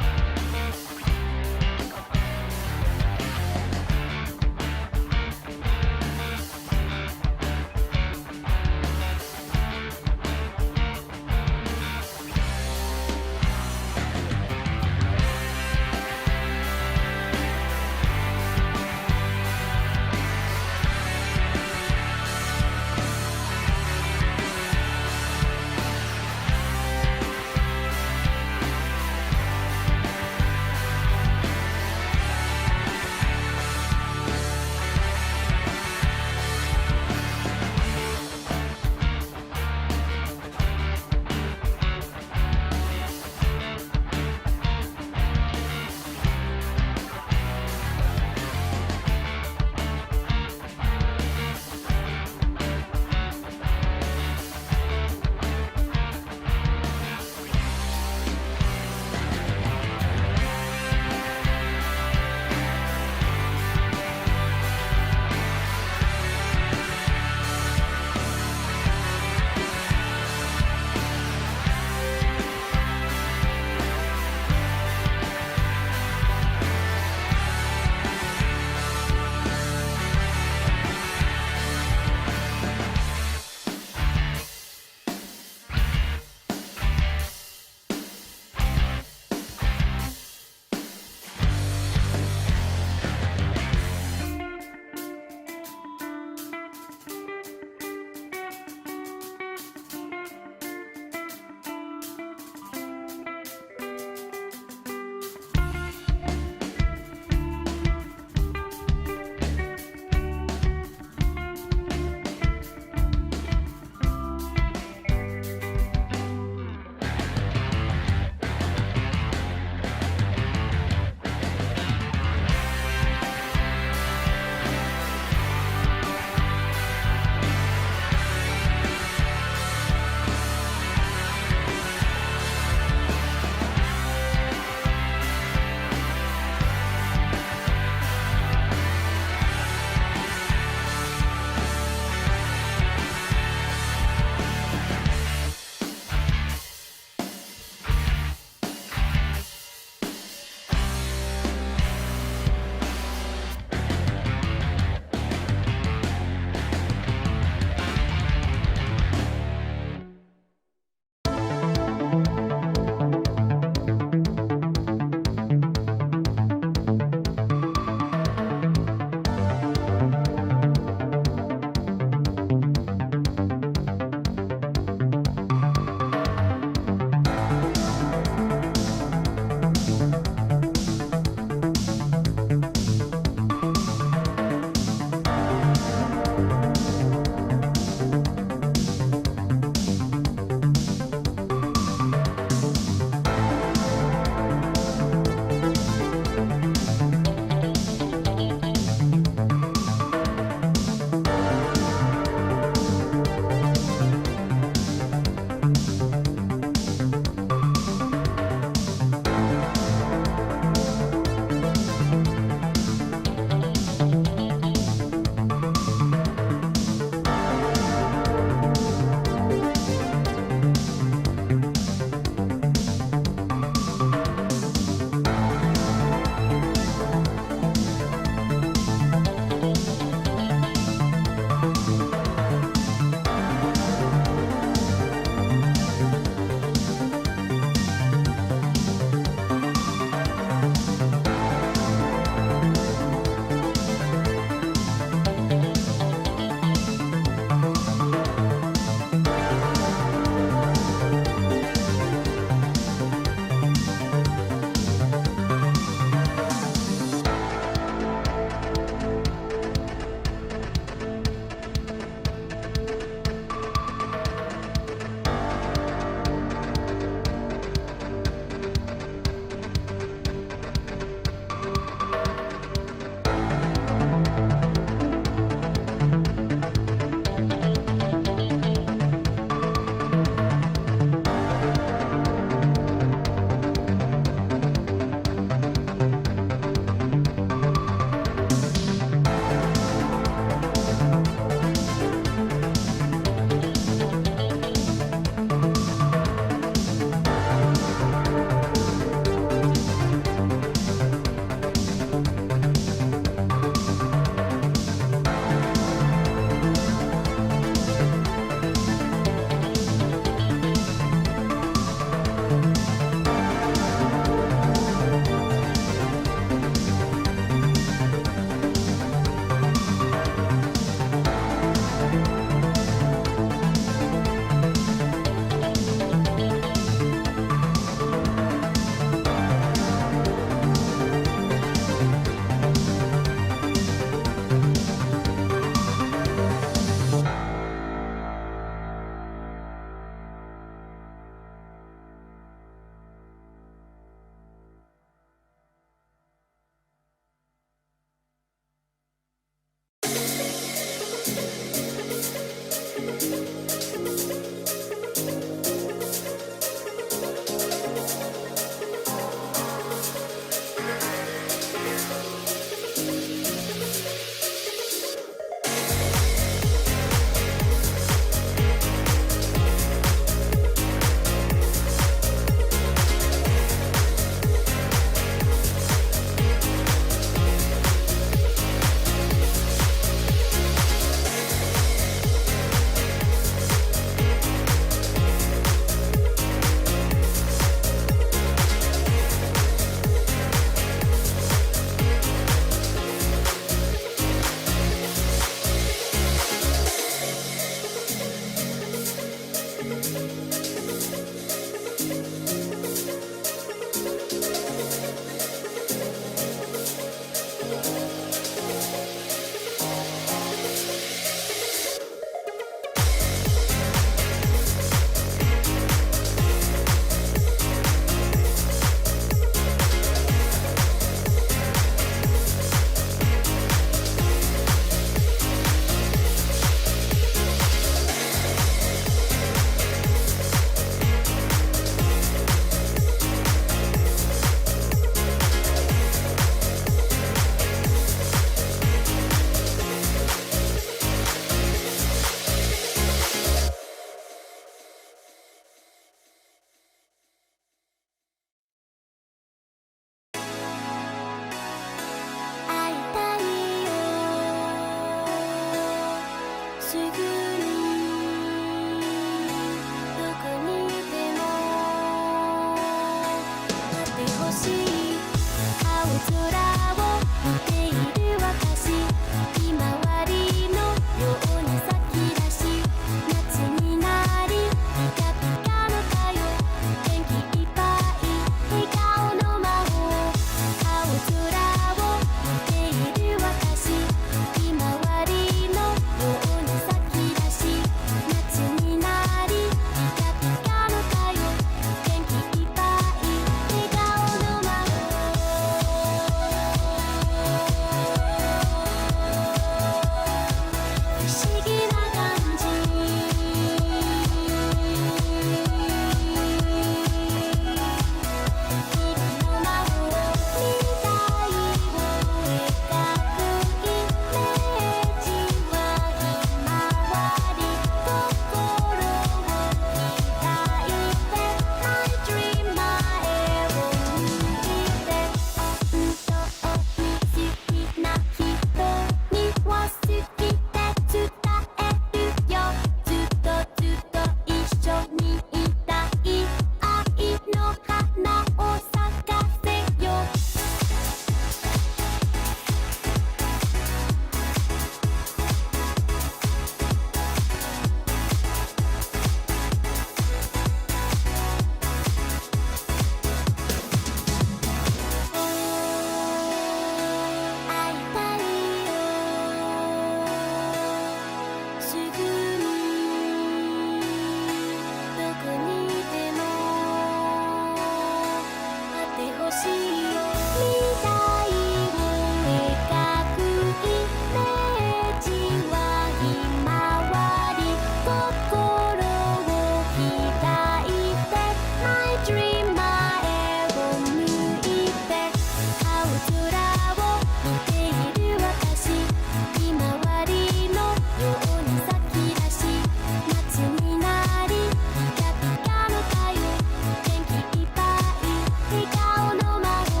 笑顔の魔法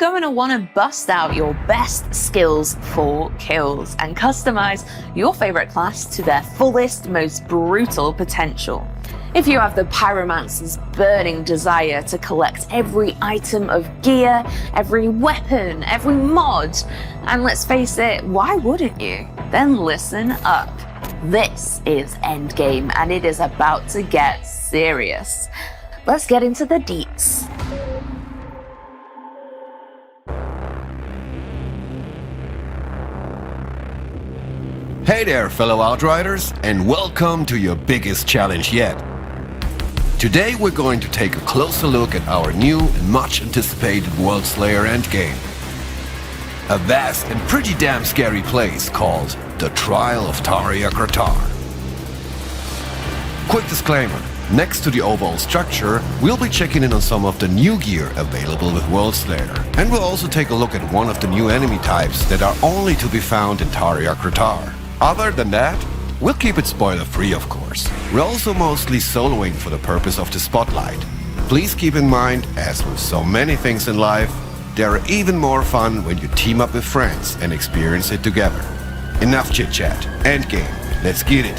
going to want to bust out your best skills for kills and customize your favorite class to their fullest, most brutal potential. If you have the Pyromancer's burning desire to collect every item of gear, every weapon, every mod, and let's face it, why wouldn't you? Then listen up. This is Endgame, and it is about to get serious. Let's get into the deets. Hey there, fellow Outriders, and welcome to your biggest challenge yet. Today we're going to take a closer look at our new and much anticipated Worldslayer endgame. A vast and pretty damn scary place called the Trial of Taria Kratar. Quick disclaimer, next to the overall structure, we'll be checking in on some of the new gear available with Worldslayer, and we'll also take a look at one of the new enemy types that are only to be found in Taria Kratar. Other than that, we'll keep it spoiler-free, of course. We're also mostly soloing for the purpose of the spotlight. Please keep in mind, as with so many things in life, they are even more fun when you team up with friends and experience it together. Enough chit-chat. Endgame. Let's get it.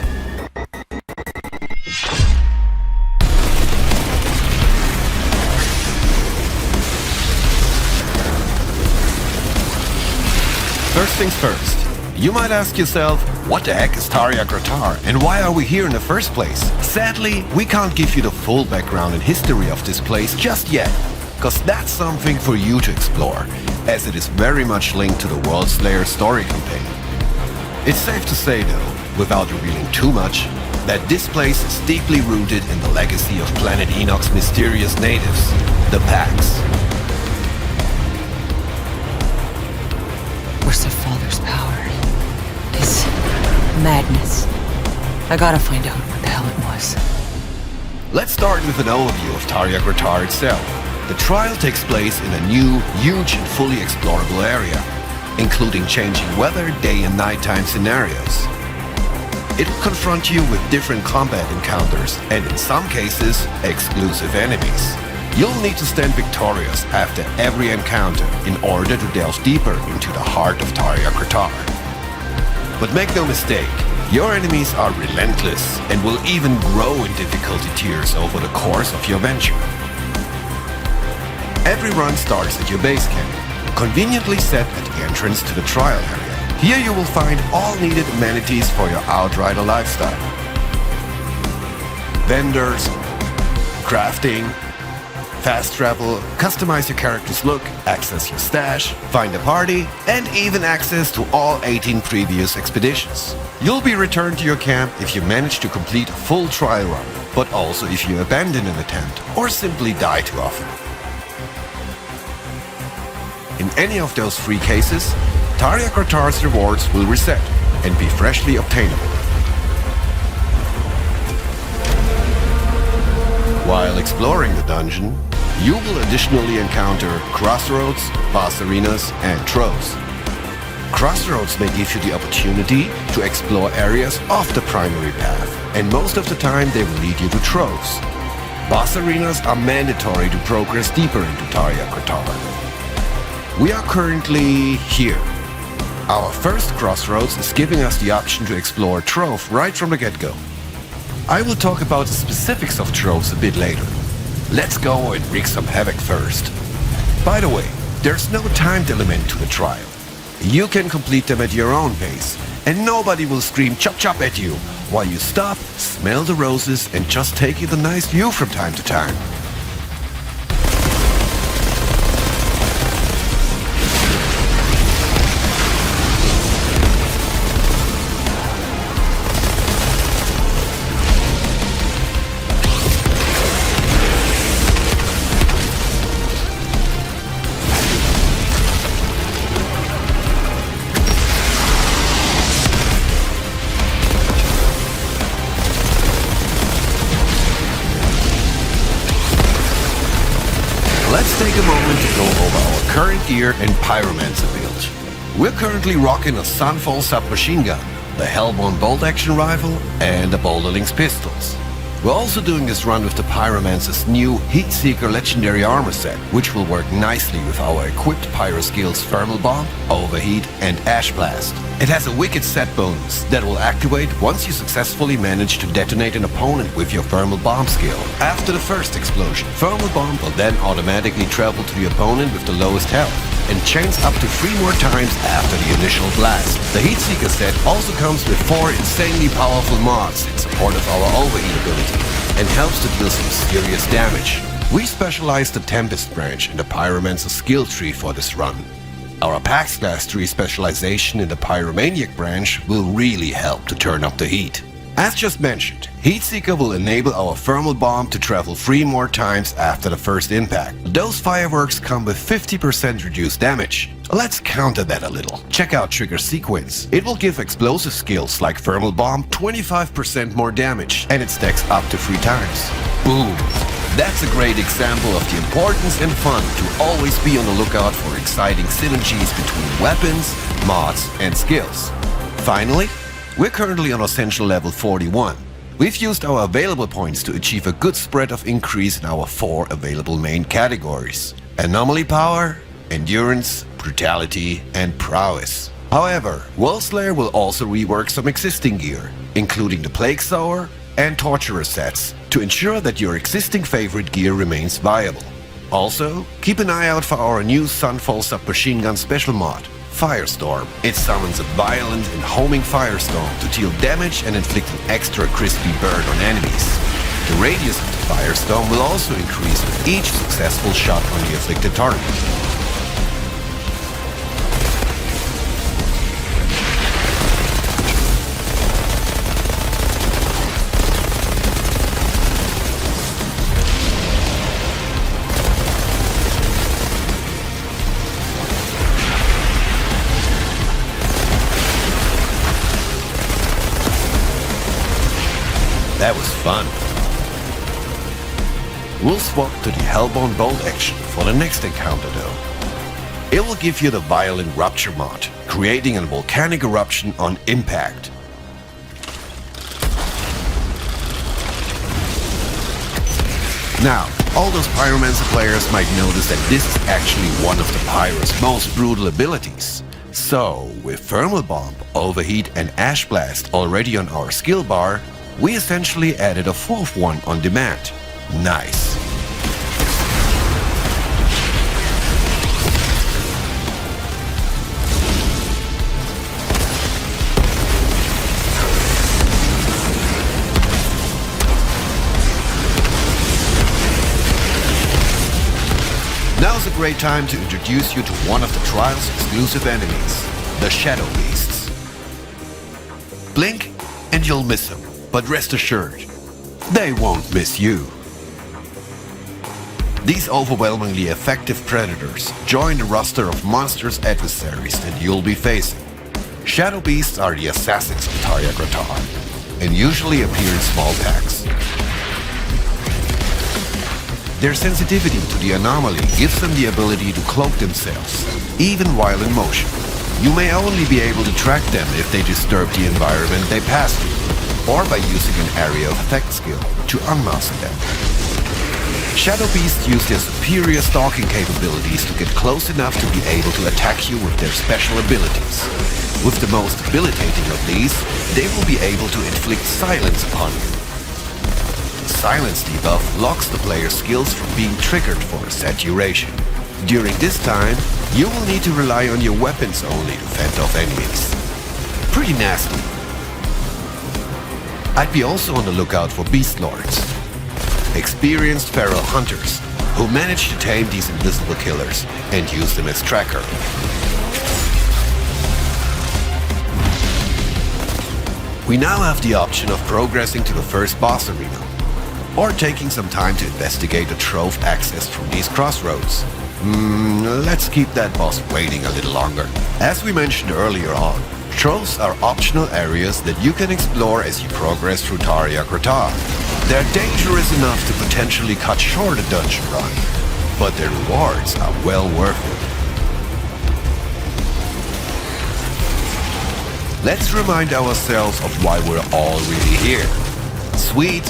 First things first. You might ask yourself, what the heck is Taria Kratar and why are we here in the first place? Sadly, we can't give you the full background and history of this place just yet, because that's something for you to explore, as it is very much linked to the Worldslayer story campaign. It's safe to say though, without revealing too much, that this place is deeply rooted in the legacy of Planet Enoch's mysterious natives, the Pax. Where's their father's power? His madness. I gotta find out what the hell it was. Let's start with an overview of Taria Kratar itself. The trial takes place in a new, huge and fully explorable area, including changing weather, day and nighttime scenarios. It will confront you with different combat encounters and in some cases, exclusive enemies. You'll need to stand victorious after every encounter in order to delve deeper into the heart of Taria Kratar. But make no mistake, your enemies are relentless and will even grow in difficulty tiers over the course of your venture. Every run starts at your base camp, conveniently set at the entrance to the trial area. Here you will find all needed amenities for your Outrider lifestyle. Vendors, crafting, fast travel, customize your character's look, access your stash, find a party, and even access to all 18 previous expeditions. You'll be returned to your camp if you manage to complete a full trial run, but also if you abandon an attempt or simply die too often. In any of those three cases, Taria Kratar's rewards will reset and be freshly obtainable. While exploring the dungeon, you will additionally encounter crossroads, boss arenas, and troves. Crossroads may give you the opportunity to explore areas off the primary path, and most of the time they will lead you to troves. Boss arenas are mandatory to progress deeper into Taria Kratar. We are currently here. Our first crossroads is giving us the option to explore trove right from the get-go. I will talk about the specifics of troves a bit later. Let's go and wreak some havoc first. By the way, there's no timed element to the trial. You can complete them at your own pace, and nobody will scream chop chop at you while you stop, smell the roses, and just take in the nice view from time to time. Let's take a moment to go over our current gear and Pyromancer build. We're currently rocking a Sunfall submachine gun, the Hellborn bolt-action rifle, and the Boulderling's pistols. We're also doing this run with the Pyromancer's new Heatseeker Legendary Armor set, which will work nicely with our equipped Pyro skills Thermal Bomb, Overheat, and Ash Blast. It has a wicked set bonus that will activate once you successfully manage to detonate an opponent with your Thermal Bomb skill. After the first explosion, Thermal Bomb will then automatically travel to the opponent with the lowest health, and chains up to 3 more times after the initial blast. The Heatseeker set also comes with 4 insanely powerful mods in support of our Overheat ability, and helps to deal some serious damage. We specialized the Tempest branch in the Pyromancer skill tree for this run. Our Pax Class tree specialization in the Pyromaniac branch will really help to turn up the heat. As just mentioned, Heatseeker will enable our Thermal Bomb to travel 3 more times after the first impact. Those fireworks come with 50% reduced damage. Let's counter that a little. Check out Trigger Sequence. It will give explosive skills like Thermal Bomb 25% more damage, and it stacks up to 3 times. Boom! That's a great example of the importance and fun to always be on the lookout for exciting synergies between weapons, mods, and skills. Finally, we're currently on Essential level 41. We've used our available points to achieve a good spread of increase in our 4 available main categories: Anomaly Power, Endurance, Brutality, and Prowess. However, Worldslayer will also rework some existing gear, including the Plague Sower and Torturer sets, to ensure that your existing favorite gear remains viable. Also, keep an eye out for our new Sunfall submachine gun special mod, Firestorm. It summons a violent and homing firestorm to deal damage and inflict an extra crispy burn on enemies. The radius of the firestorm will also increase with each successful shot on the afflicted target. That was fun. We'll swap to the Hellbourne Bolt action for the next encounter though. It will give you the Violent Rupture mod, creating a volcanic eruption on impact. Now, all those Pyromancer players might notice that this is actually one of the Pyro's most brutal abilities. So, with Thermal Bomb, Overheat, and Ash Blast already on our skill bar, we essentially added a 4th one on demand. Nice. Now's a great time to introduce you to one of the Trials' exclusive enemies, the Shadow Beasts. Blink and you'll miss them. But rest assured, they won't miss you. These overwhelmingly effective predators join the roster of monstrous adversaries that you'll be facing. Shadow Beasts are the assassins of Tarja Gratar, and usually appear in small packs. Their sensitivity to the anomaly gives them the ability to cloak themselves, even while in motion. You may only be able to track them if they disturb the environment they pass through, or by using an area of effect skill to unmask them. Shadow Beasts use their superior stalking capabilities to get close enough to be able to attack you with their special abilities. With the most debilitating of these, they will be able to inflict silence upon you. The silence debuff locks the player's skills from being triggered for a set duration. During this time, you will need to rely on your weapons only to fend off enemies. Pretty nasty. I'd be also on the lookout for Beast Lords, experienced feral hunters who manage to tame these invisible killers and use them as tracker. We now have the option of progressing to the first boss arena, or taking some time to investigate the trove access from these crossroads. Let's keep that boss waiting a little longer. As we mentioned earlier on, troves are optional areas that you can explore as you progress through Tarja Gratar. They're dangerous enough to potentially cut short a dungeon run, but their rewards are well worth it. Let's remind ourselves of why we're all really here. sweet,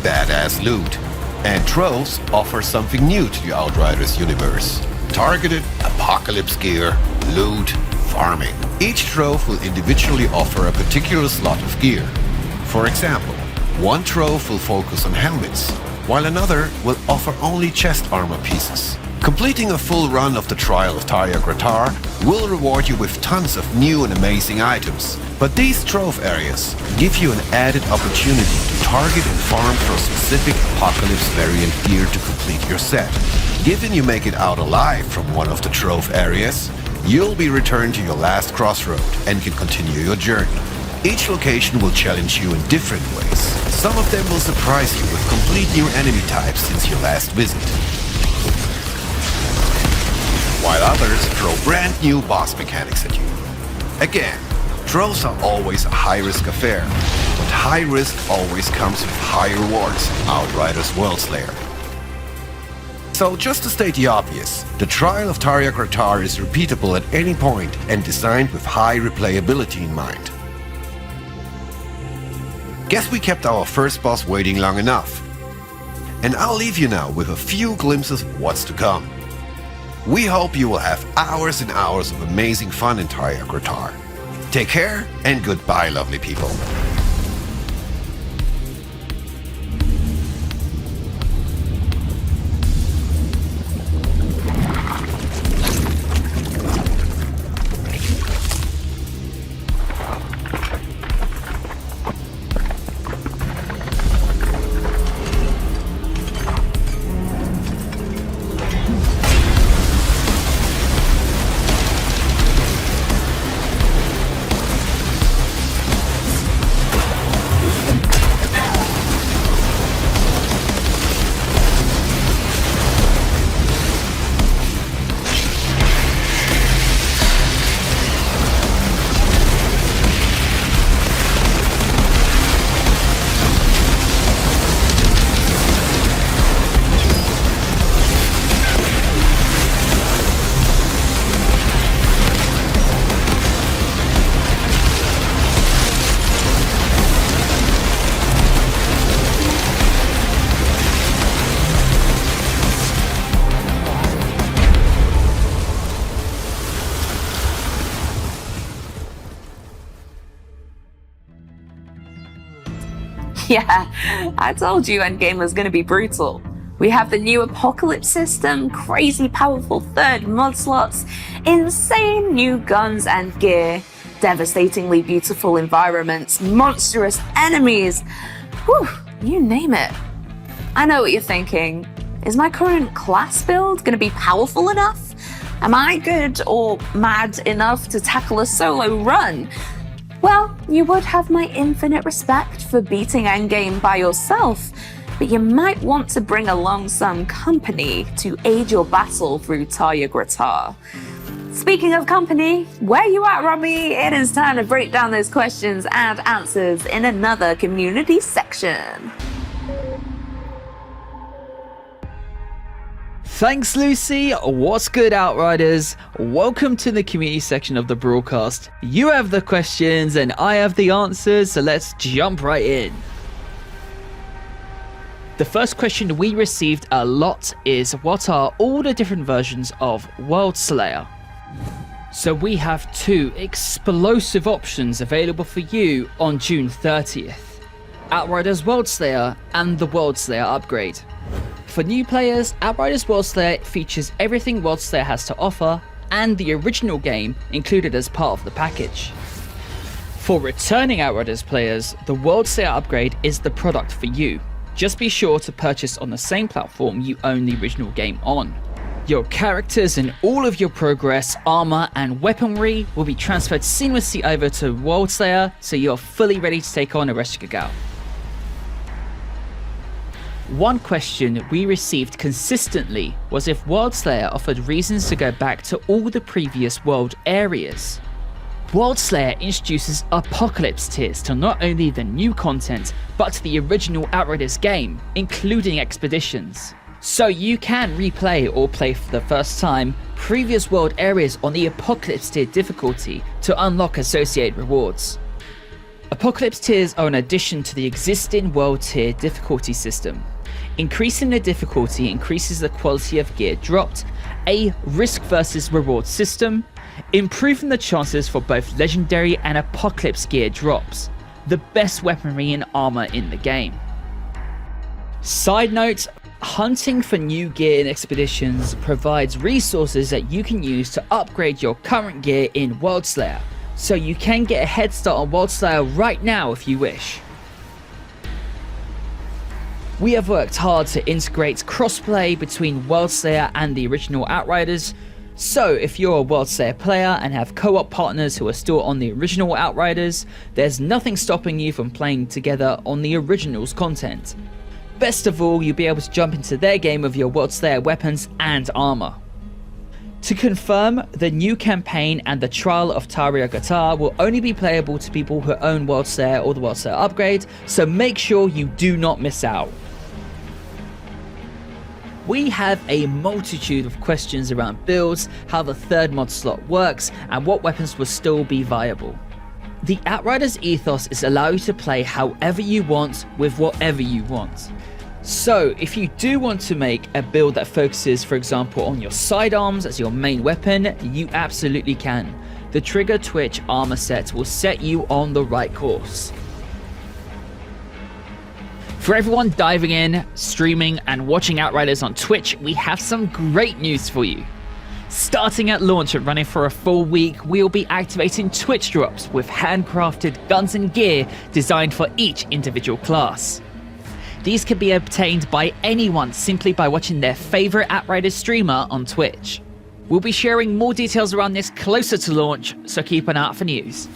badass loot. And Troves offer something new to the Outriders universe. Targeted apocalypse gear, loot, farming. Each trove will individually offer a particular slot of gear. For example, one trove will focus on helmets, while another will offer only chest armor pieces. Completing a full run of the Trial of Tarja Gratar will reward you with tons of new and amazing items. But these trove areas give you an added opportunity to target and farm for specific Apocalypse variant gear to complete your set. Given you make it out alive from one of the trove areas, you'll be returned to your last crossroad and can continue your journey. Each location will challenge you in different ways. Some of them will surprise you with complete new enemy types since your last visit, while others throw brand new boss mechanics at you. Again, troves are always a high-risk affair, but high risk always comes with high rewards in Outriders Worldslayer. So just to state the obvious, the Trial of Tarja Gratar is repeatable at any point and designed with high replayability in mind. Guess we kept our first boss waiting long enough. And I'll leave you now with a few glimpses of what's to come. We hope you will have hours and hours of amazing fun in Tarja Gratar. Take care and goodbye, lovely people. Yeah, I told you Endgame was going to be brutal. We have the new Apocalypse system, crazy powerful third mod slots, insane new guns and gear, devastatingly beautiful environments, monstrous enemies. Whew, you name it. I know what you're thinking. Is my current class build going to be powerful enough? Am I good or mad enough to tackle a solo run? Well, you would have my infinite respect for beating Endgame by yourself, but you might want to bring along some company to aid your battle through Tarja Gratar. Speaking of company, where you at, Robbie? It is time to break down those questions and answers in another community section. Thanks, Lucy. What's good, Outriders? Welcome to the community section of the broadcast. You have the questions and I have the answers, so let's jump right in. The first question we received a lot is, what are all the different versions of Worldslayer? So we have two explosive options available for you on June 30th. Outriders Worldslayer and the Worldslayer upgrade. For new players, Outriders Worldslayer features everything Worldslayer has to offer and the original game included as part of the package. For returning Outriders players, the Worldslayer upgrade is the product for you. Just be sure to purchase on the same platform you own the original game on. Your characters and all of your progress, armor and weaponry will be transferred seamlessly over to Worldslayer, so you're fully ready to take on Ereshkigal Gal. One question we received consistently was if Worldslayer offered reasons to go back to all the previous world areas. Worldslayer introduces Apocalypse tiers to not only the new content, but to the original Outriders game, including expeditions. So you can replay or play for the first time previous world areas on the Apocalypse tier difficulty to unlock associated rewards. Apocalypse tiers are an addition to the existing world tier difficulty system. Increasing the difficulty increases the quality of gear dropped, a risk versus reward system, improving the chances for both legendary and apocalypse gear drops, the best weaponry and armor in the game. Side note, hunting for new gear in expeditions provides resources that you can use to upgrade your current gear in Worldslayer, so you can get a head start on Worldslayer right now if you wish. We have worked hard to integrate crossplay between Worldslayer and the original Outriders, so if you're a Worldslayer player and have co-op partners who are still on the original Outriders, there's nothing stopping you from playing together on the original's content. Best of all, you'll be able to jump into their game with your Worldslayer weapons and armor. To confirm, the new campaign and the Trial of Tribeca will only be playable to people who own Worldslayer or the Worldslayer upgrade, so make sure you do not miss out. We have a multitude of questions around builds, how the third mod slot works, and what weapons will still be viable. The Outriders ethos is allow you to play however you want with whatever you want. So if you do want to make a build that focuses, for example, on your sidearms as your main weapon, you absolutely can. The Trigger Twitch armor set will set you on the right course. For everyone diving in, streaming, and watching Outriders on Twitch, we have some great news for you. Starting at launch and running for a full week, we'll be activating Twitch drops with handcrafted guns and gear designed for each individual class. These can be obtained by anyone simply by watching their favorite Outriders streamer on Twitch. We'll be sharing more details around this closer to launch, so keep an eye out for news.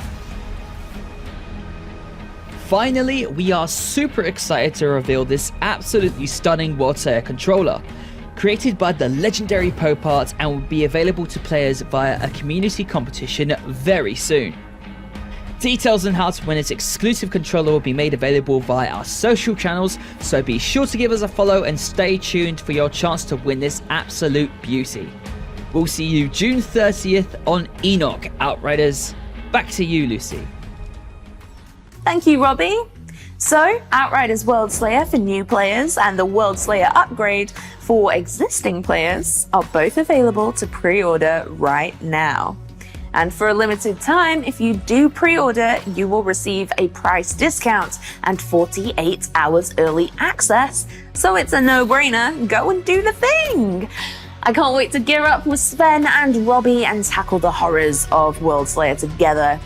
Finally, we are super excited to reveal this absolutely stunning Worldslayer controller, created by the legendary Popart and will be available to players via a community competition very soon. Details on how to win its exclusive controller will be made available via our social channels, so be sure to give us a follow and stay tuned for your chance to win this absolute beauty. We'll see you June 30th on Enoch Outriders. Back to you, Lucy. Thank you, Robbie. So, Outriders Worldslayer for new players and the Worldslayer upgrade for existing players are both available to pre-order right now. And for a limited time, if you do pre-order, you will receive a price discount and 48 hours early access. So it's a no-brainer, go and do the thing! I can't wait to gear up with Sven and Robbie and tackle the horrors of Worldslayer together.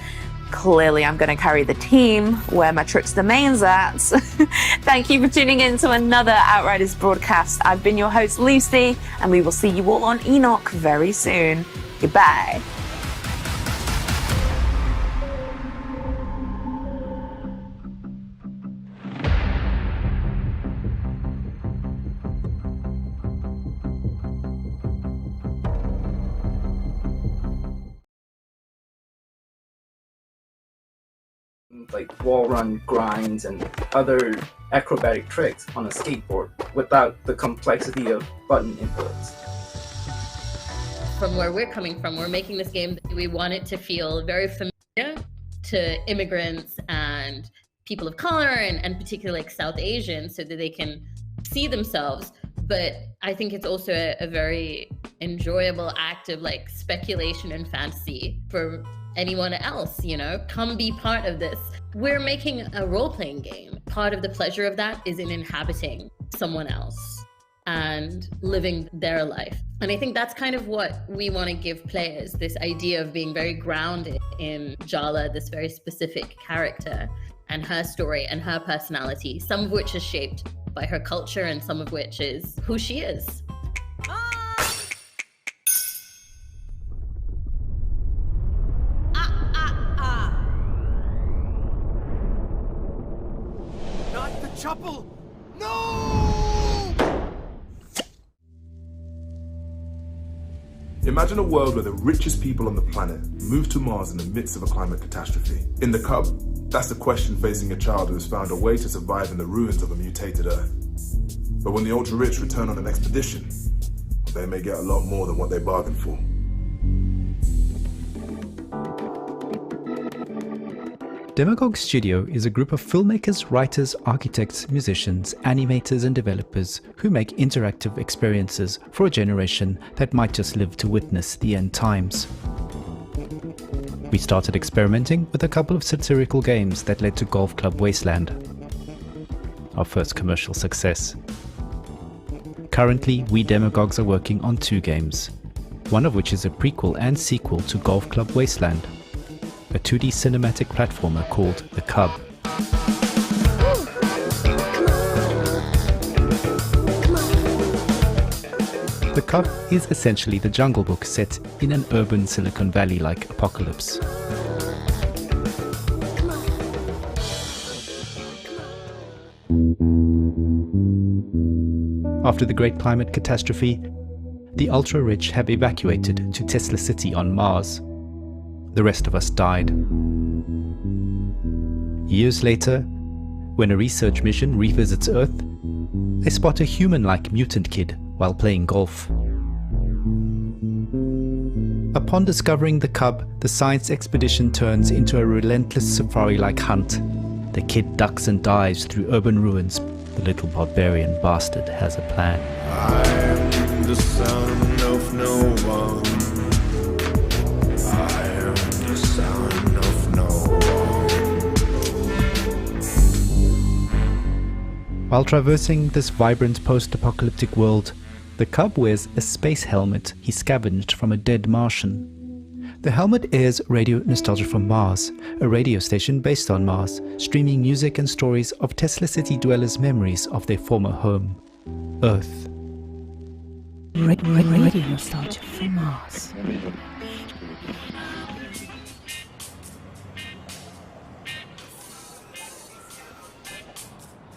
Clearly, I'm going to carry the team where my trickster main's at. Thank you for tuning in to another Outriders broadcast. I've been your host, Lucy, and we will see you all on Enoch very soon. Goodbye. Like wall run grinds and other acrobatic tricks on a skateboard without the complexity of button inputs. From where we're coming from, we're making this game, we want it to feel very familiar to immigrants and people of color and particularly like South Asians so that they can see themselves. But I think it's also a very enjoyable act of like speculation and fantasy for anyone else, you know, come be part of this. We're making a role-playing game. Part of the pleasure of that is in inhabiting someone else and living their life. And I think that's kind of what we want to give players, this idea of being very grounded in Jala, this very specific character and her story and her personality, some of which is shaped by her culture and some of which is who she is. Not the chapel! No! Imagine a world where the richest people on the planet move to Mars in the midst of a climate catastrophe. In The Cub, that's the question facing a child who has found a way to survive in the ruins of a mutated Earth. But when the ultra-rich return on an expedition, they may get a lot more than what they bargained for. Demagogue Studio is a group of filmmakers, writers, architects, musicians, animators and developers who make interactive experiences for a generation that might just live to witness the end times. We started experimenting with a couple of satirical games that led to Golf Club Wasteland, our first commercial success. Currently, we Demagogues are working on 2 games, one of which is a prequel and sequel to Golf Club Wasteland, a 2D cinematic platformer called The Cub. The Cub is essentially the Jungle Book set in an urban Silicon Valley-like apocalypse. After the Great Climate Catastrophe, the ultra-rich have evacuated to Tesla City on Mars. The rest of us died. Years later, when a research mission revisits Earth, they spot a human-like mutant kid while playing golf. Upon discovering the Cub, the science expedition turns into a relentless safari-like hunt. The kid ducks and dives through urban ruins. The little barbarian bastard has a plan. I'm the son of no one. I am the son of no one. While traversing this vibrant post-apocalyptic world, the Cub wears a space helmet he scavenged from a dead Martian. The helmet airs Radio Nostalgia from Mars, a radio station based on Mars, streaming music and stories of Tesla City dwellers' memories of their former home, Earth. Radio Nostalgia from Mars.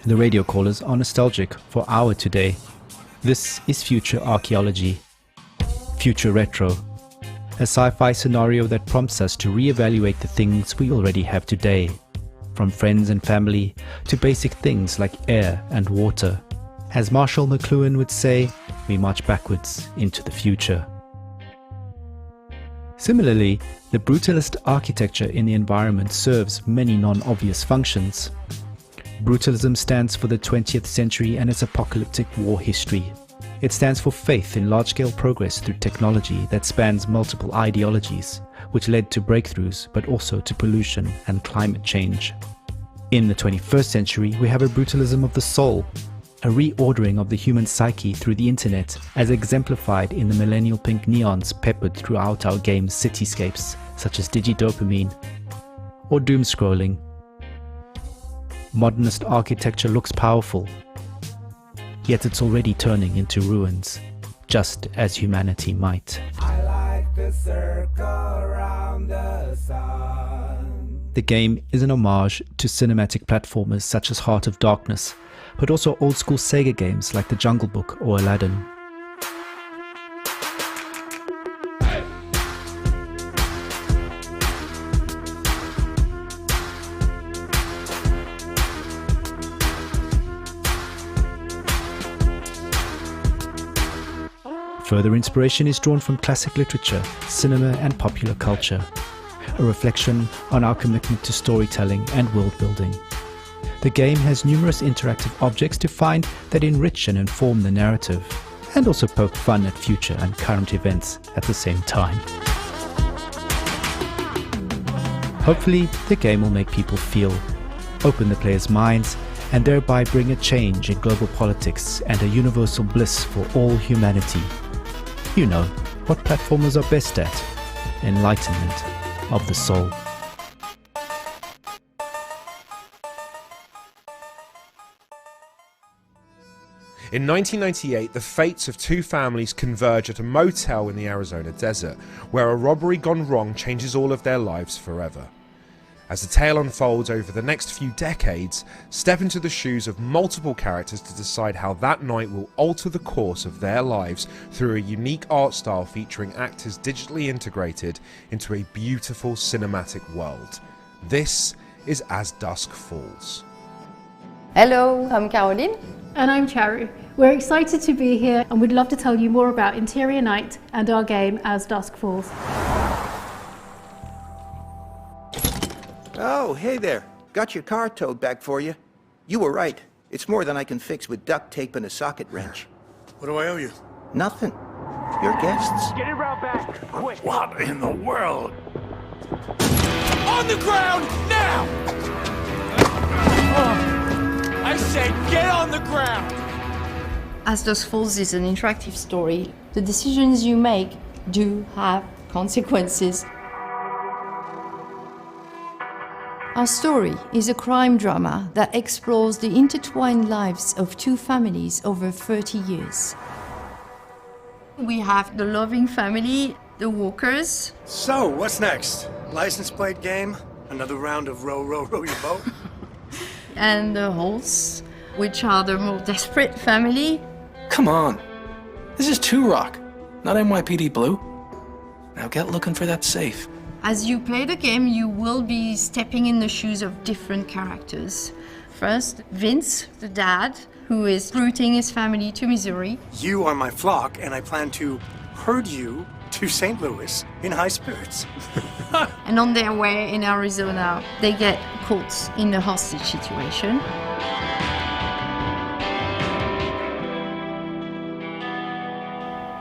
The radio callers are nostalgic for our today. This is future archaeology, future retro, a sci-fi scenario that prompts us to re-evaluate the things we already have today, from friends and family to basic things like air and water. As Marshall McLuhan would say, we march backwards into the future. Similarly, the brutalist architecture in the environment serves many non-obvious functions. Brutalism stands for the 20th century and its apocalyptic war history. It stands for faith in large-scale progress through technology that spans multiple ideologies, which led to breakthroughs but also to pollution and climate change. In the 21st century, we have a brutalism of the soul, a reordering of the human psyche through the internet, as exemplified in the millennial pink neons peppered throughout our game's cityscapes, such as digidopamine or doom-scrolling. Modernist architecture looks powerful, yet it's already turning into ruins, just as humanity might. I like the circle around the sun. The game is an homage to cinematic platformers such as Heart of Darkness, but also old-school Sega games like The Jungle Book or Aladdin. Further inspiration is drawn from classic literature, cinema and popular culture, a reflection on our commitment to storytelling and world building. The game has numerous interactive objects to find that enrich and inform the narrative, and also poke fun at future and current events at the same time. Hopefully, the game will make people feel, open the players' minds, and thereby bring a change in global politics and a universal bliss for all humanity. You know, what platformers are best at, enlightenment of the soul. In 1998, the fates of 2 families converge at a motel in the Arizona desert, where a robbery gone wrong changes all of their lives forever. As the tale unfolds over the next few decades, step into the shoes of multiple characters to decide how that night will alter the course of their lives through a unique art style featuring actors digitally integrated into a beautiful cinematic world. This is As Dusk Falls. Hello, I'm Caroline. And I'm Charu. We're excited to be here and we'd love to tell you more about Interior Night and our game As Dusk Falls. Oh, hey there. Got your car towed back for you. You were right. It's more than I can fix with duct tape and a socket wrench. What do I owe you? Nothing. Your guests. Get it round back, quick! What in the world? On the ground, now! I said get on the ground! As Dusk Falls is an interactive story, the decisions you make do have consequences. Our story is a crime drama that explores the intertwined lives of two families over 30 years. We have the loving family, the Walkers. So, what's next? License plate game? Another round of row, row, row your boat? And the Holts, which are the more desperate family. Come on. This is 2 Rock, not NYPD Blue. Now get looking for that safe. As you play the game, you will be stepping in the shoes of different characters. First, Vince, the dad, who is rooting his family to Missouri. You are my flock, and I plan to herd you to St. Louis in high spirits. And on their way in Arizona, they get caught in a hostage situation.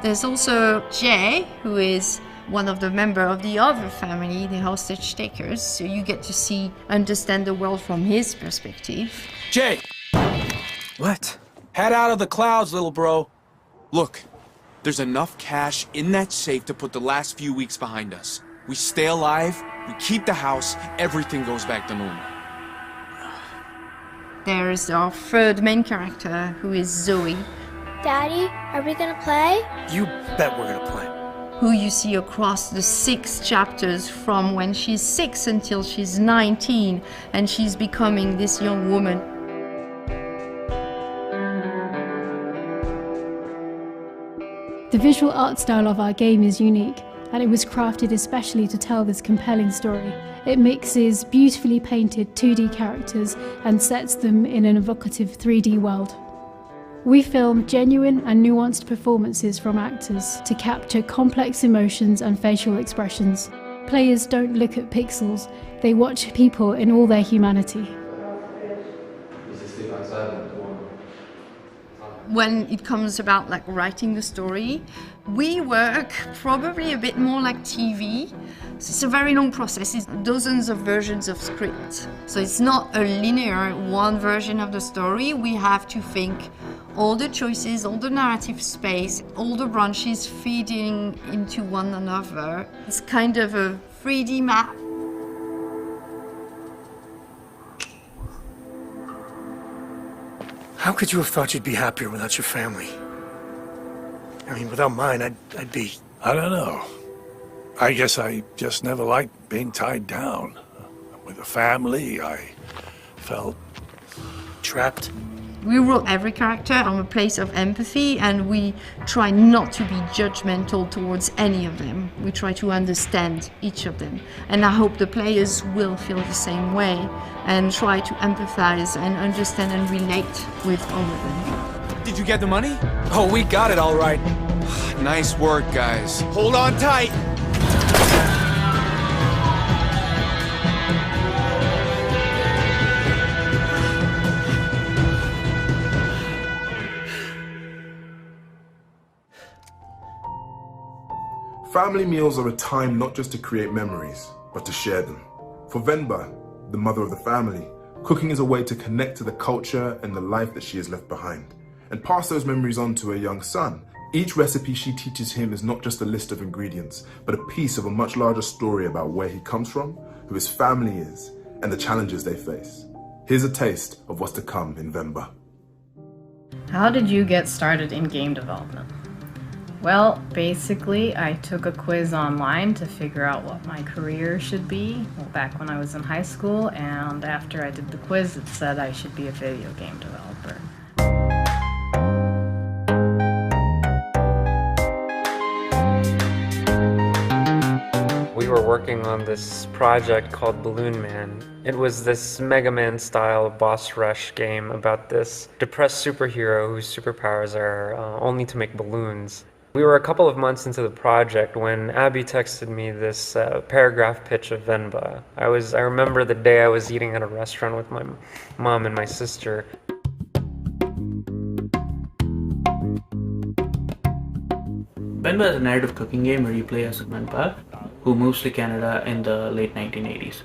There's also Jay, who is one of the members of the other family, the hostage takers, so you get to understand the world from his perspective. Jay! What? Head out of the clouds, little bro. Look, there's enough cash in that safe to put the last few weeks behind us. We stay alive, we keep the house, everything goes back to normal. There's our third main character, who is Zoe. Daddy, are we gonna play? You bet we're gonna play. Who you see across the 6 chapters from when she's 6 until she's 19, and she's becoming this young woman. The visual art style of our game is unique, and it was crafted especially to tell this compelling story. It mixes beautifully painted 2D characters and sets them in an evocative 3D world. We film genuine and nuanced performances from actors to capture complex emotions and facial expressions. Players don't look at pixels, they watch people in all their humanity. When it comes about writing the story, we work probably a bit more like TV. It's a very long process. It's dozens of versions of script. So it's not a linear one version of the story. We have to think all the choices, all the narrative space, all the branches feeding into one another. It's kind of a 3D map. How could you have thought you'd be happier without your family? I mean, without mine, I'd be... I don't know. I guess I just never liked being tied down. With a family, I felt... trapped. We wrote every character from a place of empathy, and we try not to be judgmental towards any of them. We try to understand each of them. And I hope the players will feel the same way and try to empathize and understand and relate with all of them. Did you get the money? Oh, we got it all right. Nice work, guys. Hold on tight. Family meals are a time not just to create memories, but to share them. For Venba, the mother of the family, cooking is a way to connect to the culture and the life that she has left behind, and pass those memories on to her young son. Each recipe she teaches him is not just a list of ingredients, but a piece of a much larger story about where he comes from, who his family is, and the challenges they face. Here's a taste of what's to come in Venba. How did you get started in game development? Well, basically, I took a quiz online to figure out what my career should be back when I was in high school, and after I did the quiz, it said I should be a video game developer. We were working on this project called Balloon Man. It was this Mega Man style boss rush game about this depressed superhero whose superpowers are only to make balloons. We were a couple of months into the project when Abby texted me this paragraph pitch of Venba. I remember the day I was eating at a restaurant with my mom and my sister. Venba is a narrative cooking game where you play as Venba, who moves to Canada in the late 1980s.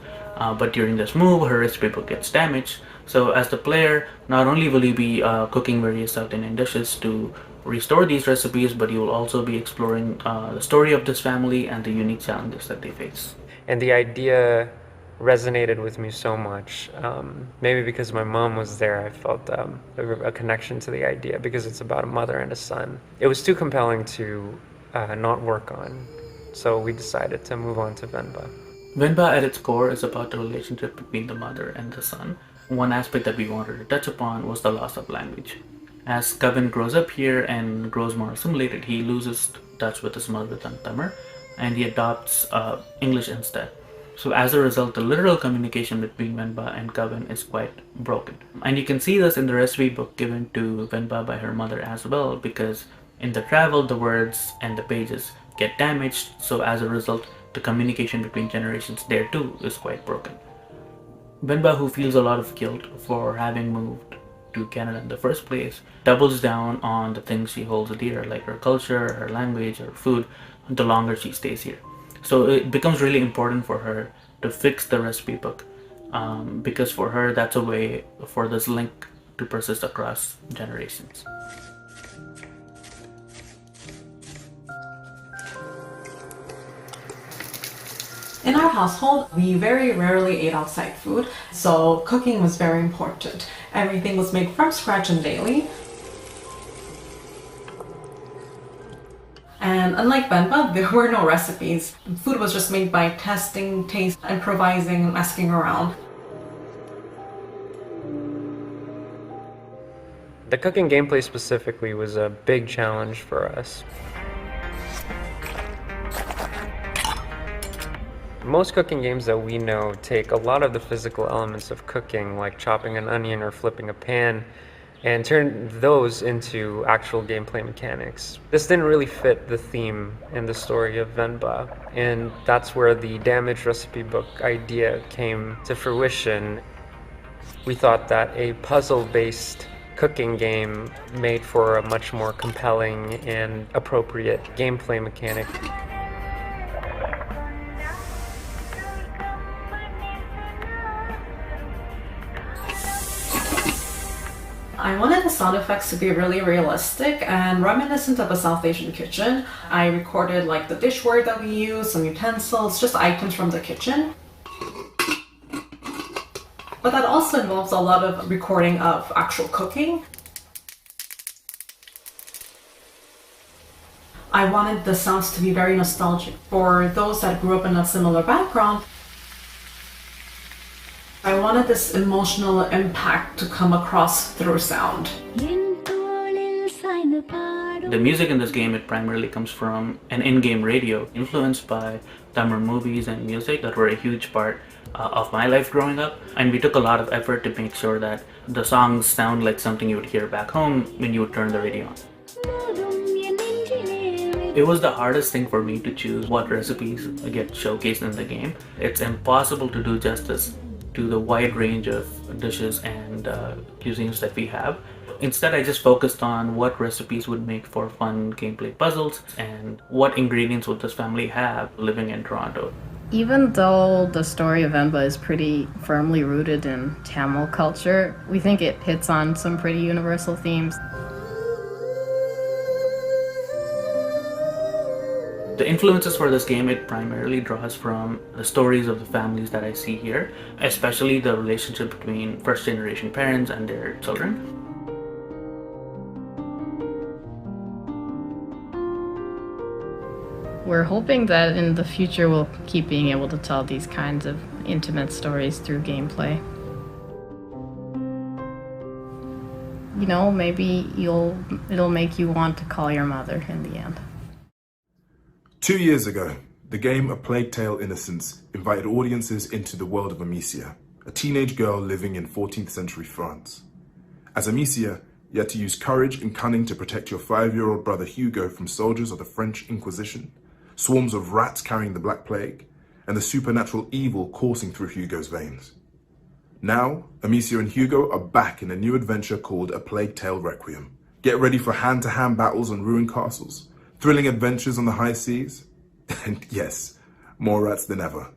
But during this move, her recipe book gets damaged. So as the player, not only will you be cooking various South Indian dishes to restore these recipes, but you will also be exploring the story of this family and the unique challenges that they face. And the idea resonated with me so much. Maybe because my mom was there, I felt a connection to the idea because it's about a mother and a son. It was too compelling to not work on, so we decided to move on to Venba. Venba at its core is about the relationship between the mother and the son. One aspect that we wanted to touch upon was the loss of language. As Kevin grows up here and grows more assimilated, he loses touch with his mother tongue Tamil, and he adopts English instead. So as a result, the literal communication between Venba and Kevin is quite broken. And you can see this in the recipe book given to Venba by her mother as well, because in the travel, the words and the pages get damaged, so as a result, the communication between generations there too is quite broken. Venba, who feels a lot of guilt for having moved to Canada in the first place, doubles down on the things she holds dear, like her culture, her language, her food, the longer she stays here. So it becomes really important for her to fix the recipe book, because for her that's a way for this link to persist across generations. In our household, we very rarely ate outside food, so cooking was very important. Everything was made from scratch and daily. And unlike Venba, there were no recipes. Food was just made by testing, taste, improvising, and asking around. The cooking gameplay specifically was a big challenge for us. Most cooking games that we know take a lot of the physical elements of cooking, like chopping an onion or flipping a pan, and turn those into actual gameplay mechanics. This didn't really fit the theme and the story of Venba, and that's where the damaged recipe book idea came to fruition. We thought that a puzzle-based cooking game made for a much more compelling and appropriate gameplay mechanic. I wanted the sound effects to be really realistic and reminiscent of a South Asian kitchen. I recorded like the dishware that we use, some utensils, just items from the kitchen. But that also involves a lot of recording of actual cooking. I wanted the sounds to be very nostalgic for those that grew up in a similar background. I wanted this emotional impact to come across through sound. The music in this game, it primarily comes from an in-game radio influenced by Tamil movies and music that were a huge part of my life growing up, and we took a lot of effort to make sure that the songs sound like something you would hear back home when you would turn the radio on. It was the hardest thing for me to choose what recipes get showcased in the game. It's impossible to do justice to the wide range of dishes and cuisines that we have. Instead, I just focused on what recipes would make for fun gameplay puzzles and what ingredients would this family have living in Toronto. Even though the story of Venba is pretty firmly rooted in Tamil culture, we think it hits on some pretty universal themes. The influences for this game, it primarily draws from the stories of the families that I see here, especially the relationship between first generation parents and their children. We're hoping that in the future we'll keep being able to tell these kinds of intimate stories through gameplay. You know, maybe it'll make you want to call your mother in the end. 2 years ago, the game A Plague Tale Innocence invited audiences into the world of Amicia, a teenage girl living in 14th century France. As Amicia, You had to use courage and cunning to protect your 5-year-old brother Hugo from soldiers of the French Inquisition, swarms of rats carrying the Black Plague, and the supernatural evil coursing through Hugo's veins. Now, Amicia and Hugo are back in a new adventure called A Plague Tale Requiem. Get ready for hand-to-hand battles on ruined castles, thrilling adventures on the high seas, and yes, more rats than ever.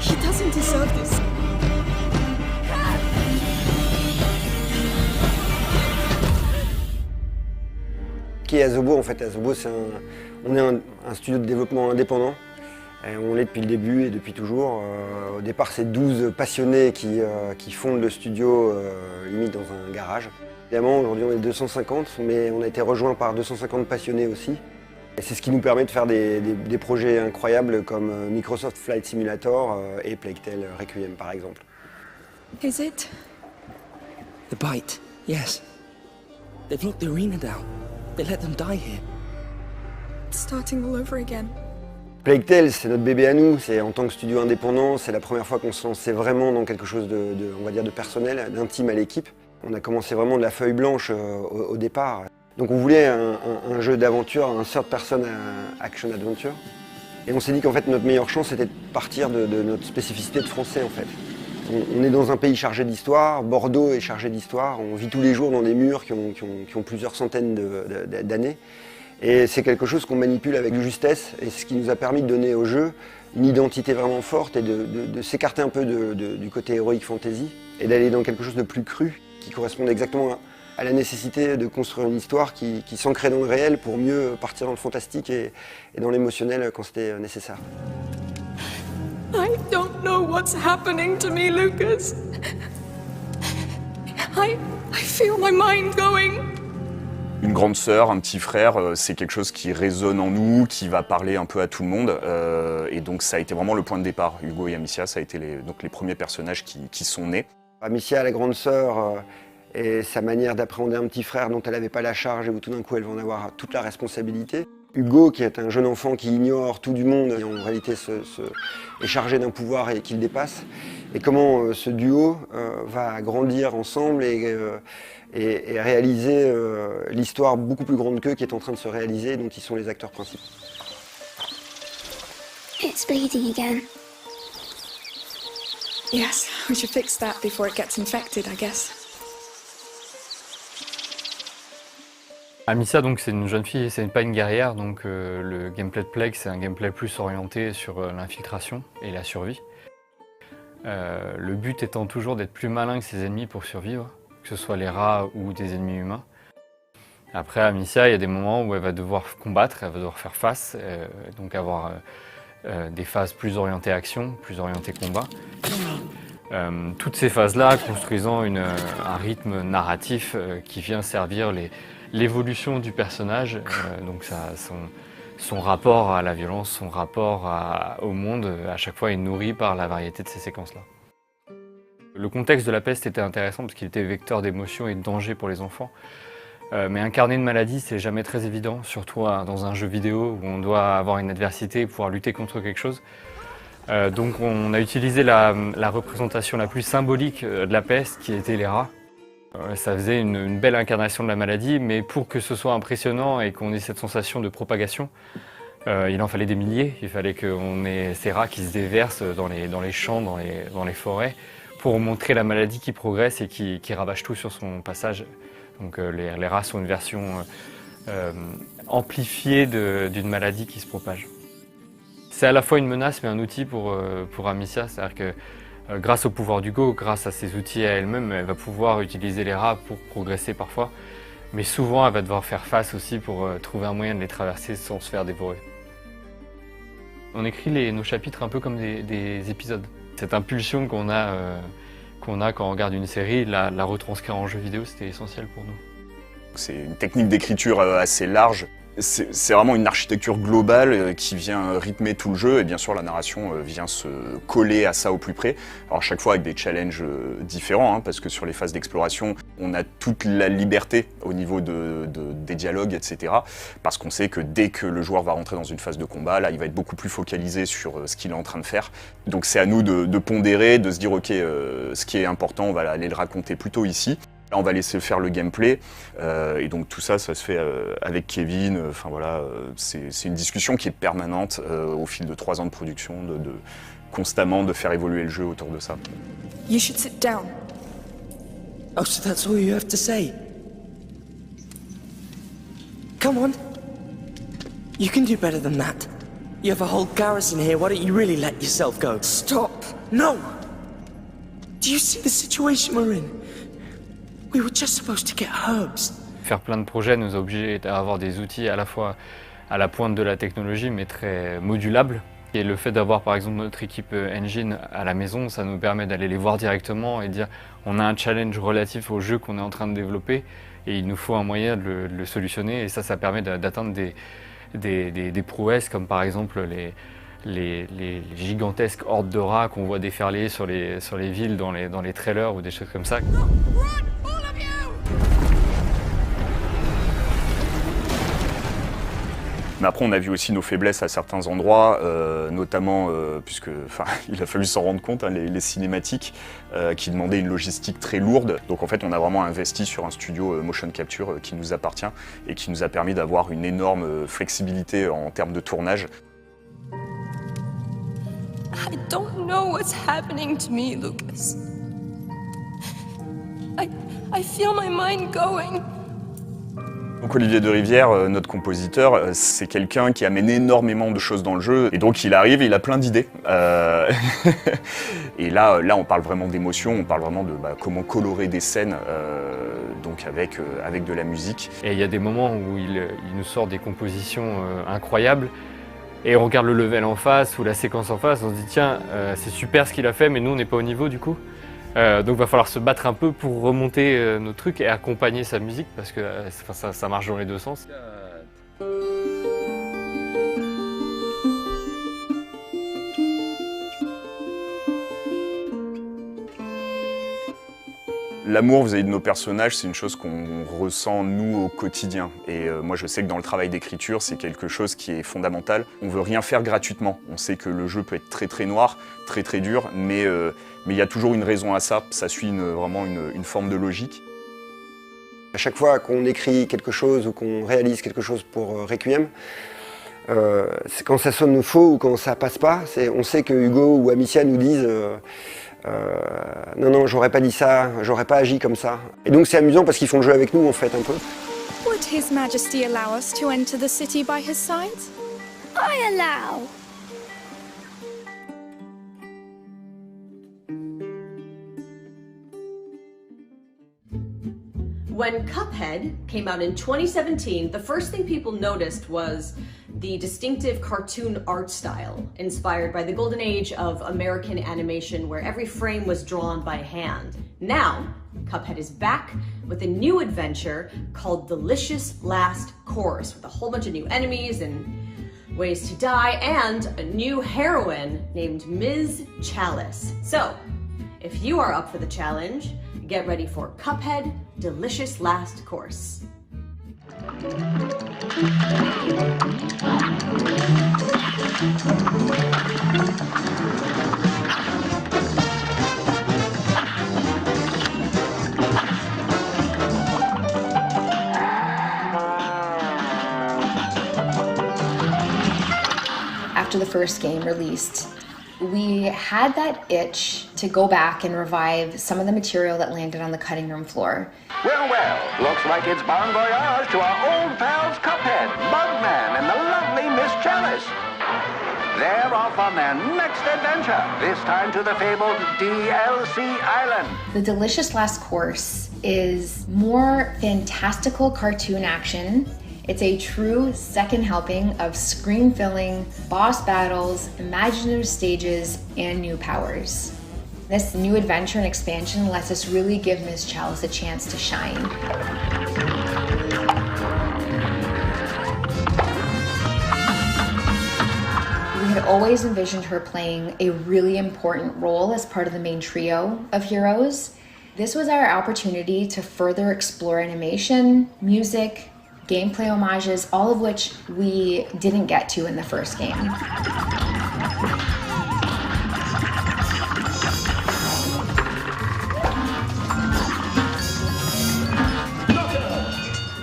He doesn't deserve this. Qui est Asobo en fait? Asobo, on est un studio de développement indépendant. Et on l'est depuis le début et depuis toujours. Au départ, c'est 12 passionnés qui fondent le studio limite dans un garage. Évidemment, aujourd'hui on est 250, mais on a été rejoint par 250 passionnés aussi. Et c'est ce qui nous permet de faire des projets incroyables comme Microsoft Flight Simulator et Plague Tale Requiem par exemple. Is it? The bite, yes. They've locked the arena down. They let them die here. It's starting all over again. Plague Tale, c'est notre bébé à nous. C'est en tant que studio indépendant, c'est la première fois qu'on se lançait vraiment dans quelque chose on va dire de personnel, d'intime à l'équipe. On a commencé vraiment de la feuille blanche au départ. Donc on voulait un jeu d'aventure, un third person action adventure. Et on s'est dit qu'en fait notre meilleure chance c'était de partir de notre spécificité de français en fait. On est dans un pays chargé d'histoire, Bordeaux est chargé d'histoire, on vit tous les jours dans des murs qui ont plusieurs centaines d'années. Et c'est quelque chose qu'on manipule avec justesse et ce qui nous a permis de donner au jeu une identité vraiment forte et de s'écarter un peu du côté heroic fantasy et d'aller dans quelque chose de plus cru qui corresponde exactement à la nécessité de construire une histoire qui s'ancrait dans le réel pour mieux partir dans le fantastique et dans l'émotionnel quand c'était nécessaire. I don't know what's happening to me, Lucas. I feel my mind going. Une grande sœur, un petit frère, c'est quelque chose qui résonne en nous, qui va parler un peu à tout le monde. Et donc ça a été vraiment le point de départ. Hugo et Amicia, ça a été les premiers personnages qui sont nés. Amicia, la grande sœur, et sa manière d'appréhender un petit frère dont elle n'avait pas la charge et où tout d'un coup elle va en avoir toute la responsabilité. Hugo, qui est un jeune enfant qui ignore tout du monde et en réalité est chargé d'un pouvoir et qui le dépasse. Et comment ce duo va grandir ensemble et réaliser l'histoire beaucoup plus grande qu'eux qui est en train de se réaliser et dont ils sont les acteurs principaux. It's bleeding again. Yes, we should fix that before it gets infected, I guess. Amicia, donc c'est une jeune fille, c'est pas une guerrière, donc le gameplay de Plague, c'est un gameplay plus orienté sur l'infiltration et la survie. Le but étant toujours d'être plus malin que ses ennemis pour survivre, que ce soit les rats ou des ennemis humains. Après, Amicia, il y a des moments où elle va devoir combattre, elle va devoir faire face, donc avoir des phases plus orientées action, plus orientées combat. Toutes ces phases-là construisant un rythme narratif qui vient servir l'évolution du personnage, donc son rapport à la violence, son rapport au monde, à chaque fois est nourri par la variété de ces séquences-là. Le contexte de la peste était intéressant parce qu'il était vecteur d'émotions et de danger pour les enfants. Mais incarner une maladie, c'est jamais très évident, surtout dans un jeu vidéo où on doit avoir une adversité et pouvoir lutter contre quelque chose. Donc on a utilisé la représentation la plus symbolique de la peste, qui était les rats. Ça faisait une belle incarnation de la maladie, mais pour que ce soit impressionnant et qu'on ait cette sensation de propagation, il en fallait des milliers. Il fallait qu'on ait ces rats qui se déversent dans les champs, dans les forêts, pour montrer la maladie qui progresse et qui ravage tout sur son passage. Donc les rats sont une version amplifiée d'une maladie qui se propage. C'est à la fois une menace mais un outil pour Amicia, c'est-à-dire que grâce au pouvoir d'Hugo, grâce à ses outils à elle-même, elle va pouvoir utiliser les rats pour progresser parfois, mais souvent elle va devoir faire face aussi pour trouver un moyen de les traverser sans se faire dévorer. On écrit nos chapitres un peu comme des épisodes. Cette impulsion qu'on a quand on regarde une série, la retranscrire en jeu vidéo, c'était essentiel pour nous. C'est une technique d'écriture assez large. C'est vraiment une architecture globale qui vient rythmer tout le jeu et bien sûr la narration vient se coller à ça au plus près. Alors chaque fois avec des challenges différents hein, parce que sur les phases d'exploration on a toute la liberté au niveau des dialogues etc. Parce qu'on sait que dès que le joueur va rentrer dans une phase de combat, là il va être beaucoup plus focalisé sur ce qu'il est en train de faire. Donc c'est à nous de pondérer, de se dire ok ce qui est important on va aller le raconter plutôt ici. Là, on va laisser faire le gameplay et donc tout ça se fait avec Kevin. Enfin voilà, c'est une discussion qui est permanente au fil de 3 ans de production, constamment de faire évoluer le jeu autour de ça. You should sit down. Oh, so that's all you have to say? Come on. You can do better than that. You have a whole garrison here, why don't you really let yourself go? Stop! No! Do you see the situation we're in? We were just supposed to get herbs. Faire plein de projets nous a obligés à avoir des outils à la fois à la pointe de la technologie mais très modulables. Et le fait d'avoir par exemple notre équipe engine à la maison, ça nous permet d'aller les voir directement et dire on a un challenge relatif au jeu qu'on est en train de développer et il nous faut un moyen de le solutionner et ça permet d'atteindre des prouesses comme par exemple les gigantesques hordes de rats qu'on voit déferler sur les villes dans les trailers ou des choses comme ça. Mais après, on a vu aussi nos faiblesses à certains endroits, notamment puisque, il a fallu s'en rendre compte, hein, les cinématiques qui demandaient une logistique très lourde. Donc en fait, on a vraiment investi sur un studio motion capture qui nous appartient et qui nous a permis d'avoir une énorme flexibilité en termes de tournage. I don't know what's happening to me, Lucas. I feel my mind going. Donc Olivier de Rivière, notre compositeur, c'est quelqu'un qui amène énormément de choses dans le jeu et donc il arrive et il a plein d'idées. Et là on parle vraiment d'émotion, on parle vraiment de comment colorer des scènes donc avec de la musique. Et il y a des moments où il nous sort des compositions incroyables et on regarde le level en face ou la séquence en face, on se dit tiens c'est super ce qu'il a fait mais nous on n'est pas au niveau du coup. Donc il va falloir se battre un peu pour remonter nos trucs et accompagner sa musique parce que ça marche dans les deux sens. L'amour vis-à-vis de nos personnages, c'est une chose qu'on ressent nous au quotidien. Et moi je sais que dans le travail d'écriture, c'est quelque chose qui est fondamental. On veut rien faire gratuitement. On sait que le jeu peut être très très noir, très très dur, mais il y a toujours une raison à ça. Ça suit vraiment une forme de logique. À chaque fois qu'on écrit quelque chose ou qu'on réalise quelque chose pour Requiem, quand ça sonne faux ou quand ça passe pas, on sait que Hugo ou Amicia nous disent non, j'aurais pas dit ça, j'aurais pas agi comme ça. Et donc c'est amusant parce qu'ils font le jeu avec nous en fait un peu. Would His Majesty allow us to enter the city by his side? I allow. When Cuphead came out in 2017, the first thing people noticed was the distinctive cartoon art style, inspired by the golden age of American animation where every frame was drawn by hand. Now, Cuphead is back with a new adventure called Delicious Last Course, with a whole bunch of new enemies and ways to die, and a new heroine named Ms. Chalice. So, if you are up for the challenge, get ready for Cuphead Delicious Last Course. After the first game released, we had that itch to go back and revive some of the material that landed on the cutting room floor. Well, looks like it's bon voyage to our old pals Cuphead, Bugman, and the lovely Miss Chalice. They're off on their next adventure, this time to the fabled DLC Island. The Delicious Last Course is more fantastical cartoon action. It's a true second helping of screen-filling, boss battles, imaginative stages, and new powers. This new adventure and expansion lets us really give Ms. Chalice a chance to shine. always envisioned her playing a really important role as part of the main trio of heroes. This was our opportunity to further explore animation, music, gameplay homages, all of which we didn't get to in the first game.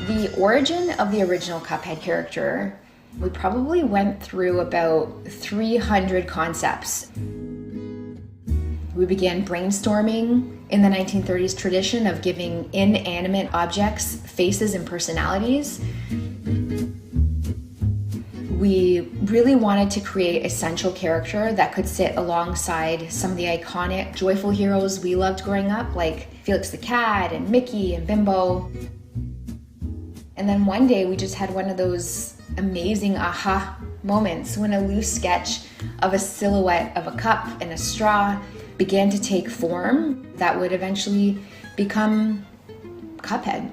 The origin of the original Cuphead character, we probably went through about 300 concepts. We began brainstorming in the 1930s tradition of giving inanimate objects faces and personalities. We really wanted to create a central character that could sit alongside some of the iconic joyful heroes we loved growing up, like Felix the Cat and Mickey and Bimbo. And then one day we just had one of those amazing aha moments when a loose sketch of a silhouette of a cup and a straw began to take form that would eventually become Cuphead.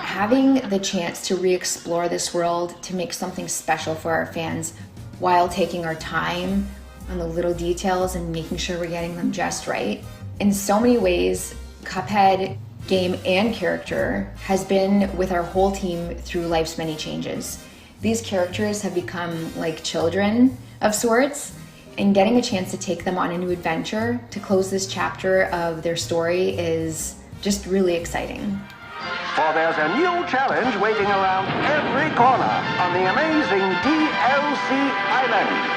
Having the chance to re-explore this world, to make something special for our fans while taking our time on the little details and making sure we're getting them just right. In so many ways, Cuphead, game and character, has been with our whole team through life's many changes. These characters have become like children of sorts, and getting a chance to take them on a new adventure to close this chapter of their story is just really exciting. For there's a new challenge waiting around every corner on the amazing DLC Island.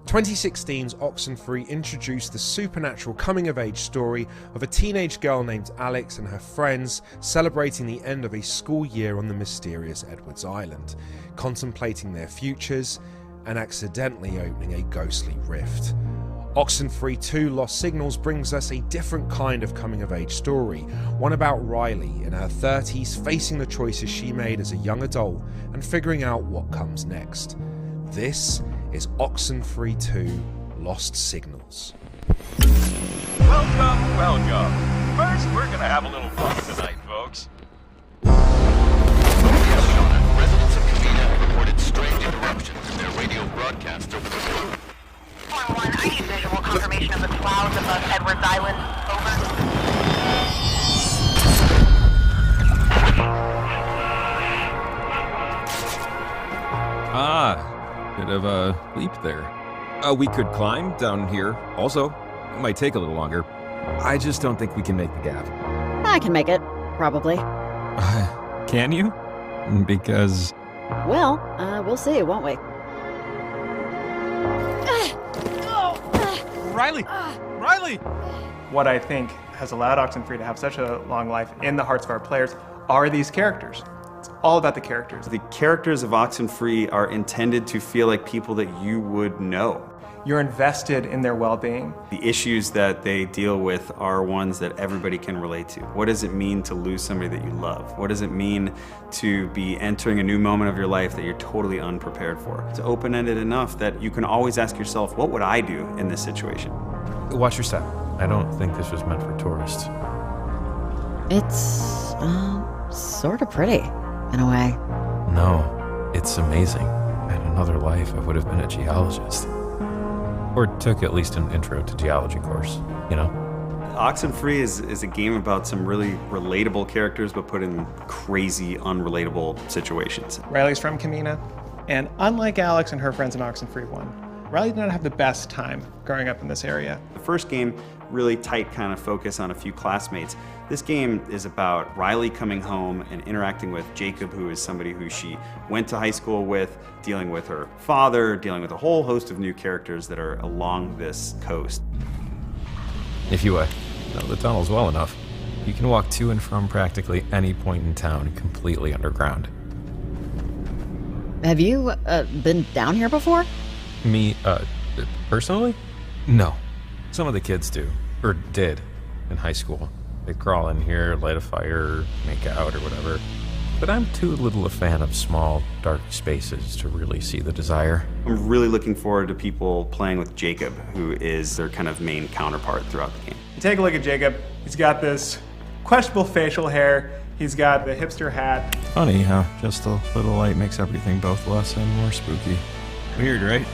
2016's Oxenfree introduced the supernatural coming-of-age story of a teenage girl named Alex and her friends celebrating the end of a school year on the mysterious Edwards Island, contemplating their futures and accidentally opening a ghostly rift. Oxenfree 2 Lost Signals brings us a different kind of coming-of-age story, one about Riley in her 30s facing the choices she made as a young adult and figuring out what comes next. This is Oxenfree 2 Lost Signals. Welcome, welcome. First, we're gonna have a little fun tonight, folks. Yes, Shauna. Residents of Kamina have reported strange interruptions in their radio broadcasts over the phone. 1-1, I need visual confirmation of the clouds above Edwards Island. Over. Bit of a leap there. We could climb down here also. It might take a little longer. I just don't think we can make the gap. I can make it, probably. Can you? Because... Well, we'll see, won't we? Riley! Riley! What I think has allowed Oxenfree to have such a long life in the hearts of our players are these characters. It's all about the characters. The characters of Oxenfree are intended to feel like people that you would know. You're invested in their well-being. The issues that they deal with are ones that everybody can relate to. What does it mean to lose somebody that you love? What does it mean to be entering a new moment of your life that you're totally unprepared for? It's open-ended enough that you can always ask yourself, what would I do in this situation? Watch your step. I don't think this was meant for tourists. It's, sort of pretty, in a way. No, it's amazing. In another life, I would have been a geologist. Or took at least an intro to geology course, you know? Oxenfree is a game about some really relatable characters, but put in crazy, unrelatable situations. Riley's from Kamina, and unlike Alex and her friends in Oxenfree 1, Riley did not have the best time growing up in this area. The first game, really tight kind of focus on a few classmates. This game is about Riley coming home and interacting with Jacob, who is somebody who she went to high school with, dealing with her father, dealing with a whole host of new characters that are along this coast. If you know the tunnels well enough, you can walk to and from practically any point in town completely underground. Have you, been down here before? Me, personally? No. Some of the kids do, or did, in high school. They crawl in here, light a fire, make out or whatever. But I'm too little a fan of small, dark spaces to really see the desire. I'm really looking forward to people playing with Jacob, who is their kind of main counterpart throughout the game. You take a look at Jacob. He's got this questionable facial hair. He's got the hipster hat. Funny how just a little light makes everything both less and more spooky. Weird, right?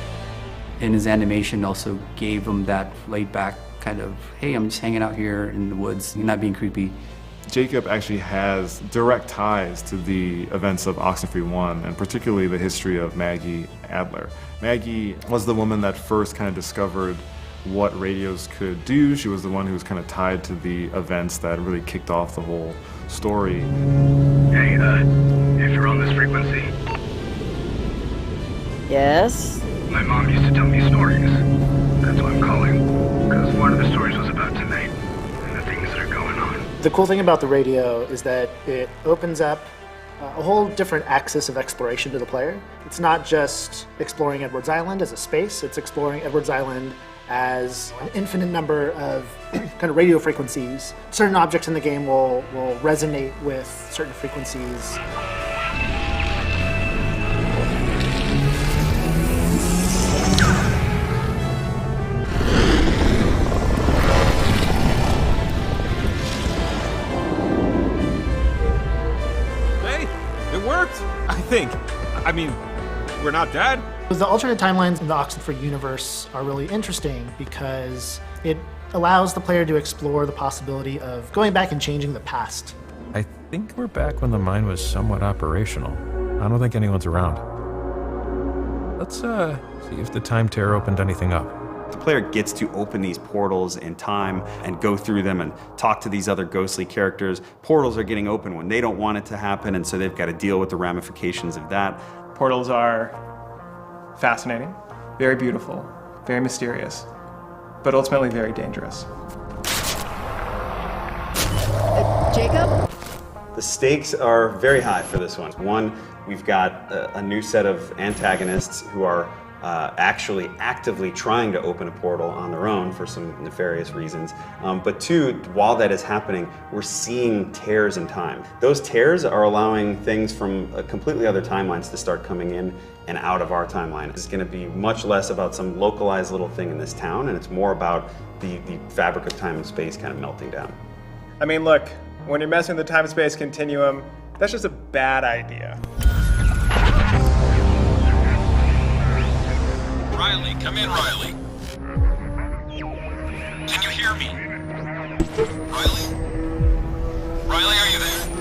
And his animation also gave him that laid back kind of, hey, I'm just hanging out here in the woods, not being creepy. Jacob actually has direct ties to the events of Oxenfree 1, and particularly the history of Maggie Adler. Maggie was the woman that first kind of discovered what radios could do. She was the one who was kind of tied to the events that really kicked off the whole story. Hey, if you're on this frequency, Yes? my mom used to tell me stories. That's why I'm calling, because one of the stories was about tonight and the things that are going on. The cool thing about the radio is that it opens up a whole different axis of exploration to the player. It's not just exploring Edwards Island as a space, it's exploring Edwards Island as an infinite number of kind of radio frequencies. Certain objects in the game will resonate with certain frequencies. I think. I mean, we're not dead. The alternate timelines in the Oxenfree universe are really interesting because it allows the player to explore the possibility of going back and changing the past. I think we're back when the mine was somewhat operational. I don't think anyone's around. Let's see if the time tear opened anything up. The player gets to open these portals in time and go through them and talk to these other ghostly characters. Portals are getting open when they don't want it to happen, and so they've got to deal with the ramifications of that. Portals are fascinating, very beautiful, very mysterious, but ultimately very dangerous. Jacob? The stakes are very high for this one. One, we've got a new set of antagonists who are actually actively trying to open a portal on their own for some nefarious reasons. But two, while that is happening, we're seeing tears in time. Those tears are allowing things from completely other timelines to start coming in and out of our timeline. It's going to be much less about some localized little thing in this town, and it's more about the fabric of time and space kind of melting down. I mean, look, when you're messing with the time-space continuum, that's just a bad idea. Riley, come in, Riley. Can you hear me? Riley? Riley, are you there?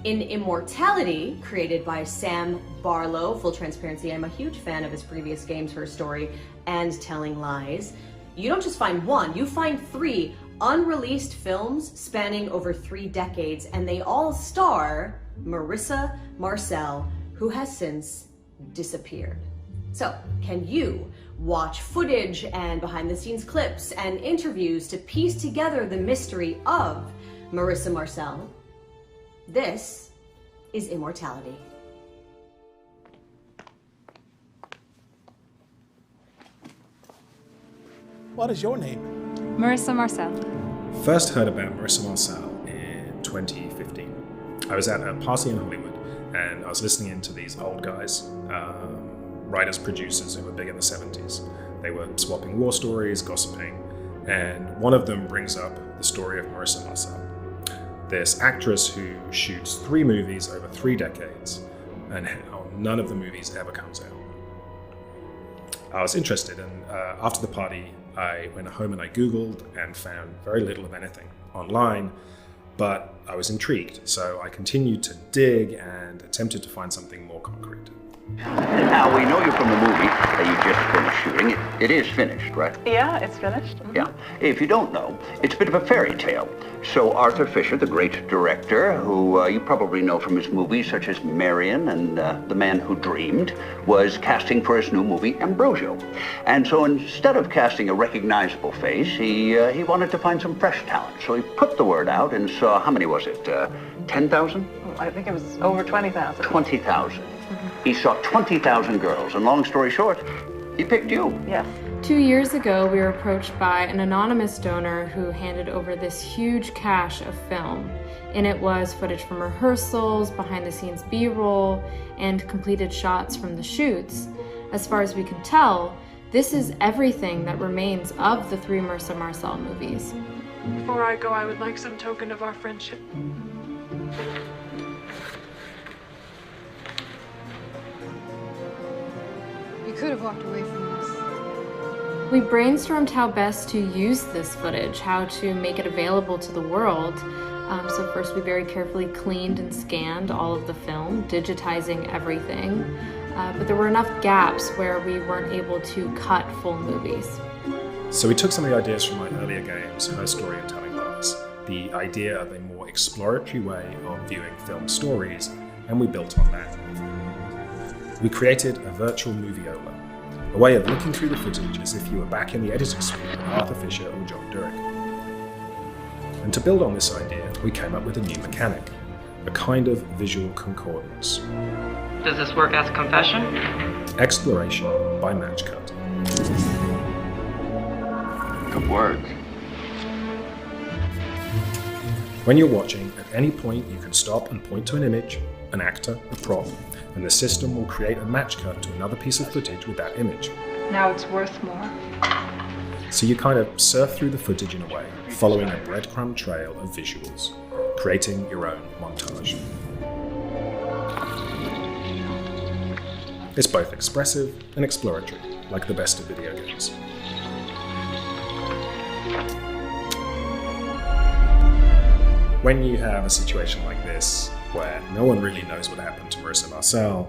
In Immortality, created by Sam Barlow, full transparency, I'm a huge fan of his previous games, Her Story and Telling Lies, you don't just find one, you find 3 unreleased films spanning over 3 decades, and they all star Marissa Marcel, who has since disappeared. So, can you watch footage and behind-the-scenes clips and interviews to piece together the mystery of Marissa Marcel? This is Immortality. What is your name? Marissa Marcel. First heard about Marissa Marcel in 2015. I was at a party in Hollywood and I was listening in to these old guys, writers, producers who were big in the 70s. They were swapping war stories, gossiping, and one of them brings up the story of Marissa Marcel, this actress who shoots 3 movies over 3 decades and how none of the movies ever comes out. I was interested, and after the party, I went home and I Googled and found very little of anything online, but I was intrigued, so I continued to dig and attempted to find something more concrete. Now, we know you from the movie that you just finished shooting. It is finished, right? Yeah, it's finished. Yeah. If you don't know, it's a bit of a fairy tale. So Arthur Fisher, the great director, who you probably know from his movies such as Marion and The Man Who Dreamed, was casting for his new movie, Ambrosio. And so instead of casting a recognizable face, he wanted to find some fresh talent. So he put the word out and saw, how many was it, 10,000? I think it was over 20,000. 20,000. He saw 20,000 girls, and long story short, he picked you. Yes. 2 years ago, we were approached by an anonymous donor who handed over this huge cache of film. In it was footage from rehearsals, behind-the-scenes B-roll, and completed shots from the shoots. As far as we can tell, this is everything that remains of the 3 Marissa Marcel movies. Before I go, I would like some token of our friendship. You could have walked away from this. We brainstormed how best to use this footage, how to make it available to the world. So first we very carefully cleaned and scanned all of the film, digitizing everything. But there were enough gaps where we weren't able to cut full movies. So we took some of the ideas from my earlier games, Her Story and Telling Lies, the idea of a more exploratory way of viewing film stories, and we built on that. We created a virtual movieola, a way of looking through the footage as if you were back in the editor's suite with Arthur Fisher or John Durick. And to build on this idea, we came up with a new mechanic, a kind of visual concordance. Does this work as a confession? Exploration by match cut. Good work. When you're watching, at any point you can stop and point to an image, an actor, a prop, and the system will create a match cut to another piece of footage with that image. Now it's worth more. So you kind of surf through the footage in a way, following a breadcrumb trail of visuals, creating your own montage. It's both expressive and exploratory, like the best of video games. When you have a situation like this, where no one really knows what happened to Marissa Marcel,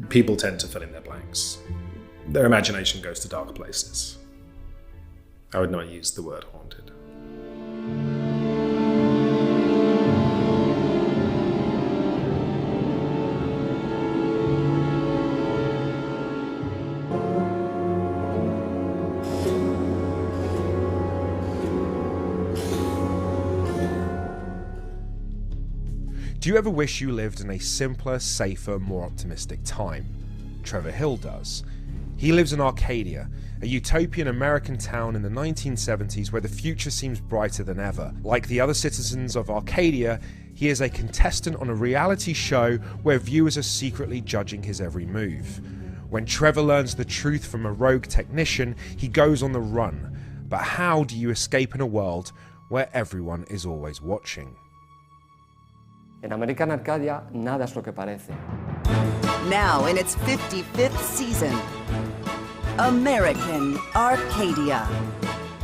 people tend to fill in their blanks. Their imagination goes to dark places. I would not use the word haunted. Do you ever wish you lived in a simpler, safer, more optimistic time? Trevor Hill does. He lives in Arcadia, a utopian American town in the 1970s where the future seems brighter than ever. Like the other citizens of Arcadia, he is a contestant on a reality show where viewers are secretly judging his every move. When Trevor learns the truth from a rogue technician, he goes on the run. But how do you escape in a world where everyone is always watching? En American Arcadia, nada es lo que parece. Now in its 55th season, American Arcadia.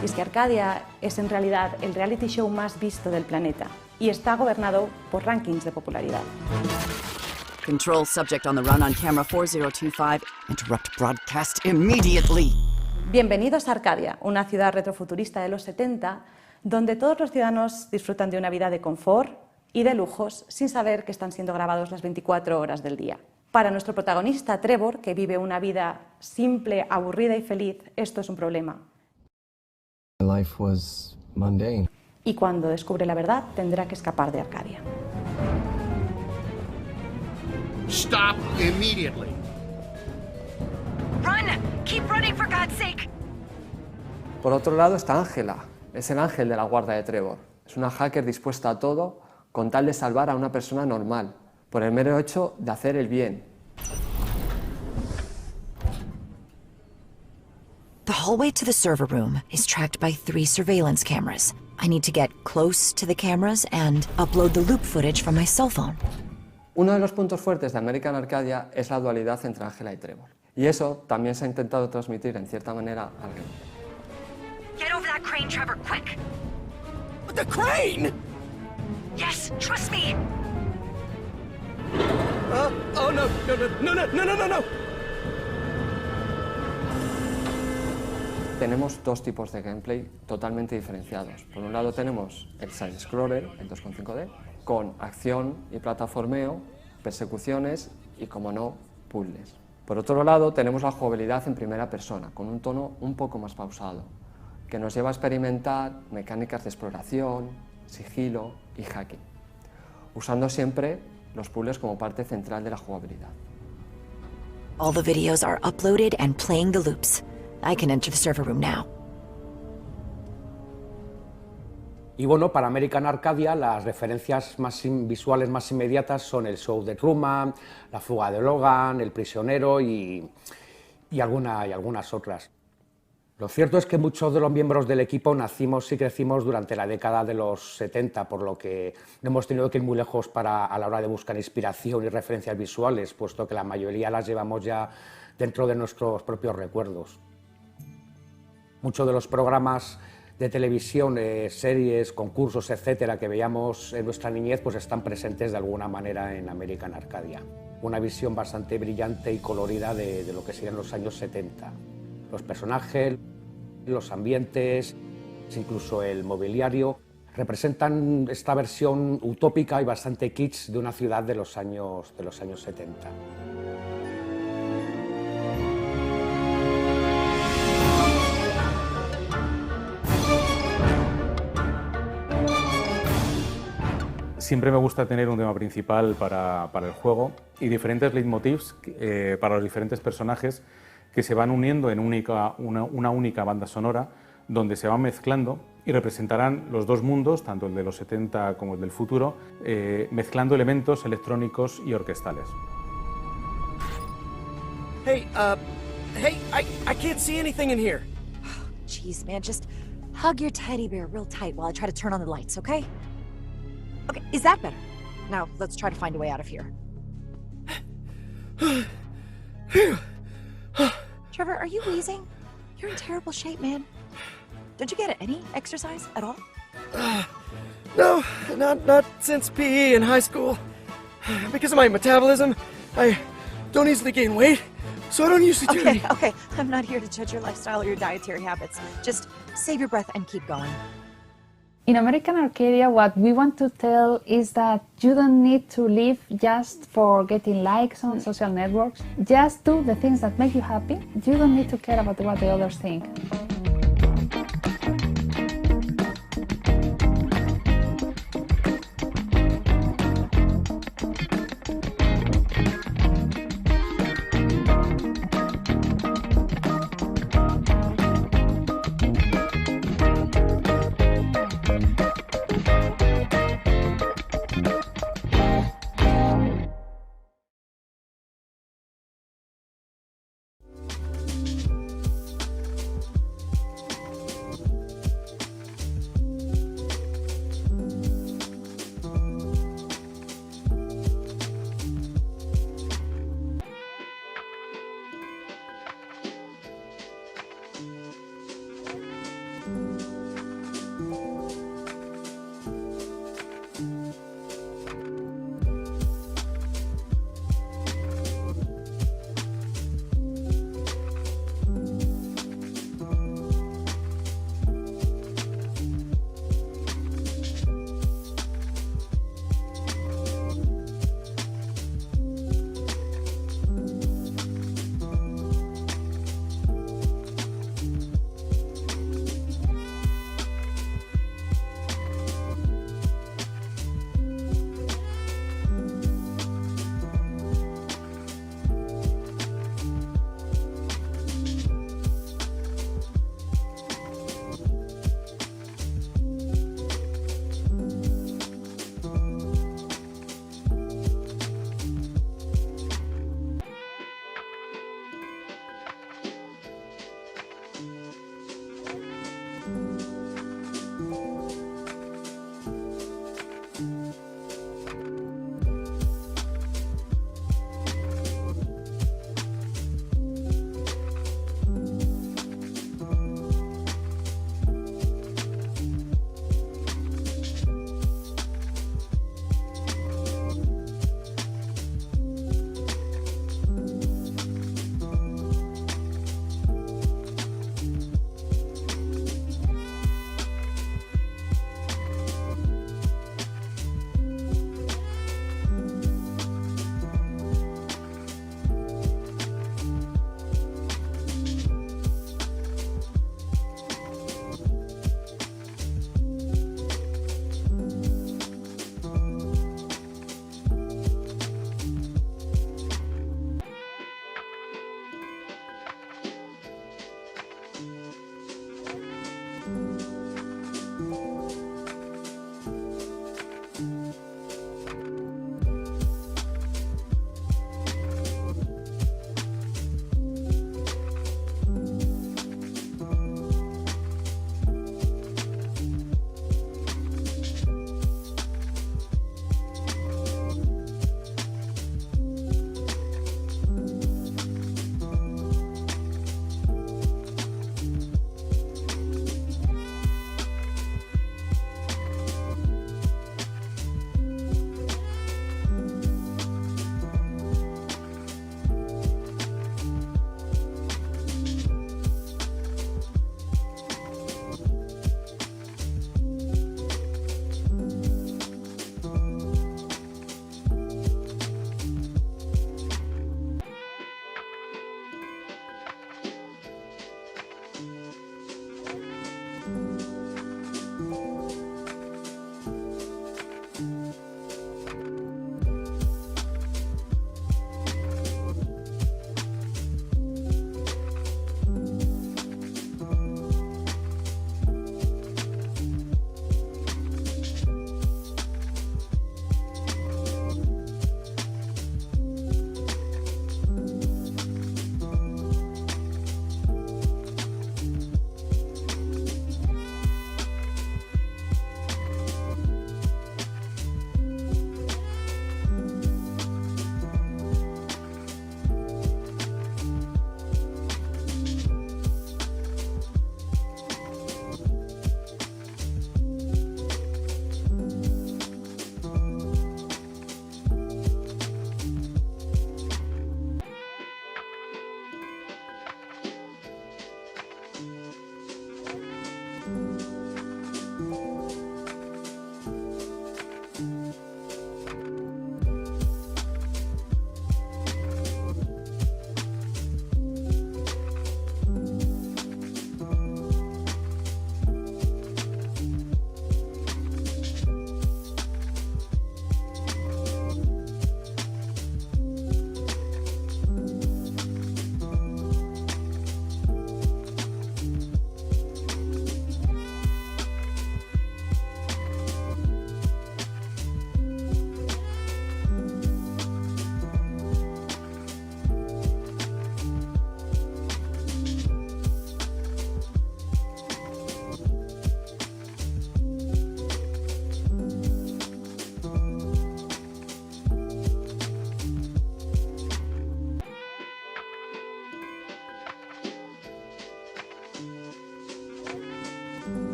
Y es que Arcadia es en realidad el reality show más visto del planeta y está gobernado por rankings de popularidad. Control subject on the run on camera 4025. Interrupt broadcast immediately. Bienvenidos a Arcadia, una ciudad retrofuturista de los 70, donde todos los ciudadanos disfrutan de una vida de confort y de lujos sin saber que están siendo grabados las 24 horas del día. Para nuestro protagonista, Trevor, que vive una vida simple, aburrida y feliz, esto es un problema. Life was mundane. Y cuando descubre la verdad, tendrá que escapar de Arcadia. Stop immediately. Run! Keep running for God's sake. Por otro lado está Ángela, es el ángel de la guarda de Trevor. Es una hacker dispuesta a todo con tal de salvar a una persona normal, por el mero hecho de hacer el bien. The hallway to the server room is tracked by 3 surveillance cameras. I need to get close to the cameras and upload the loop footage from my cell phone. Uno de los puntos fuertes de American Arcadia es la dualidad entre Ángela y Trevor. Y eso también se ha intentado transmitir en cierta manera al game. Get over that crane, Trevor, quick! The crane? Yes, trust me! Oh, no, no, no, no, no, no, no, no, no. Tenemos dos tipos de gameplay totalmente diferenciados. Por un lado tenemos el side-scroller, el 2,5D, con acción y plataformeo, persecuciones y, como no, puzzles. Por otro lado tenemos la jugabilidad en primera persona, con un tono un poco más pausado, que nos lleva a experimentar mecánicas de exploración, sigilo y hacking, usando siempre los puzzles como parte central de la jugabilidad. All the videos are uploaded and playing the loops. I can enter the server room now. Y bueno, para American Arcadia las referencias visuales más inmediatas son el show de Truman, la fuga de Logan, el prisionero y algunas otras. Lo cierto es que muchos de los miembros del equipo nacimos y crecimos durante la década de los 70, por lo que no hemos tenido que ir muy lejos a la hora de buscar inspiración y referencias visuales, puesto que la mayoría las llevamos ya dentro de nuestros propios recuerdos. Muchos de los programas de televisión, series, concursos, etcétera, que veíamos en nuestra niñez, pues están presentes de alguna manera en American Arcadia. Una visión bastante brillante y colorida de lo que serían los años 70. Los personajes, los ambientes, incluso el mobiliario, representan esta versión utópica y bastante kitsch de una ciudad de los años 70. Siempre me gusta tener un tema principal para el juego y diferentes leitmotivs para los diferentes personajes que se van uniendo en una única banda sonora donde se van mezclando y representarán los dos mundos, tanto el de los 70 como el del futuro, mezclando elementos electrónicos y orquestales. Hey, I can't see anything in here. Jeez, man, just hug your teddy bear real tight while I try to turn on the lights, okay? Okay, is that better? Now, let's try to find a way out of here. Trevor, are you wheezing? You're in terrible shape, man. Don't you get any exercise at all? No, not since PE in high school. Because of my metabolism, I don't easily gain weight, so I don't usually do any... Okay, I'm not here to judge your lifestyle or your dietary habits. Just save your breath and keep going. In American Arcadia, what we want to tell is that you don't need to live just for getting likes on social networks. Just do the things that make you happy. You don't need to care about what the others think.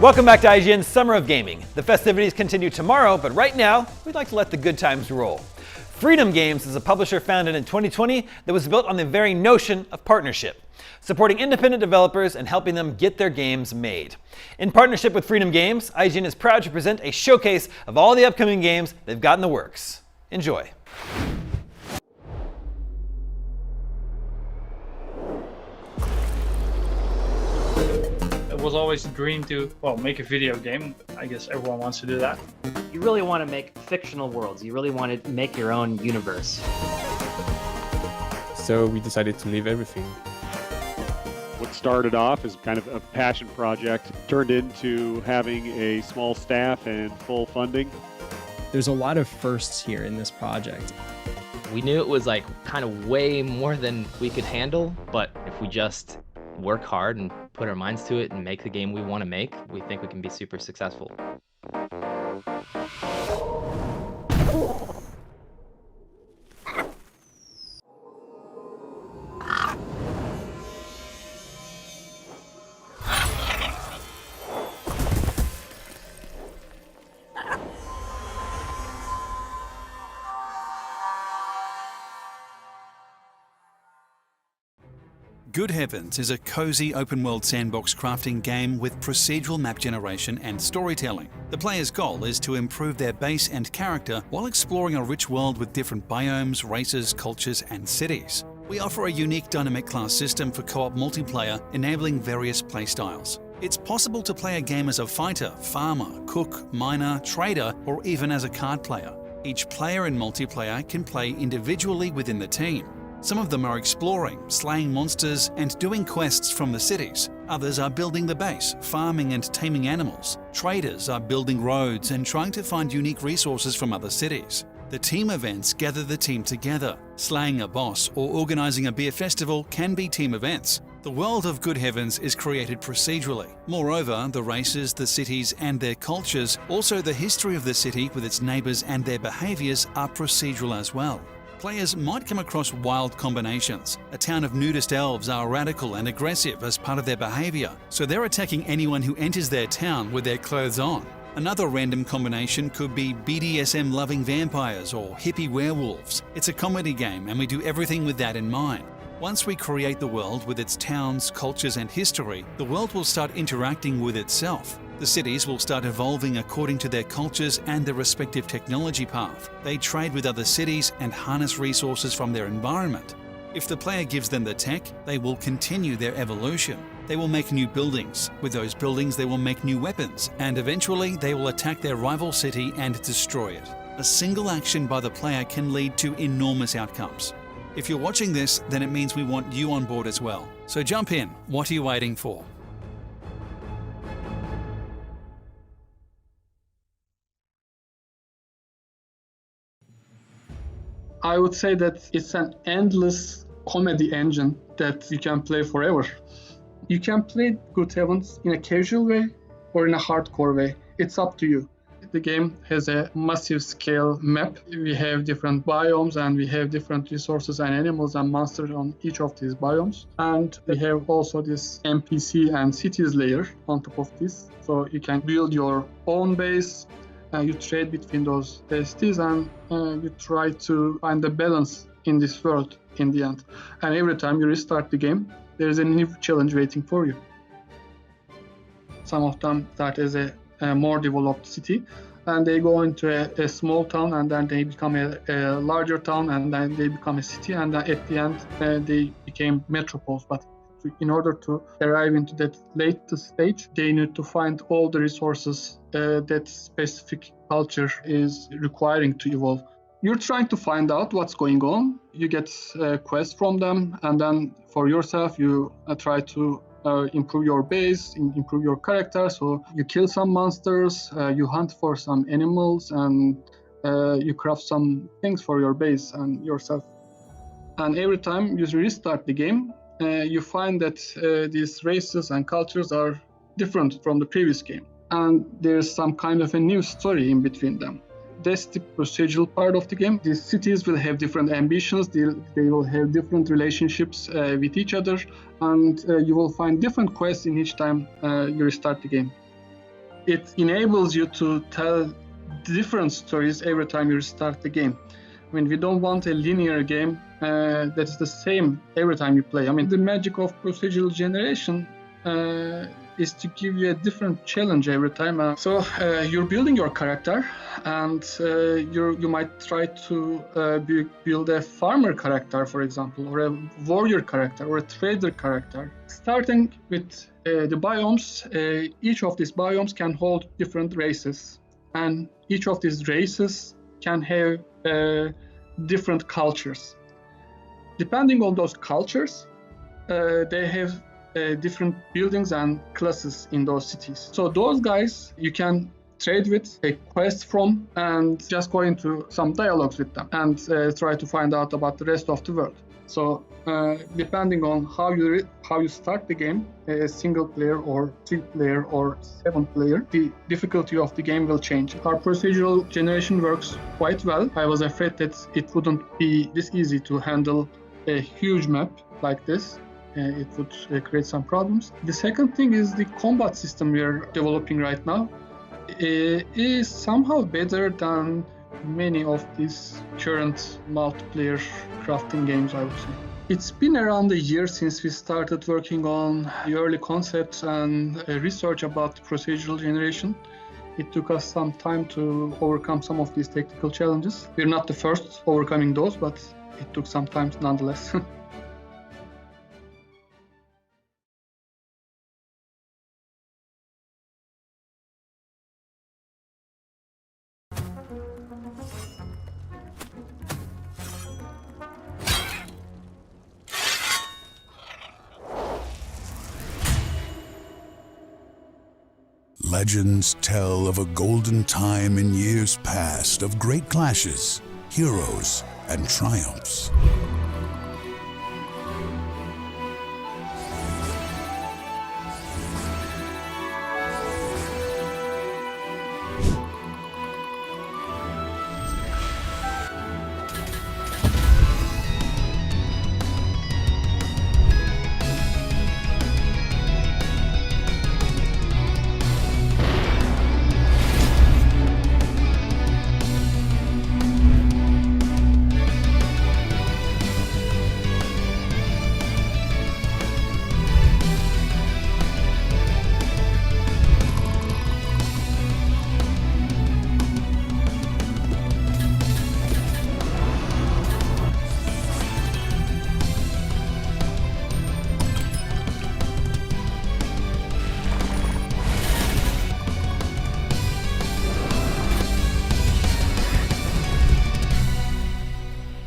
Welcome back to IGN's Summer of Gaming. The festivities continue tomorrow, but right now, we'd like to let the good times roll. Freedom Games is a publisher founded in 2020 that was built on the very notion of partnership, supporting independent developers and helping them get their games made. In partnership with Freedom Games, IGN is proud to present a showcase of all the upcoming games they've got in the works. Enjoy. It was always a dream to, well, make a video game. I guess everyone wants to do that. You really want to make fictional worlds. You really want to make your own universe. So we decided to leave everything. What started off as kind of a passion project turned into having a small staff and full funding. There's a lot of firsts here in this project. We knew it was like kind of way more than we could handle, but if we just work hard and put our minds to it and make the game we want to make, we think we can be super successful. Good Heavens is a cozy open-world sandbox crafting game with procedural map generation and storytelling. The player's goal is to improve their base and character while exploring a rich world with different biomes, races, cultures, and cities. We offer a unique dynamic class system for co-op multiplayer, enabling various playstyles. It's possible to play a game as a fighter, farmer, cook, miner, trader, or even as a card player. Each player in multiplayer can play individually within the team. Some of them are exploring, slaying monsters, and doing quests from the cities. Others are building the base, farming and taming animals. Traders are building roads and trying to find unique resources from other cities. The team events gather the team together. Slaying a boss or organising a beer festival can be team events. The world of Good Heavens is created procedurally. Moreover, the races, the cities, and their cultures, also the history of the city with its neighbours and their behaviours, are procedural as well. Players might come across wild combinations. A town of nudist elves are radical and aggressive as part of their behaviour, so they're attacking anyone who enters their town with their clothes on. Another random combination could be BDSM-loving vampires or hippie werewolves. It's a comedy game and we do everything with that in mind. Once we create the world with its towns, cultures and history, the world will start interacting with itself. The cities will start evolving according to their cultures and their respective technology path. They trade with other cities and harness resources from their environment. If the player gives them the tech, they will continue their evolution. They will make new buildings. With those buildings, they will make new weapons, and eventually they will attack their rival city and destroy it. A single action by the player can lead to enormous outcomes. If you're watching this, then it means we want you on board as well. So jump in. What are you waiting for? I would say that it's an endless comedy engine that you can play forever. You can play Good Heavens in a casual way or in a hardcore way. It's up to you. The game has a massive scale map. We have different biomes and we have different resources and animals and monsters on each of these biomes. And we have also this NPC and cities layer on top of this. So you can build your own base. You trade between those cities and you try to find the balance in this world in the end. And every time you restart the game, there is a new challenge waiting for you. Some of them start as a more developed city and they go into a small town and then they become a larger town and then they become a city and then at the end they became metropoles. But in order to arrive into that latest stage, they need to find all the resources that specific culture is requiring to evolve. You're trying to find out what's going on. You get quests from them, and then for yourself, you try to improve your base, improve your character. So you kill some monsters, you hunt for some animals, and you craft some things for your base and yourself. And every time you restart the game, you find that these races and cultures are different from the previous game. And there's some kind of a new story in between them. That's the procedural part of the game. These cities will have different ambitions, they will have different relationships with each other, and you will find different quests in each time you restart the game. it enables you to tell different stories every time you restart the game. I mean, we don't want a linear game that's the same every time you play. I mean, the magic of procedural generation is to give you a different challenge every time. So you're building your character, and you might try to build a farmer character, for example, or a warrior character, or a trader character. Starting with the biomes, each of these biomes can hold different races, and each of these races can have different cultures. Depending on those cultures, they have different buildings and classes in those cities. So those guys you can trade with, take quests from, and just go into some dialogues with them and try to find out about the rest of the world. So depending on how you start the game, a single player or 3-player or 7-player, the difficulty of the game will change. Our procedural generation works quite well. I was afraid that it wouldn't be this easy to handle a huge map like this. It would create some problems. The second thing is the combat system we are developing right now is somehow better than many of these current multiplayer crafting games, I would say. It's been around a year since we started working on the early concepts and research about procedural generation. It took us some time to overcome some of these technical challenges. We're not the first overcoming those, but it took some time nonetheless. Legends tell of a golden time in years past of great clashes, heroes, and triumphs.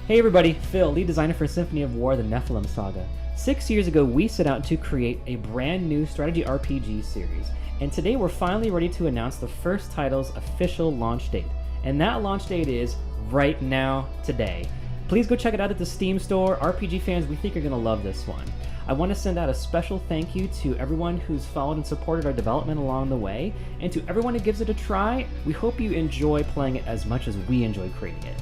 Hey everybody, Phil, lead designer for Symphony of War, the Nephilim Saga. 6 years ago, we set out to create a brand new strategy RPG series, and today we're finally ready to announce the first title's official launch date. And that launch date is right now, today. Please go check it out at the Steam store. RPG fans, we think you're going to love this one. I want to send out a special thank you to everyone who's followed and supported our development along the way, and to everyone who gives it a try. We hope you enjoy playing it as much as we enjoy creating it.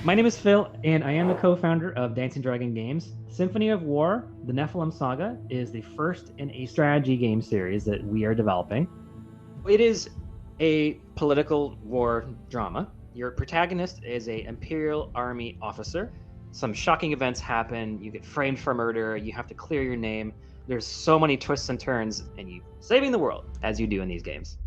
My name is Phil, and I am the co-founder of Dancing Dragon Games. Symphony of War, the Nephilim Saga, is the first in a strategy game series that we are developing. It is a political war drama. Your protagonist is an Imperial Army officer. Some shocking events happen, you get framed for murder, you have to clear your name. There's so many twists and turns, and you saving the world, as you do in these games.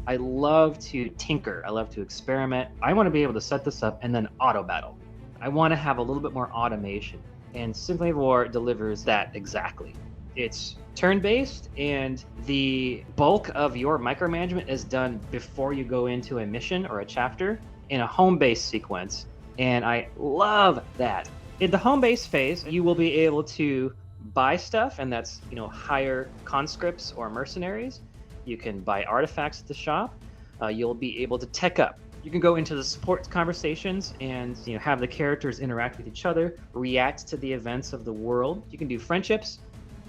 I love to tinker, I love to experiment. I want to be able to set this up and then auto battle. I want to have a little bit more automation, and Symphony of War delivers that exactly. It's turn-based, and the bulk of your micromanagement is done before you go into a mission or a chapter in a home-based sequence, and I love that. In the home-based phase, you will be able to buy stuff, and that's, hire conscripts or mercenaries. You can buy artifacts at the shop. You'll be able to tech up. You can go into the support conversations and have the characters interact with each other, react to the events of the world. You can do friendships,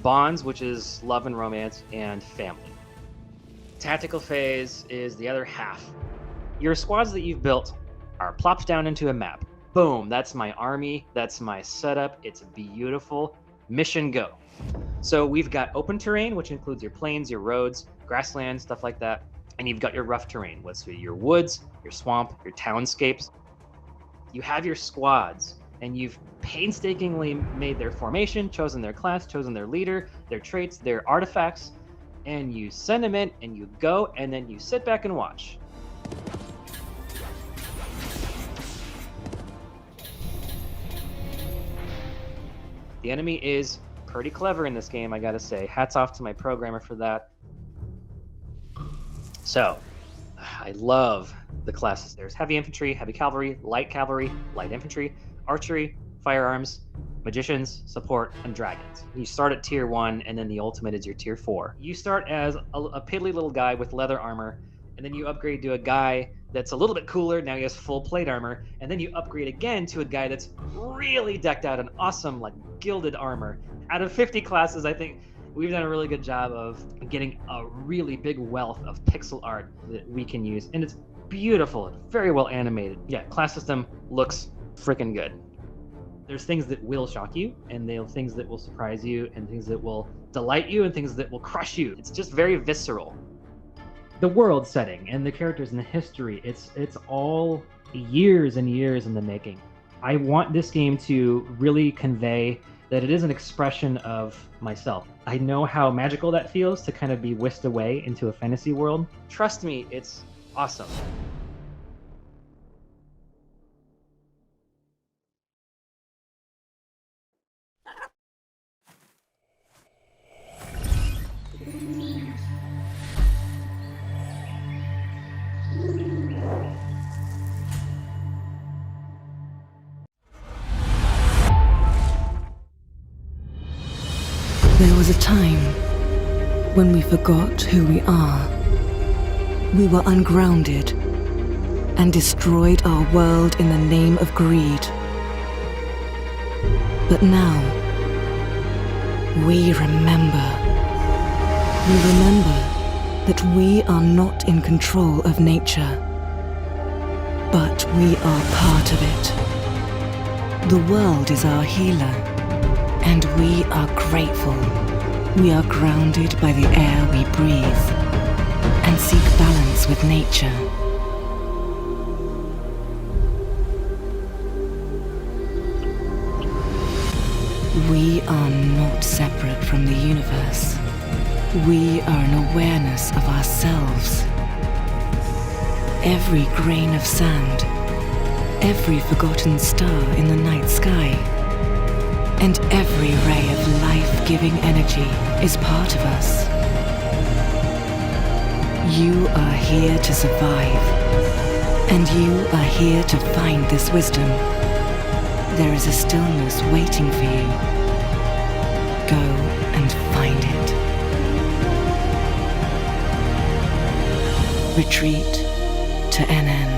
bonds, which is love and romance, and family. Tactical phase is the other half. Your squads that you've built plops down into a map. Boom, that's my army, that's my setup, it's beautiful. Mission go. So we've got open terrain, which includes your plains, your roads, grasslands, stuff like that. And you've got your rough terrain, what's your woods, your swamp, your townscapes. You have your squads, and you've painstakingly made their formation, chosen their class, chosen their leader, their traits, their artifacts, and you send them in, and you go, and then you sit back and watch. The enemy is pretty clever in this game, I gotta say. Hats off to my programmer for that. So, I love the classes. There's heavy infantry, heavy cavalry, light infantry, archery, firearms, magicians, support, and dragons. You start at tier 1, and then the ultimate is your tier 4. You start as a piddly little guy with leather armor, and then you upgrade to a guy that's a little bit cooler. Now he has full plate armor, and then you upgrade again to a guy that's really decked out in awesome, like, gilded armor. Out of 50 classes, I think we've done a really good job of getting a really big wealth of pixel art that we can use, and it's beautiful and very well animated. Yeah, class system looks freaking good. There's things that will shock you, and there are things that will surprise you, and things that will delight you, and things that will crush you. It's just very visceral. The world setting and the characters and the history, it's all years and years in the making. I want this game to really convey that it is an expression of myself. I know how magical that feels to kind of be whisked away into a fantasy world. Trust me, it's awesome. There was a time when we forgot who we are. We were ungrounded and destroyed our world in the name of greed. But now, we remember. We remember that we are not in control of nature, but we are part of it. The world is our healer, and we are grateful. We are grounded by the air we breathe and seek balance with nature. We are not separate from the universe. We are an awareness of ourselves. Every grain of sand, every forgotten star in the night sky, and every ray of life-giving energy is part of us. You are here to survive, and you are here to find this wisdom. There is a stillness waiting for you. Go and find it. Retreat to NN.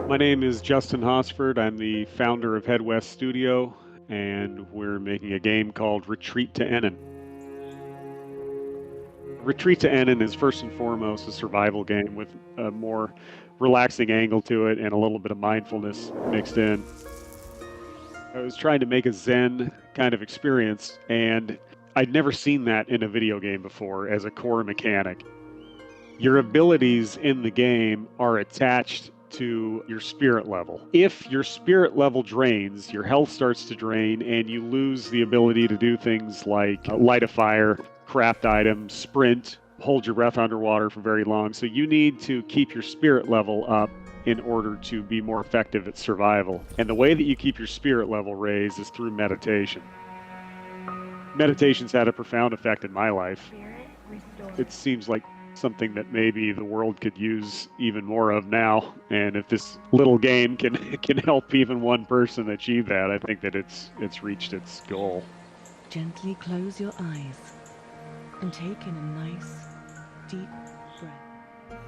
My name is Justin Hosford. I'm the founder of Head West Studio, and we're making a game called Retreat to Enin. Retreat to Enin is first and foremost a survival game with a more relaxing angle to it and a little bit of mindfulness mixed in. I was trying to make a Zen kind of experience, and I'd never seen that in a video game before as a core mechanic. Your abilities in the game are attached to your spirit level. If your spirit level drains, your health starts to drain, and you lose the ability to do things like light a fire, craft items, sprint, hold your breath underwater for very long. So you need to keep your spirit level up in order to be more effective at survival. And the way that you keep your spirit level raised is through meditation. Meditation's had a profound effect in my life. It seems like something that maybe the world could use even more of now, and if this little game can help even one person achieve that, I think that it's reached its goal. Gently close your eyes and take in a nice, deep breath.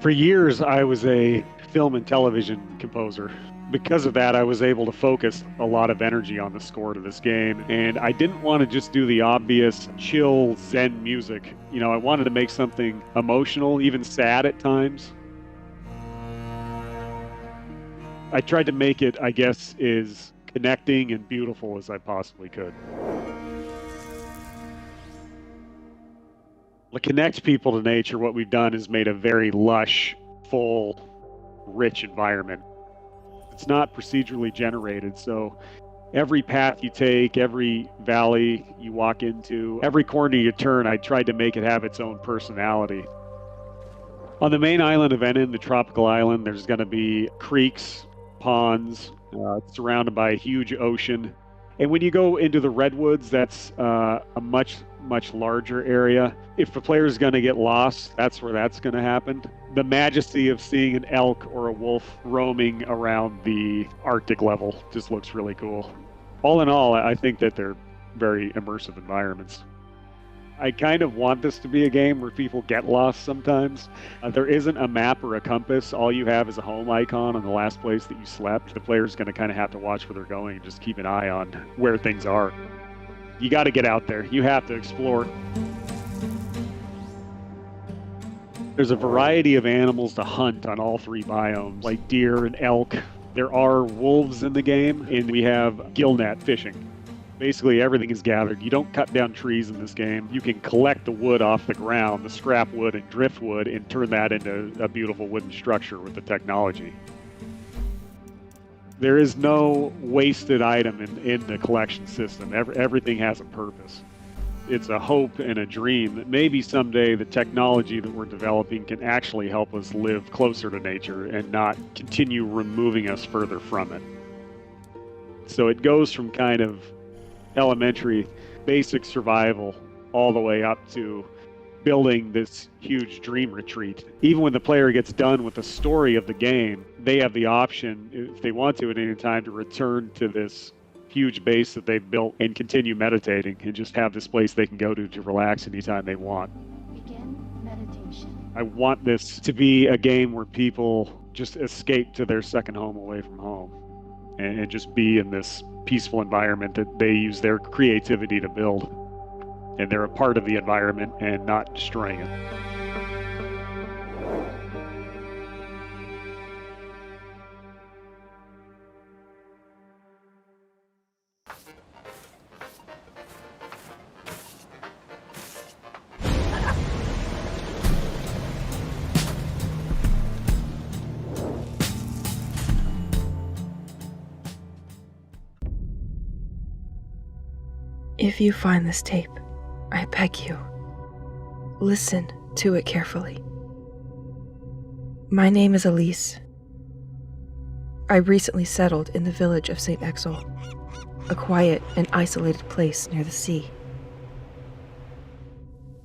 For years, I was a film and television composer. Because of that, I was able to focus a lot of energy on the score to this game, and I didn't want to just do the obvious chill Zen music. You know, I wanted to make something emotional, even sad at times. I tried to make it, I guess, as connecting and beautiful as I possibly could. To connect people to nature, what we've done is made a very lush, full, rich environment. It's not procedurally generated, so every path you take, every valley you walk into, every corner you turn, I tried to make it have its own personality. On the main island of Enin, the tropical island, there's going to be creeks, ponds, it's surrounded by a huge ocean. And when you go into the redwoods, that's a much larger area. If the player's going to get lost, that's where that's going to happen. The majesty of seeing an elk or a wolf roaming around the Arctic level just looks really cool. All in all, I think that they're very immersive environments. I kind of want this to be a game where people get lost sometimes. There isn't a map or a compass. All you have is a home icon on the last place that you slept. The player's going to kind of have to watch where they're going and just keep an eye on where things are. You got to get out there. You have to explore. There's a variety of animals to hunt on all three biomes, like deer and elk. There are wolves in the game, and we have gillnet fishing. Basically, everything is gathered. You don't cut down trees in this game. You can collect the wood off the ground, the scrap wood and driftwood, and turn that into a beautiful wooden structure with the technology. There is no wasted item in the collection system. Everything has a purpose. It's a hope and a dream that maybe someday the technology that we're developing can actually help us live closer to nature and not continue removing us further from it. So it goes from kind of elementary, basic survival all the way up to building this huge dream retreat. Even when the player gets done with the story of the game, they have the option, if they want to at any time, to return to this huge base that they've built and continue meditating and just have this place they can go to relax anytime they want. Begin meditation. I want this to be a game where people just escape to their second home away from home and just be in this peaceful environment that they use their creativity to build. And they're a part of the environment and not destroying it. If you find this tape, I beg you, listen to it carefully. My name is Elise. I recently settled in the village of St. Exel, a quiet and isolated place near the sea.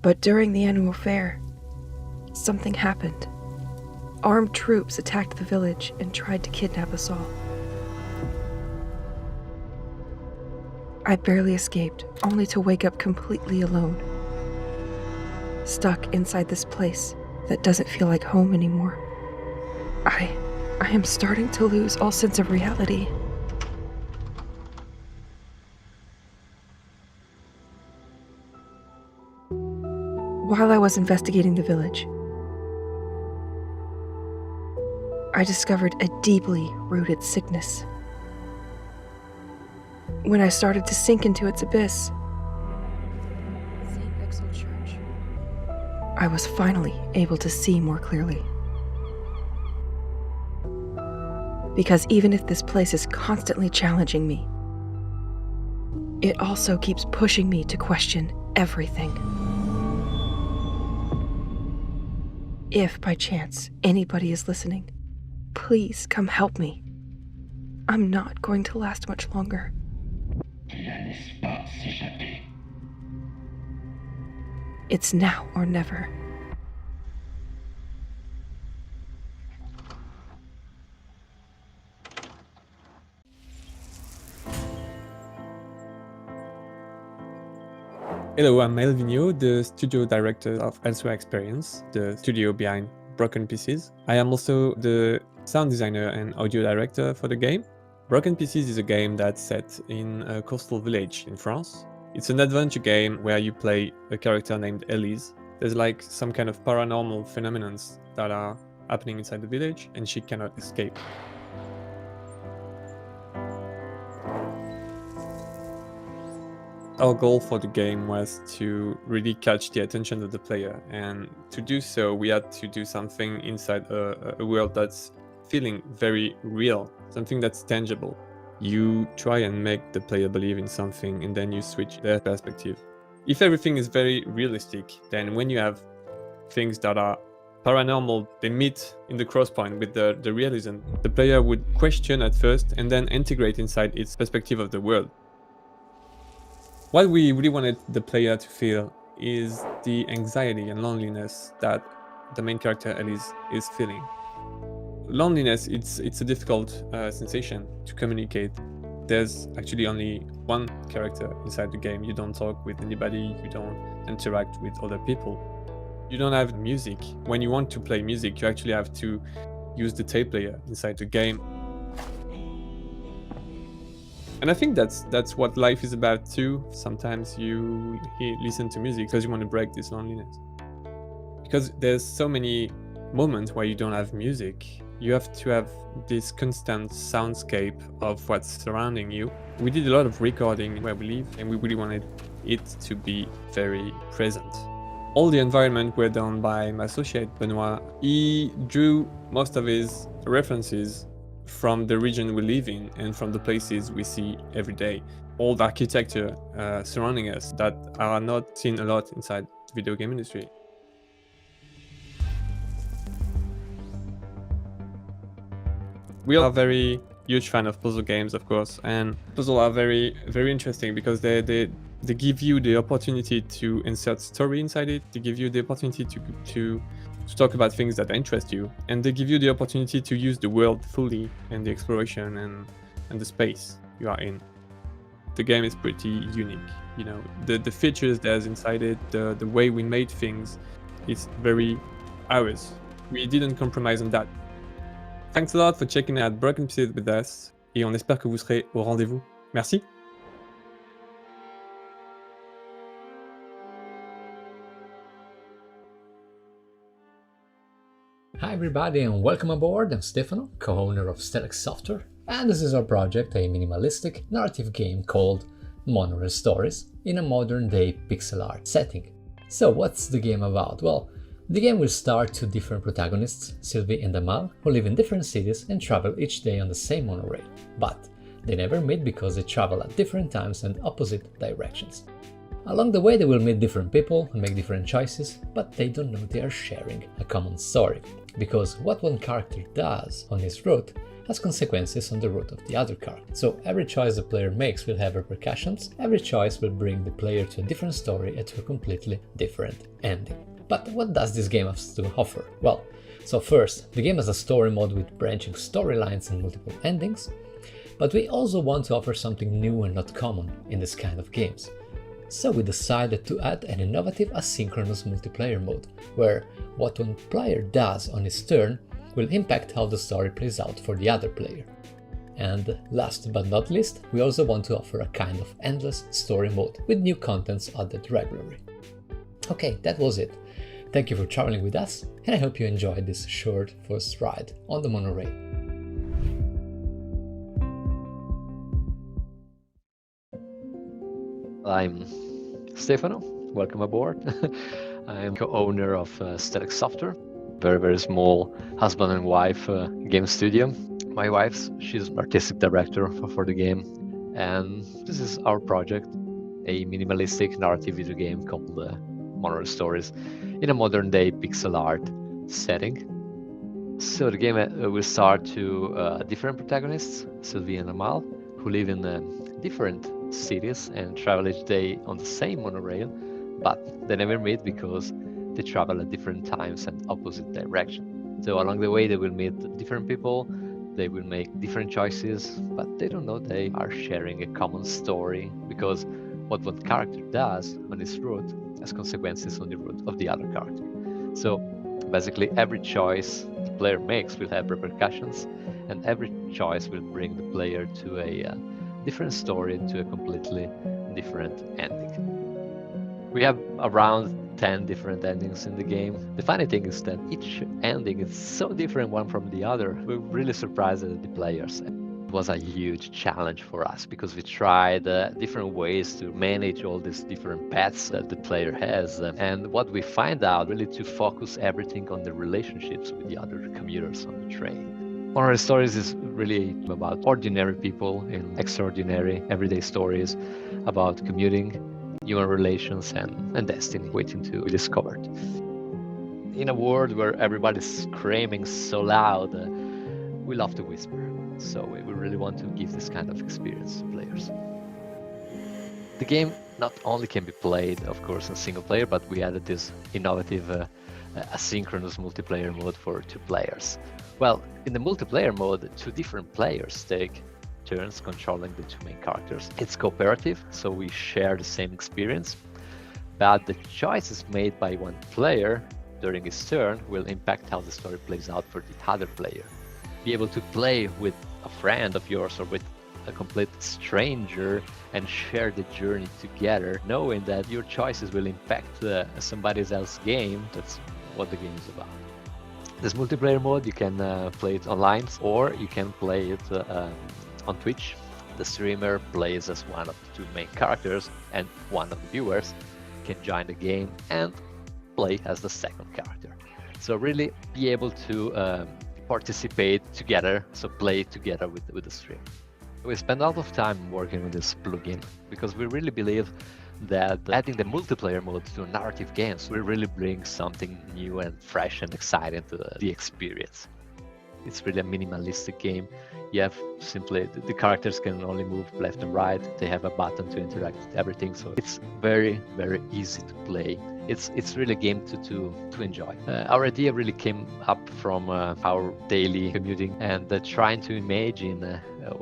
But during the annual fair, something happened. Armed troops attacked the village and tried to kidnap us all. I barely escaped, only to wake up completely alone. Stuck inside this place that doesn't feel like home anymore. I am starting to lose all sense of reality. While I was investigating the village, I discovered a deeply rooted sickness. When I started to sink into its abyss, St. Exel Church, I was finally able to see more clearly. Because even if this place is constantly challenging me, it also keeps pushing me to question everything. If by chance anybody is listening, please come help me. I'm not going to last much longer. It's now or never. Hello, I'm Melvinio, the studio director of Elsewhere Experience, the studio behind Broken Pieces. I am also the sound designer and audio director for the game. Broken Pieces is a game that's set in a coastal village in France. It's an adventure game where you play a character named Elise. There's like some kind of paranormal phenomena that are happening inside the village, and she cannot escape. Our goal for the game was to really catch the attention of the player, and to do so we had to do something inside a world that's feeling very real, something that's tangible. You try and make the player believe in something, and then you switch their perspective. If everything is very realistic, then when you have things that are paranormal, they meet in the cross point with the realism. The player would question at first and then integrate inside its perspective of the world. What we really wanted the player to feel is the anxiety and loneliness that the main character Elise is feeling. Loneliness, it's a difficult sensation to communicate. There's actually only one character inside the game. You don't talk with anybody, you don't interact with other people. You don't have music. When you want to play music, you actually have to use the tape player inside the game. And I think that's what life is about too. Sometimes you listen to music because you want to break this loneliness. Because there's so many moments where you don't have music. You have to have this constant soundscape of what's surrounding you. We did a lot of recording where we live, and we really wanted it to be very present. All the environment were done by my associate Benoit. He drew most of his references from the region we live in and from the places we see every day. All the architecture surrounding us that are not seen a lot inside the video game industry. We are very huge fan of puzzle games, of course, and puzzles are very, very interesting because they give you the opportunity to insert story inside it. They give you the opportunity to talk about things that interest you, and they give you the opportunity to use the world fully and the exploration and the space you are in. The game is pretty unique, you know. The features there's inside it, the way we made things, it's very ours. We didn't compromise on that. Thanks a lot for checking out Broken Pieces with us, et on espère que vous serez au rendez-vous. Merci. Hi everybody and welcome aboard. I'm Stefano, co-owner of Stellax Software, and this is our project, a minimalistic narrative game called Monorail Stories in a modern-day pixel art setting. So what's the game about? Well, the game will star two different protagonists, Sylvie and Amal, who live in different cities and travel each day on the same monorail. But they never meet because they travel at different times and opposite directions. Along the way they will meet different people and make different choices, but they don't know they are sharing a common story, because what one character does on his route has consequences on the route of the other character. So every choice the player makes will have repercussions, every choice will bring the player to a different story and to a completely different ending. But what does this game have to offer? Well, so first, the game has a story mode with branching storylines and multiple endings, but we also want to offer something new and not common in this kind of games. So we decided to add an innovative asynchronous multiplayer mode, where what one player does on his turn will impact how the story plays out for the other player. And last but not least, we also want to offer a kind of endless story mode with new contents added regularly. Okay, that was it. Thank you for traveling with us, and I hope you enjoyed this short first ride on the monorail. I'm Stefano, welcome aboard. I'm co-owner of Stellax Software, very small husband and wife game studio. My wife, she's artistic director for the game, and this is our project, a minimalistic narrative video game called Monorail Stories in a modern day pixel art setting. So the game will start to different protagonists, Sylvie and Amal, who live in different cities and travel each day on the same monorail, but they never meet because they travel at different times and opposite directions. So along the way they will meet different people, they will make different choices, but they don't know they are sharing a common story, because what one character does on his route has consequences on the route of the other character. So basically every choice the player makes will have repercussions, and every choice will bring the player to a different story, to a completely different ending. We have around 10 different endings in the game. The funny thing is that each ending is so different one from the other. We're really surprised at the players. It was a huge challenge for us because we tried different ways to manage all these different paths that the player has. And what we find out really to focus everything on the relationships with the other commuters on the train. Monorail Stories is really about ordinary people in extraordinary everyday stories about commuting, human relations, and destiny waiting to be discovered. In a world where everybody's screaming so loud, we love to whisper. So we really want to give this kind of experience to players. The game not only can be played, of course, in single player, but we added this innovative asynchronous multiplayer mode for 2 players. Well, in the multiplayer mode, 2 different players take turns controlling the 2 main characters. It's cooperative, so we share the same experience, but the choices made by one player during his turn will impact how the story plays out for the other player. Be able to play with a friend of yours or with a complete stranger and share the journey together, knowing that your choices will impact somebody else's game. That's what the game is about. This multiplayer mode, you can play it online, or you can play it on Twitch. The streamer plays as one of the 2 main characters, and one of the viewers can join the game and play as the second character. So really be able to participate together, so play together with the stream. We spend a lot of time working with this plugin because we really believe that adding the multiplayer mode to narrative games will really bring something new and fresh and exciting to the experience. It's really a minimalistic game. You have simply, the characters can only move left and right. They have a button to interact with everything. So it's very, very easy to play. It's really a game to enjoy. Our idea really came up from our daily commuting and trying to imagine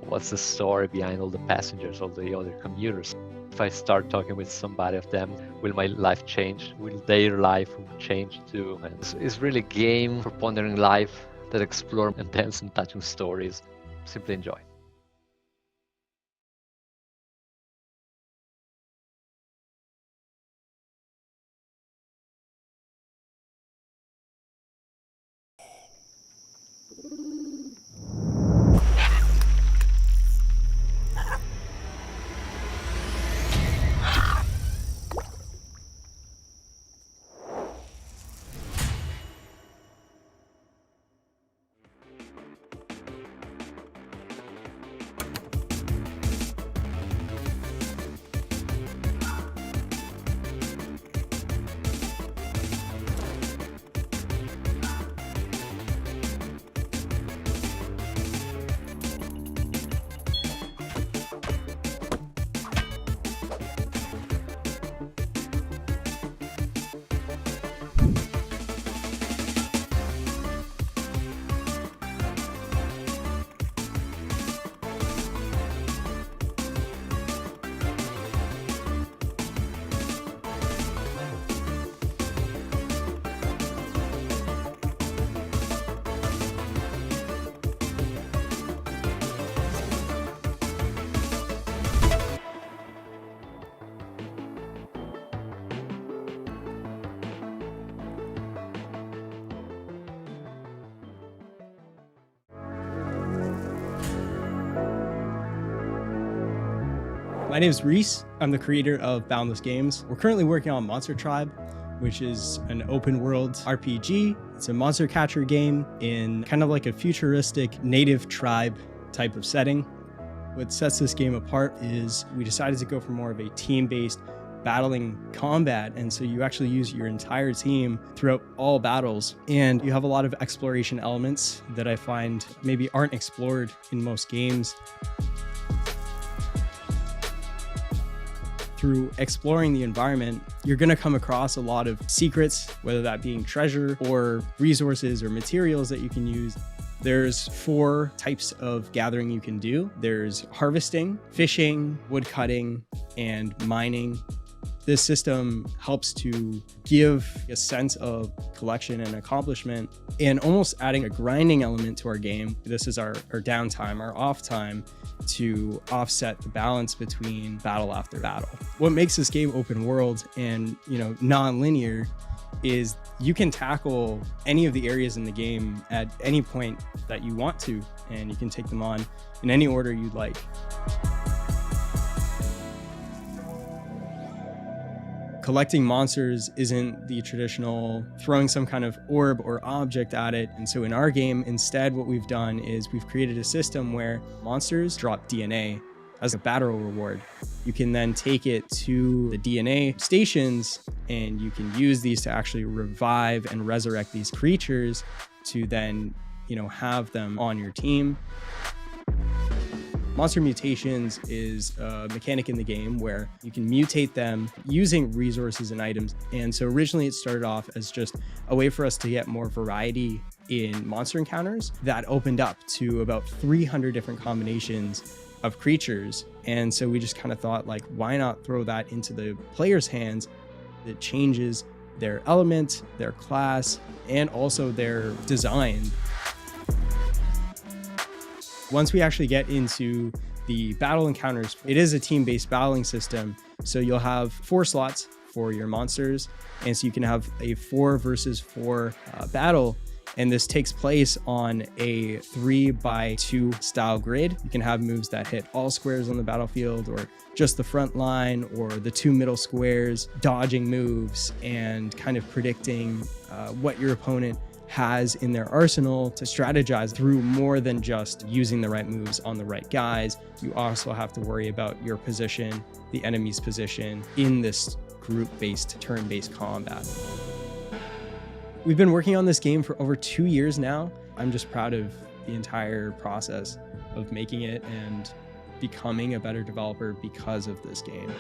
what's the story behind all the passengers, all the other commuters. If I start talking with somebody of them, will my life change? Will their life change too? And it's really a game for pondering life that explore intense and touching stories. Simply enjoy. My name is Reese. I'm the creator of Boundless Games. We're currently working on Monster Tribe, which is an open world RPG. It's a monster catcher game in kind of like a futuristic native tribe type of setting. What sets this game apart is we decided to go for more of a team-based battling combat, and so you actually use your entire team throughout all battles, and you have a lot of exploration elements that I find maybe aren't explored in most games. Through exploring the environment, you're going to come across a lot of secrets, whether that being treasure or resources or materials that you can use. There's 4 types of gathering you can do. There's harvesting, fishing, wood cutting, and mining. This system helps to give a sense of collection and accomplishment, and almost adding a grinding element to our game. This is our downtime, our off time, to offset the balance between battle after battle. What makes this game open world and, non-linear is you can tackle any of the areas in the game at any point that you want to, and you can take them on in any order you'd like. Collecting monsters isn't the traditional throwing some kind of orb or object at it. And so in our game, instead, what we've done is we've created a system where monsters drop DNA as a battle reward. You can then take it to the DNA stations, and you can use these to actually revive and resurrect these creatures to then, have them on your team. Monster mutations is a mechanic in the game where you can mutate them using resources and items. And so originally it started off as just a way for us to get more variety in monster encounters that opened up to about 300 different combinations of creatures. And so we just kind of thought, like, why not throw that into the player's hands? It changes their element, their class, and also their design. Once we actually get into the battle encounters, it is a team-based battling system. So you'll have 4 slots for your monsters. And so you can have a 4 versus 4 battle. And this takes place on a 3x2 style grid. You can have moves that hit all squares on the battlefield, or just the front line, or the 2 middle squares, dodging moves and kind of predicting what your opponent has in their arsenal to strategize through more than just using the right moves on the right guys. You also have to worry about your position, the enemy's position in this group-based, turn-based combat. We've been working on this game for over 2 years now. I'm just proud of the entire process of making it and becoming a better developer because of this game.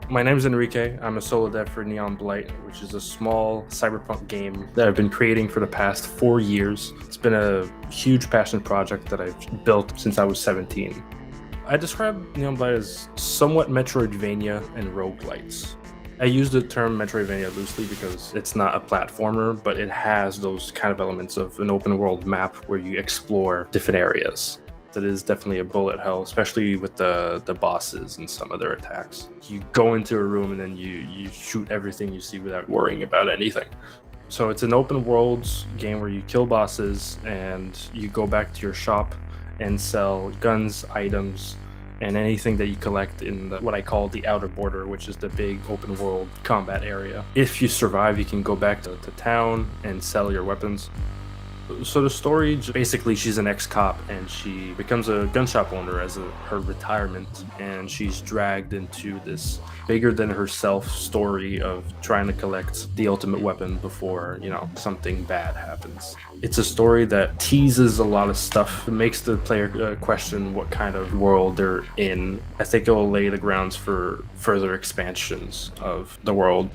My name is Enrique. I'm a solo dev for Neon Blight, which is a small cyberpunk game that I've been creating for the past 4 years. It's been a huge passion project that I've built since I was 17. I describe Neon Blight as somewhat Metroidvania and roguelites. I use the term Metroidvania loosely because it's not a platformer, but it has those kind of elements of an open world map where you explore different areas. It is definitely a bullet hell, especially with the bosses and some of their attacks. You go into a room and then you shoot everything you see without worrying about anything. So it's an open world game where you kill bosses and you go back to your shop and sell guns, items, and anything that you collect in what I call the outer border, which is the big open world combat area. If you survive, you can go back to town and sell your weapons. So the story, basically she's an ex-cop and she becomes a gun shop owner as her retirement, and she's dragged into this bigger than herself story of trying to collect the ultimate weapon before, something bad happens. It's a story that teases a lot of stuff. It makes the player question what kind of world they're in. I think it will lay the grounds for further expansions of the world.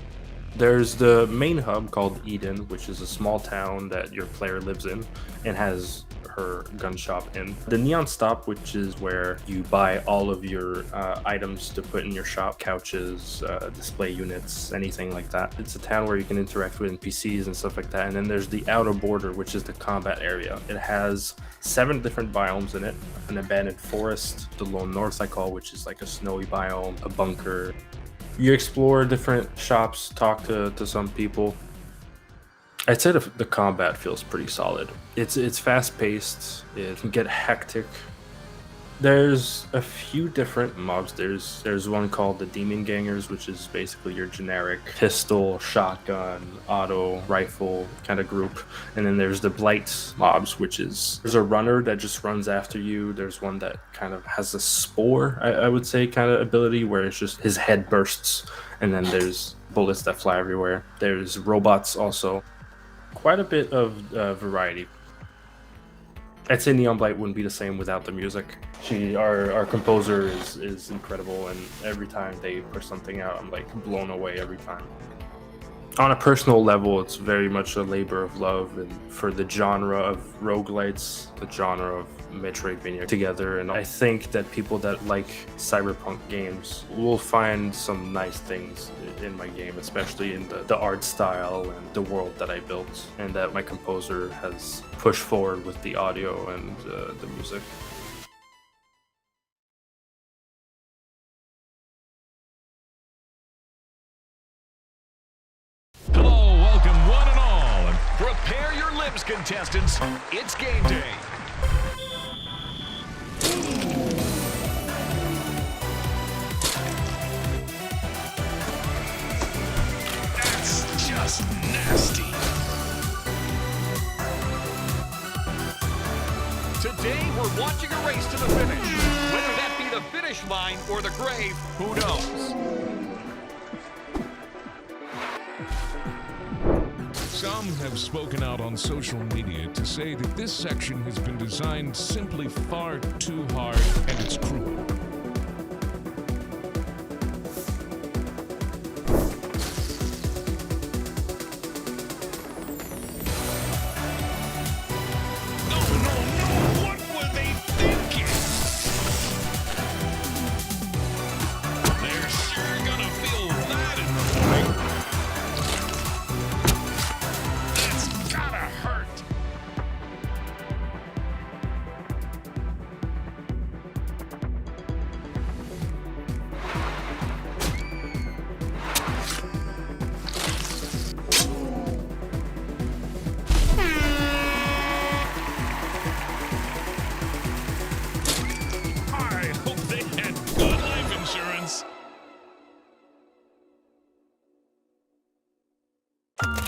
There's the main hub called Eden, which is a small town that your player lives in and has per gun shop in. The Neon Stop, which is where you buy all of your items to put in your shop, couches, display units, anything like that. It's a town where you can interact with NPCs and stuff like that. And then there's the Outer Border, which is the combat area. It has 7 different biomes in it. An abandoned forest, the Lone North I call, which is like a snowy biome, a bunker. You explore different shops, talk to some people. I'd say the combat feels pretty solid. It's fast-paced, it can get hectic. There's a few different mobs. There's one called the Demon Gangers, which is basically your generic pistol, shotgun, auto, rifle kind of group. And then there's the Blight mobs, which is, there's a runner that just runs after you. There's one that kind of has a spore, I would say, kind of ability where it's just his head bursts. And then there's bullets that fly everywhere. There's robots also. Quite a bit of variety. I'd say Neon Blight wouldn't be the same without the music. Our composer is incredible, and every time they push something out, I'm like blown away every time. On a personal level, it's very much a labor of love, and for the genre of roguelites, the genre of Metroidvania together, and I think that people that like cyberpunk games will find some nice things in my game, especially in the art style and the world that I built, and that my composer has pushed forward with the audio and the music. Hello, welcome one and all, and prepare your limbs, contestants. It's game day. That's just nasty. Today, we're watching a race to the finish. Whether that be the finish line or the grave, who knows? Some have spoken out on social media to say that this section has been designed simply far too hard, and it's cruel.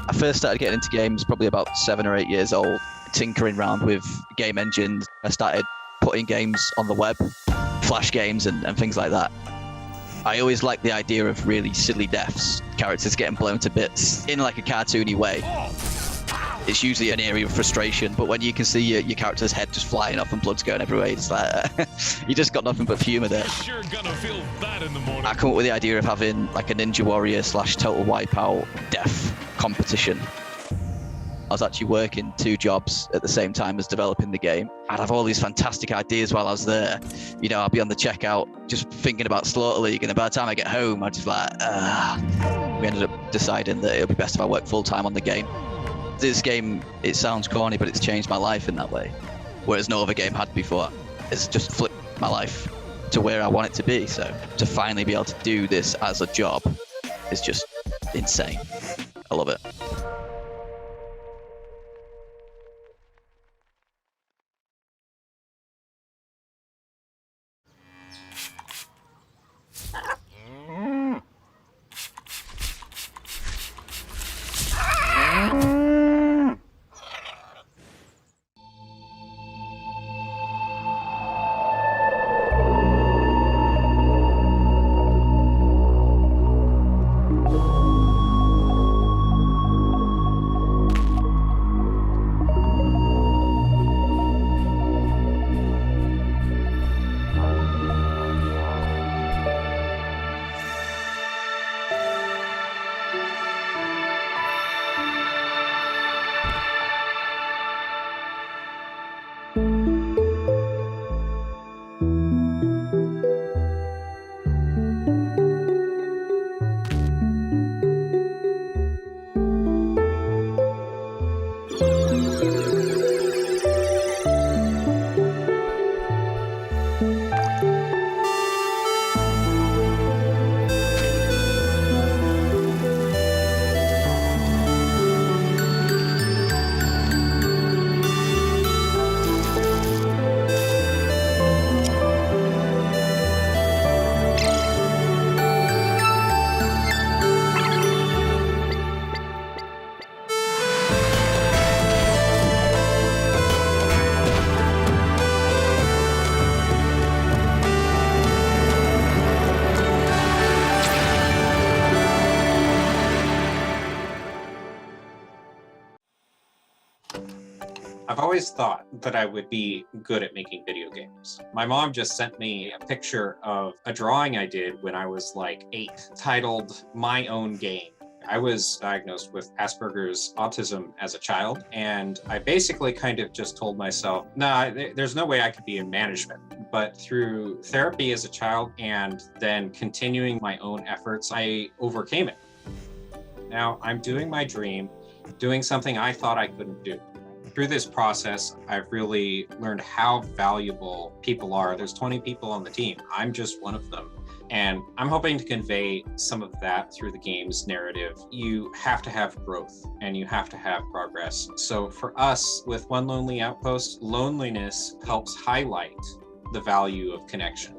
I first started getting into games probably about 7 or 8 years old, tinkering around with game engines. I started putting games on the web, Flash games and things like that. I always liked the idea of really silly deaths, characters getting blown to bits in like a cartoony way. It's usually an area of frustration, but when you can see your character's head just flying off and blood's going everywhere, it's like, you just got nothing but humour there. Sure gonna feel bad in the morning. I come up with the idea of having like a Ninja Warrior / Total Wipeout death competition. I was actually working 2 jobs at the same time as developing the game. I'd have all these fantastic ideas while I was there. You know, I'd be on the checkout just thinking about Slaughter League, and by the time I get home, I'd just like, we ended up deciding that it would be best if I worked full-time on the game. This game, it sounds corny, but it's changed my life in that way, whereas no other game had before. It's just flipped my life to where I want it to be. So to finally be able to do this as a job is just insane. I love it. I've always thought that I would be good at making video games. My mom just sent me a picture of a drawing I did when I was like 8, titled My Own Game. I was diagnosed with Asperger's autism as a child, and I basically kind of just told myself, nah, there's no way I could be in management. But through therapy as a child and then continuing my own efforts, I overcame it. Now I'm doing my dream, doing something I thought I couldn't do. Through this process, I've really learned how valuable people are. There's 20 people on the team. I'm just one of them. And I'm hoping to convey some of that through the game's narrative. You have to have growth and you have to have progress. So for us, with One Lonely Outpost, loneliness helps highlight the value of connection.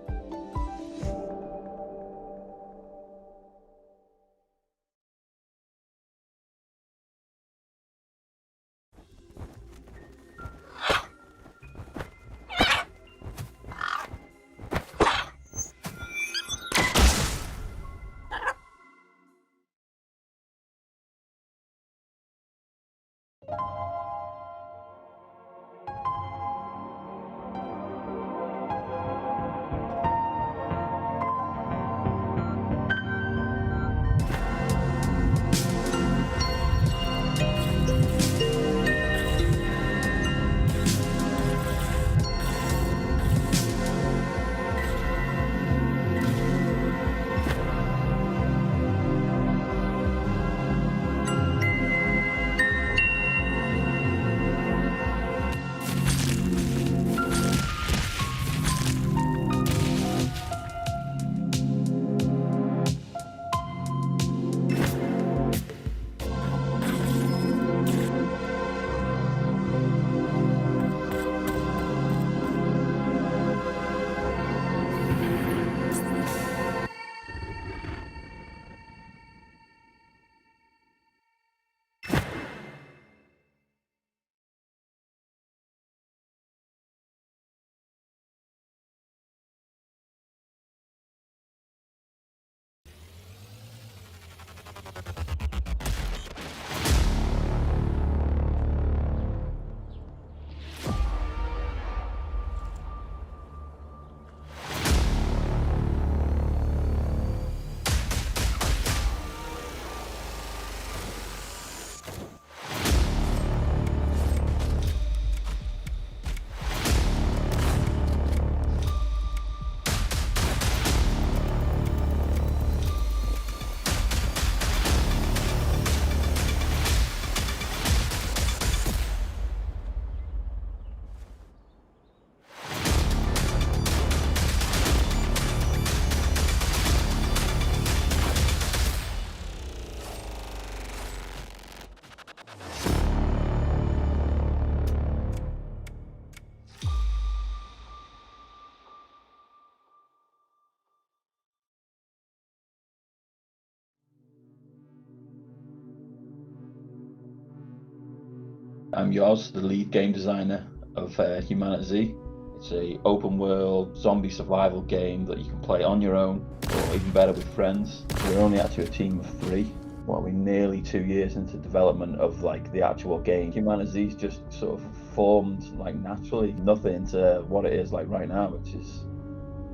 I'm Yoz, the lead game designer of Humanity. It's a open world zombie survival game that you can play on your own, or even better with friends. We're only actually a team of 3. Well, we're nearly 2 years into development of like the actual game. Humanity's just sort of formed like naturally, nothing to what it is like right now, which is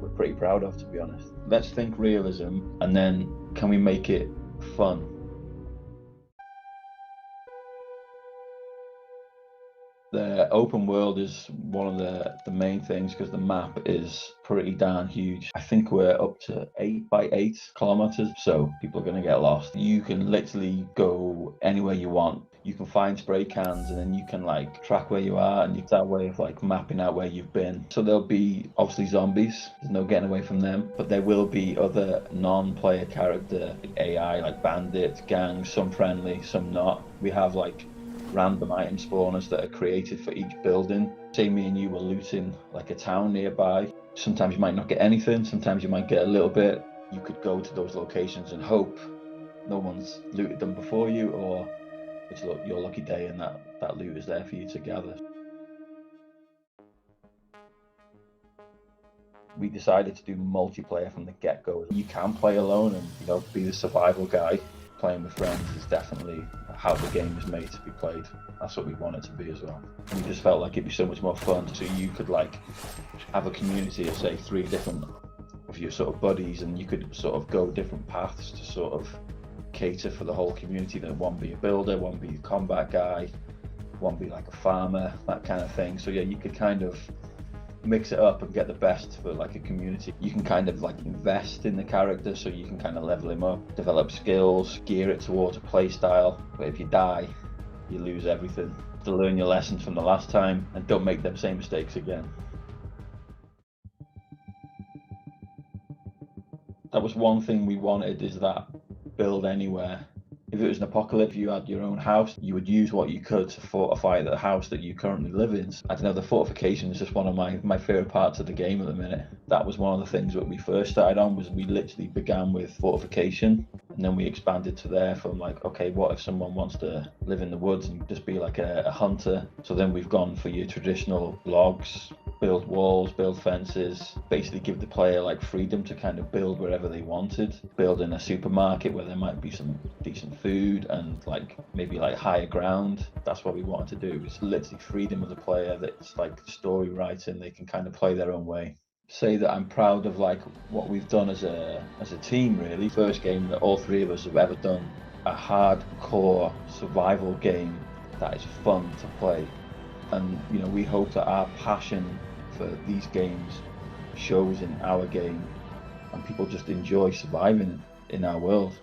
we're pretty proud of, to be honest. Let's think realism, and then can we make it fun? The open world is one of the main things because the map is pretty darn huge. I think we're up to 8 by 8 kilometers, so people are going to get lost. You can literally go anywhere you want. You can find spray cans and then you can like track where you are, and it's that way of like mapping out where you've been. So there'll be obviously zombies, there's no getting away from them, but there will be other non-player character AI like bandits, gangs, some friendly, some not. We have like random item spawners that are created for each building. Say me and you were looting like a town nearby. Sometimes you might not get anything, sometimes you might get a little bit. You could go to those locations and hope no one's looted them before you, or it's your lucky day and that loot is there for you to gather. We decided to do multiplayer from the get-go. You can play alone and be the survival guy, playing with friends is definitely how the game is made to be played. That's what we want it to be as well. And we just felt like it'd be so much more fun. So you could like have a community of say 3 different of your sort of buddies, and you could sort of go different paths to sort of cater for the whole community. That one be a builder, one be a combat guy, one be like a farmer, that kind of thing. So yeah, you could kind of mix it up and get the best for like a community. You can kind of like invest in the character, so you can kind of level him up, develop skills, gear it towards a play style. But if you die, you lose everything. To learn your lessons from the last time and don't make them same mistakes again. That was one thing we wanted, is that build anywhere. If it was an apocalypse, you had your own house, you would use what you could to fortify the house that you currently live in. I don't know, the fortification is just one of my favourite parts of the game at the minute. That was one of the things that we first started on, was we literally began with fortification, and then we expanded to there from like, okay, what if someone wants to live in the woods and just be like a hunter? So then we've gone for your traditional logs, build walls, build fences, basically give the player like freedom to kind of build wherever they wanted. Build in a supermarket where there might be some decent food and like maybe like higher ground. That's what we wanted to do. It's literally freedom of the player. That's like story writing, they can kind of play their own way. Say that I'm proud of like what we've done as a team really. First game that all 3 of us have ever done. A hardcore survival game that is fun to play. And you know, we hope that our passion for these games shows in our game and people just enjoy surviving in our world.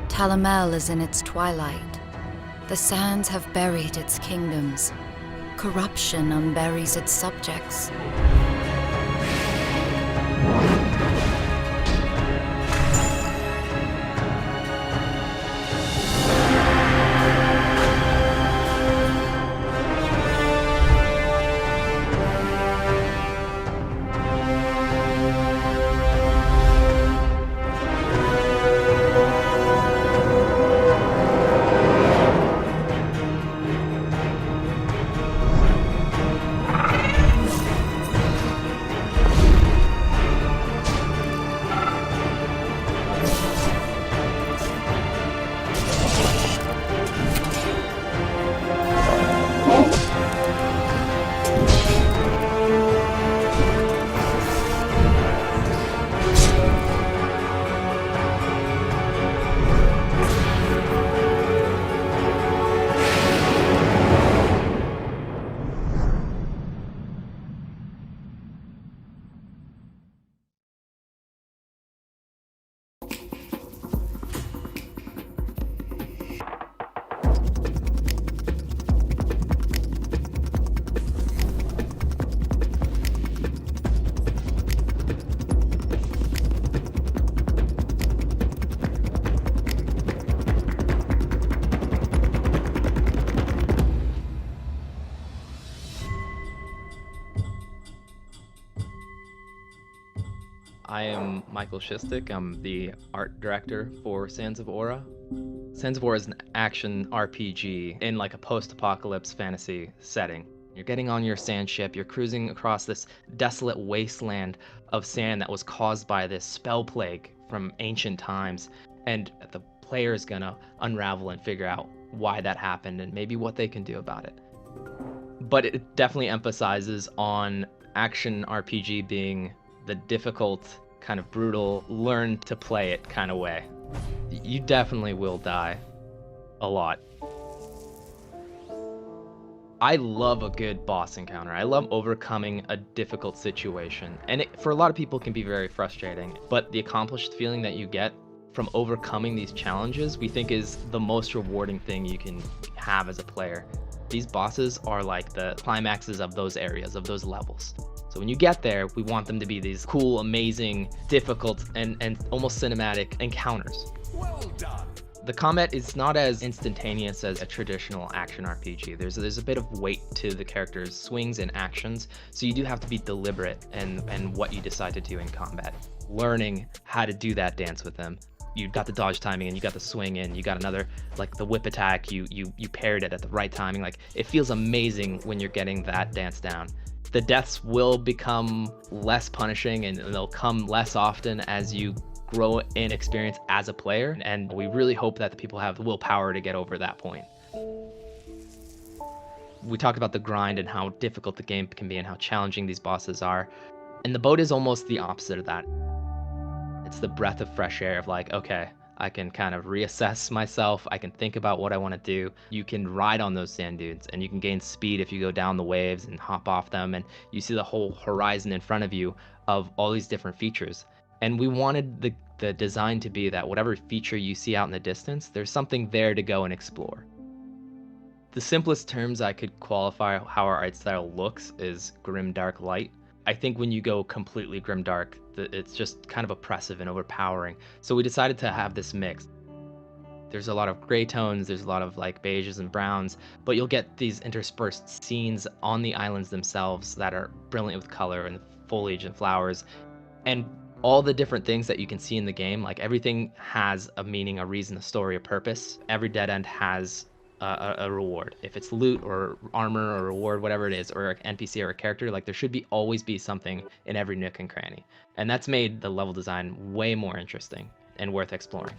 Talamel is in its twilight. The sands have buried its kingdoms. Corruption unburies its subjects. I am Michael Shistik. I'm the art director for Sands of Aura. Sands of Aura is an action RPG in like a post-apocalypse fantasy setting. You're getting on your sand ship, you're cruising across this desolate wasteland of sand that was caused by this spell plague from ancient times, and the player is gonna unravel and figure out why that happened and maybe what they can do about it. But it definitely emphasizes on action RPG being the difficult, kind of brutal, learn to play it kind of way. You definitely will die a lot. I love a good boss encounter. I love overcoming a difficult situation. And it, for a lot of people, can be very frustrating. But the accomplished feeling that you get from overcoming these challenges, we think is the most rewarding thing you can have as a player. These bosses are like the climaxes of those areas, of those levels. So when you get there, we want them to be these cool, amazing, difficult, and almost cinematic encounters. Well done. The combat is not as instantaneous as a traditional action RPG. There's a bit of weight to the character's swings and actions, so you do have to be deliberate in what you decide to do in combat. Learning how to do that dance with them. You got the dodge timing and you got the swing in, you got another, like the whip attack, you paired it at the right timing. Like, it feels amazing when you're getting that dance down. The deaths will become less punishing and they'll come less often as you grow in experience as a player, and we really hope that the people have the willpower to get over that point. We talked about the grind and how difficult the game can be and how challenging these bosses are, and the boat is almost the opposite of that. It's the breath of fresh air of like, okay, I can kind of reassess myself, I can think about what I want to do. You can ride on those sand dunes and you can gain speed if you go down the waves and hop off them, and you see the whole horizon in front of you of all these different features. And we wanted the design to be that whatever feature you see out in the distance, there's something there to go and explore. The simplest terms I could qualify how our art style looks is grim dark light. I think when you go completely grim dark, it's just kind of oppressive and overpowering. So we decided to have this mix. There's a lot of gray tones, there's a lot of like beiges and browns, but you'll get these interspersed scenes on the islands themselves that are brilliant with color and foliage and flowers. And all the different things that you can see in the game, like everything has a meaning, a reason, a story, a purpose. Every dead end has a reward. If it's loot or armor or reward, whatever it is, or an NPC or a character, like there should always be something in every nook and cranny. And that's made the level design way more interesting and worth exploring.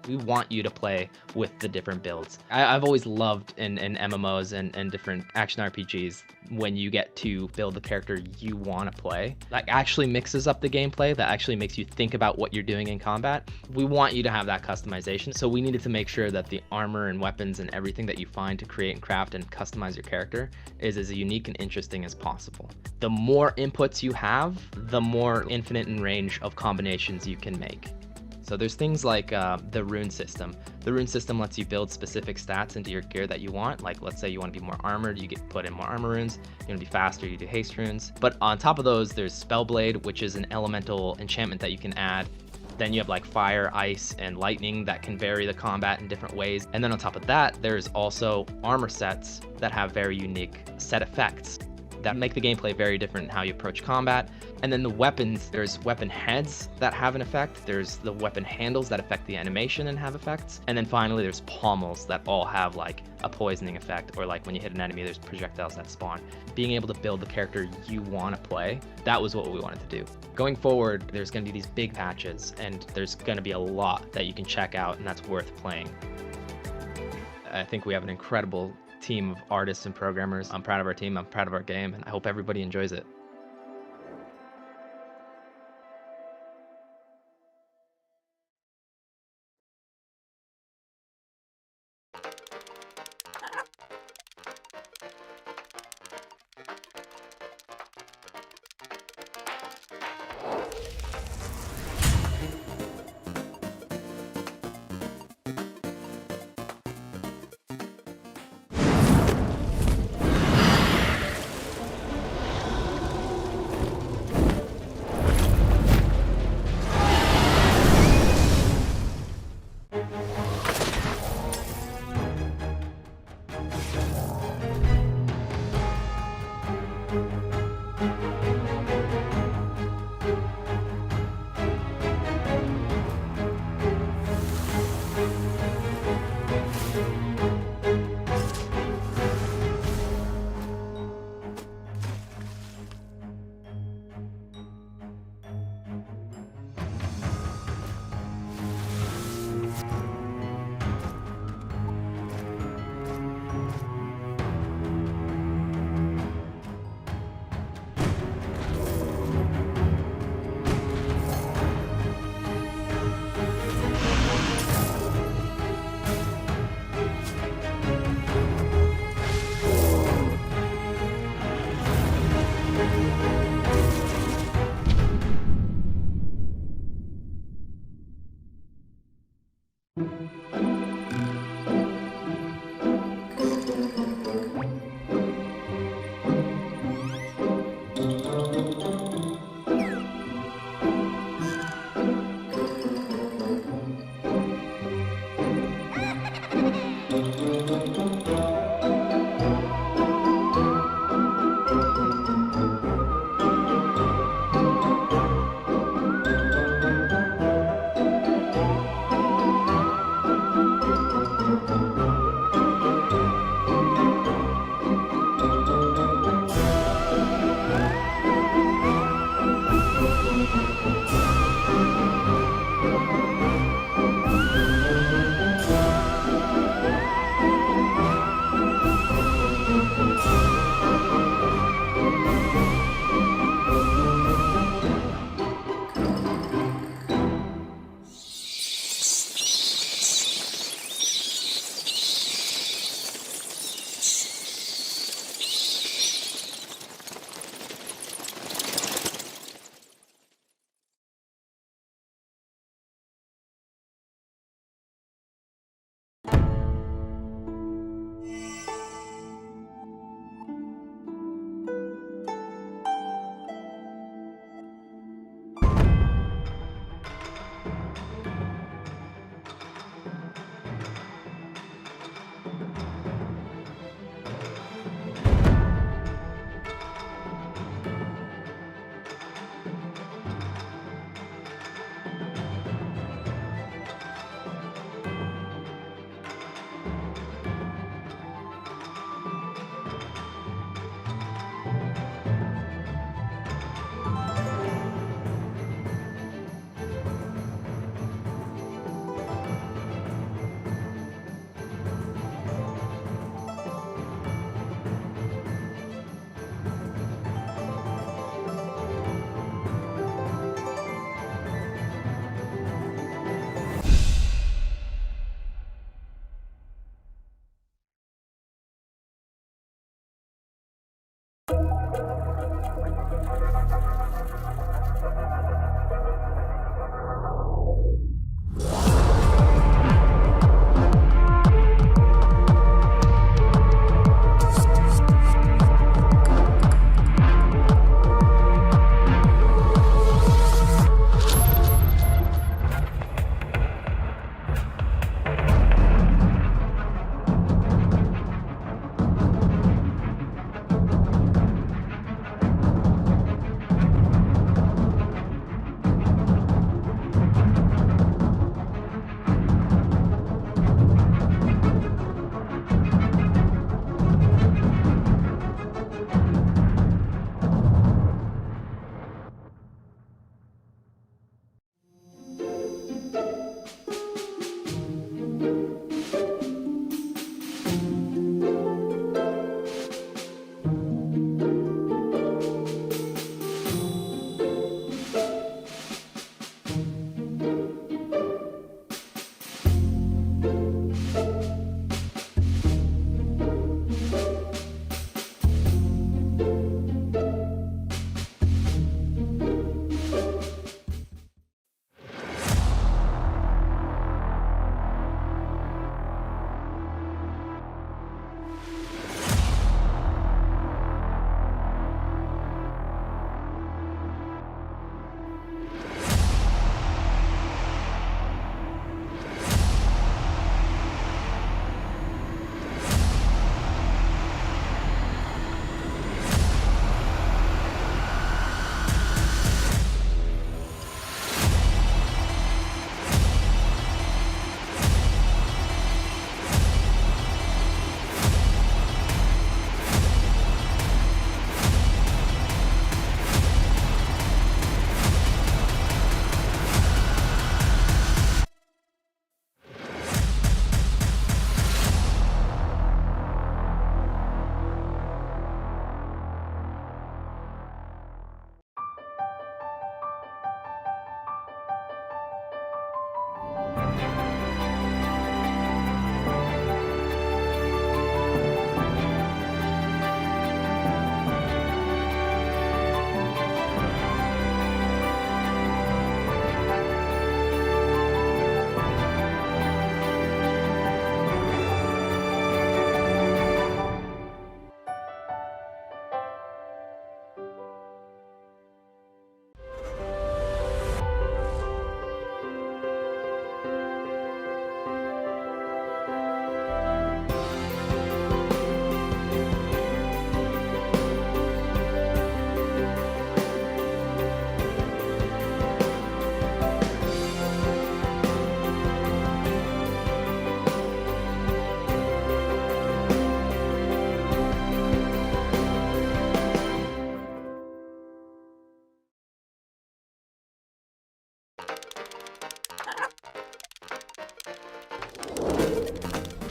We want you to play with the different builds. I've always loved in MMOs and different action RPGs when you get to build the character you want to play. That actually mixes up the gameplay, that actually makes you think about what you're doing in combat. We want you to have that customization, so we needed to make sure that the armor and weapons and everything that you find to create and craft and customize your character is as unique and interesting as possible. The more inputs you have, the more infinite in range of combinations you can make. So there's things like the rune system. The rune system lets you build specific stats into your gear that you want. Like, let's say you want to be more armored, you put in more armor runes. You want to be faster, you do haste runes. But on top of those, there's Spellblade, which is an elemental enchantment that you can add. Then you have like fire, ice, and lightning that can vary the combat in different ways. And then on top of that, there's also armor sets that have very unique set effects that make the gameplay very different in how you approach combat. And then the weapons, there's weapon heads that have an effect, there's the weapon handles that affect the animation and have effects, and then finally there's pommels that all have like a poisoning effect, or like when you hit an enemy there's projectiles that spawn. Being able to build the character you want to play, that was what we wanted to do. Going forward, there's going to be these big patches, and there's going to be a lot that you can check out, and that's worth playing. I think we have an incredible team of artists and programmers. I'm proud of our team, I'm proud of our game, and I hope everybody enjoys it.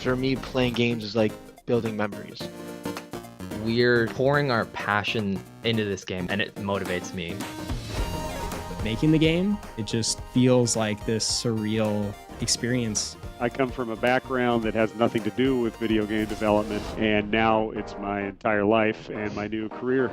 For me, playing games is like building memories. We're pouring our passion into this game, and it motivates me. Making the game, it just feels like this surreal experience. I come from a background that has nothing to do with video game development, and now it's my entire life and my new career.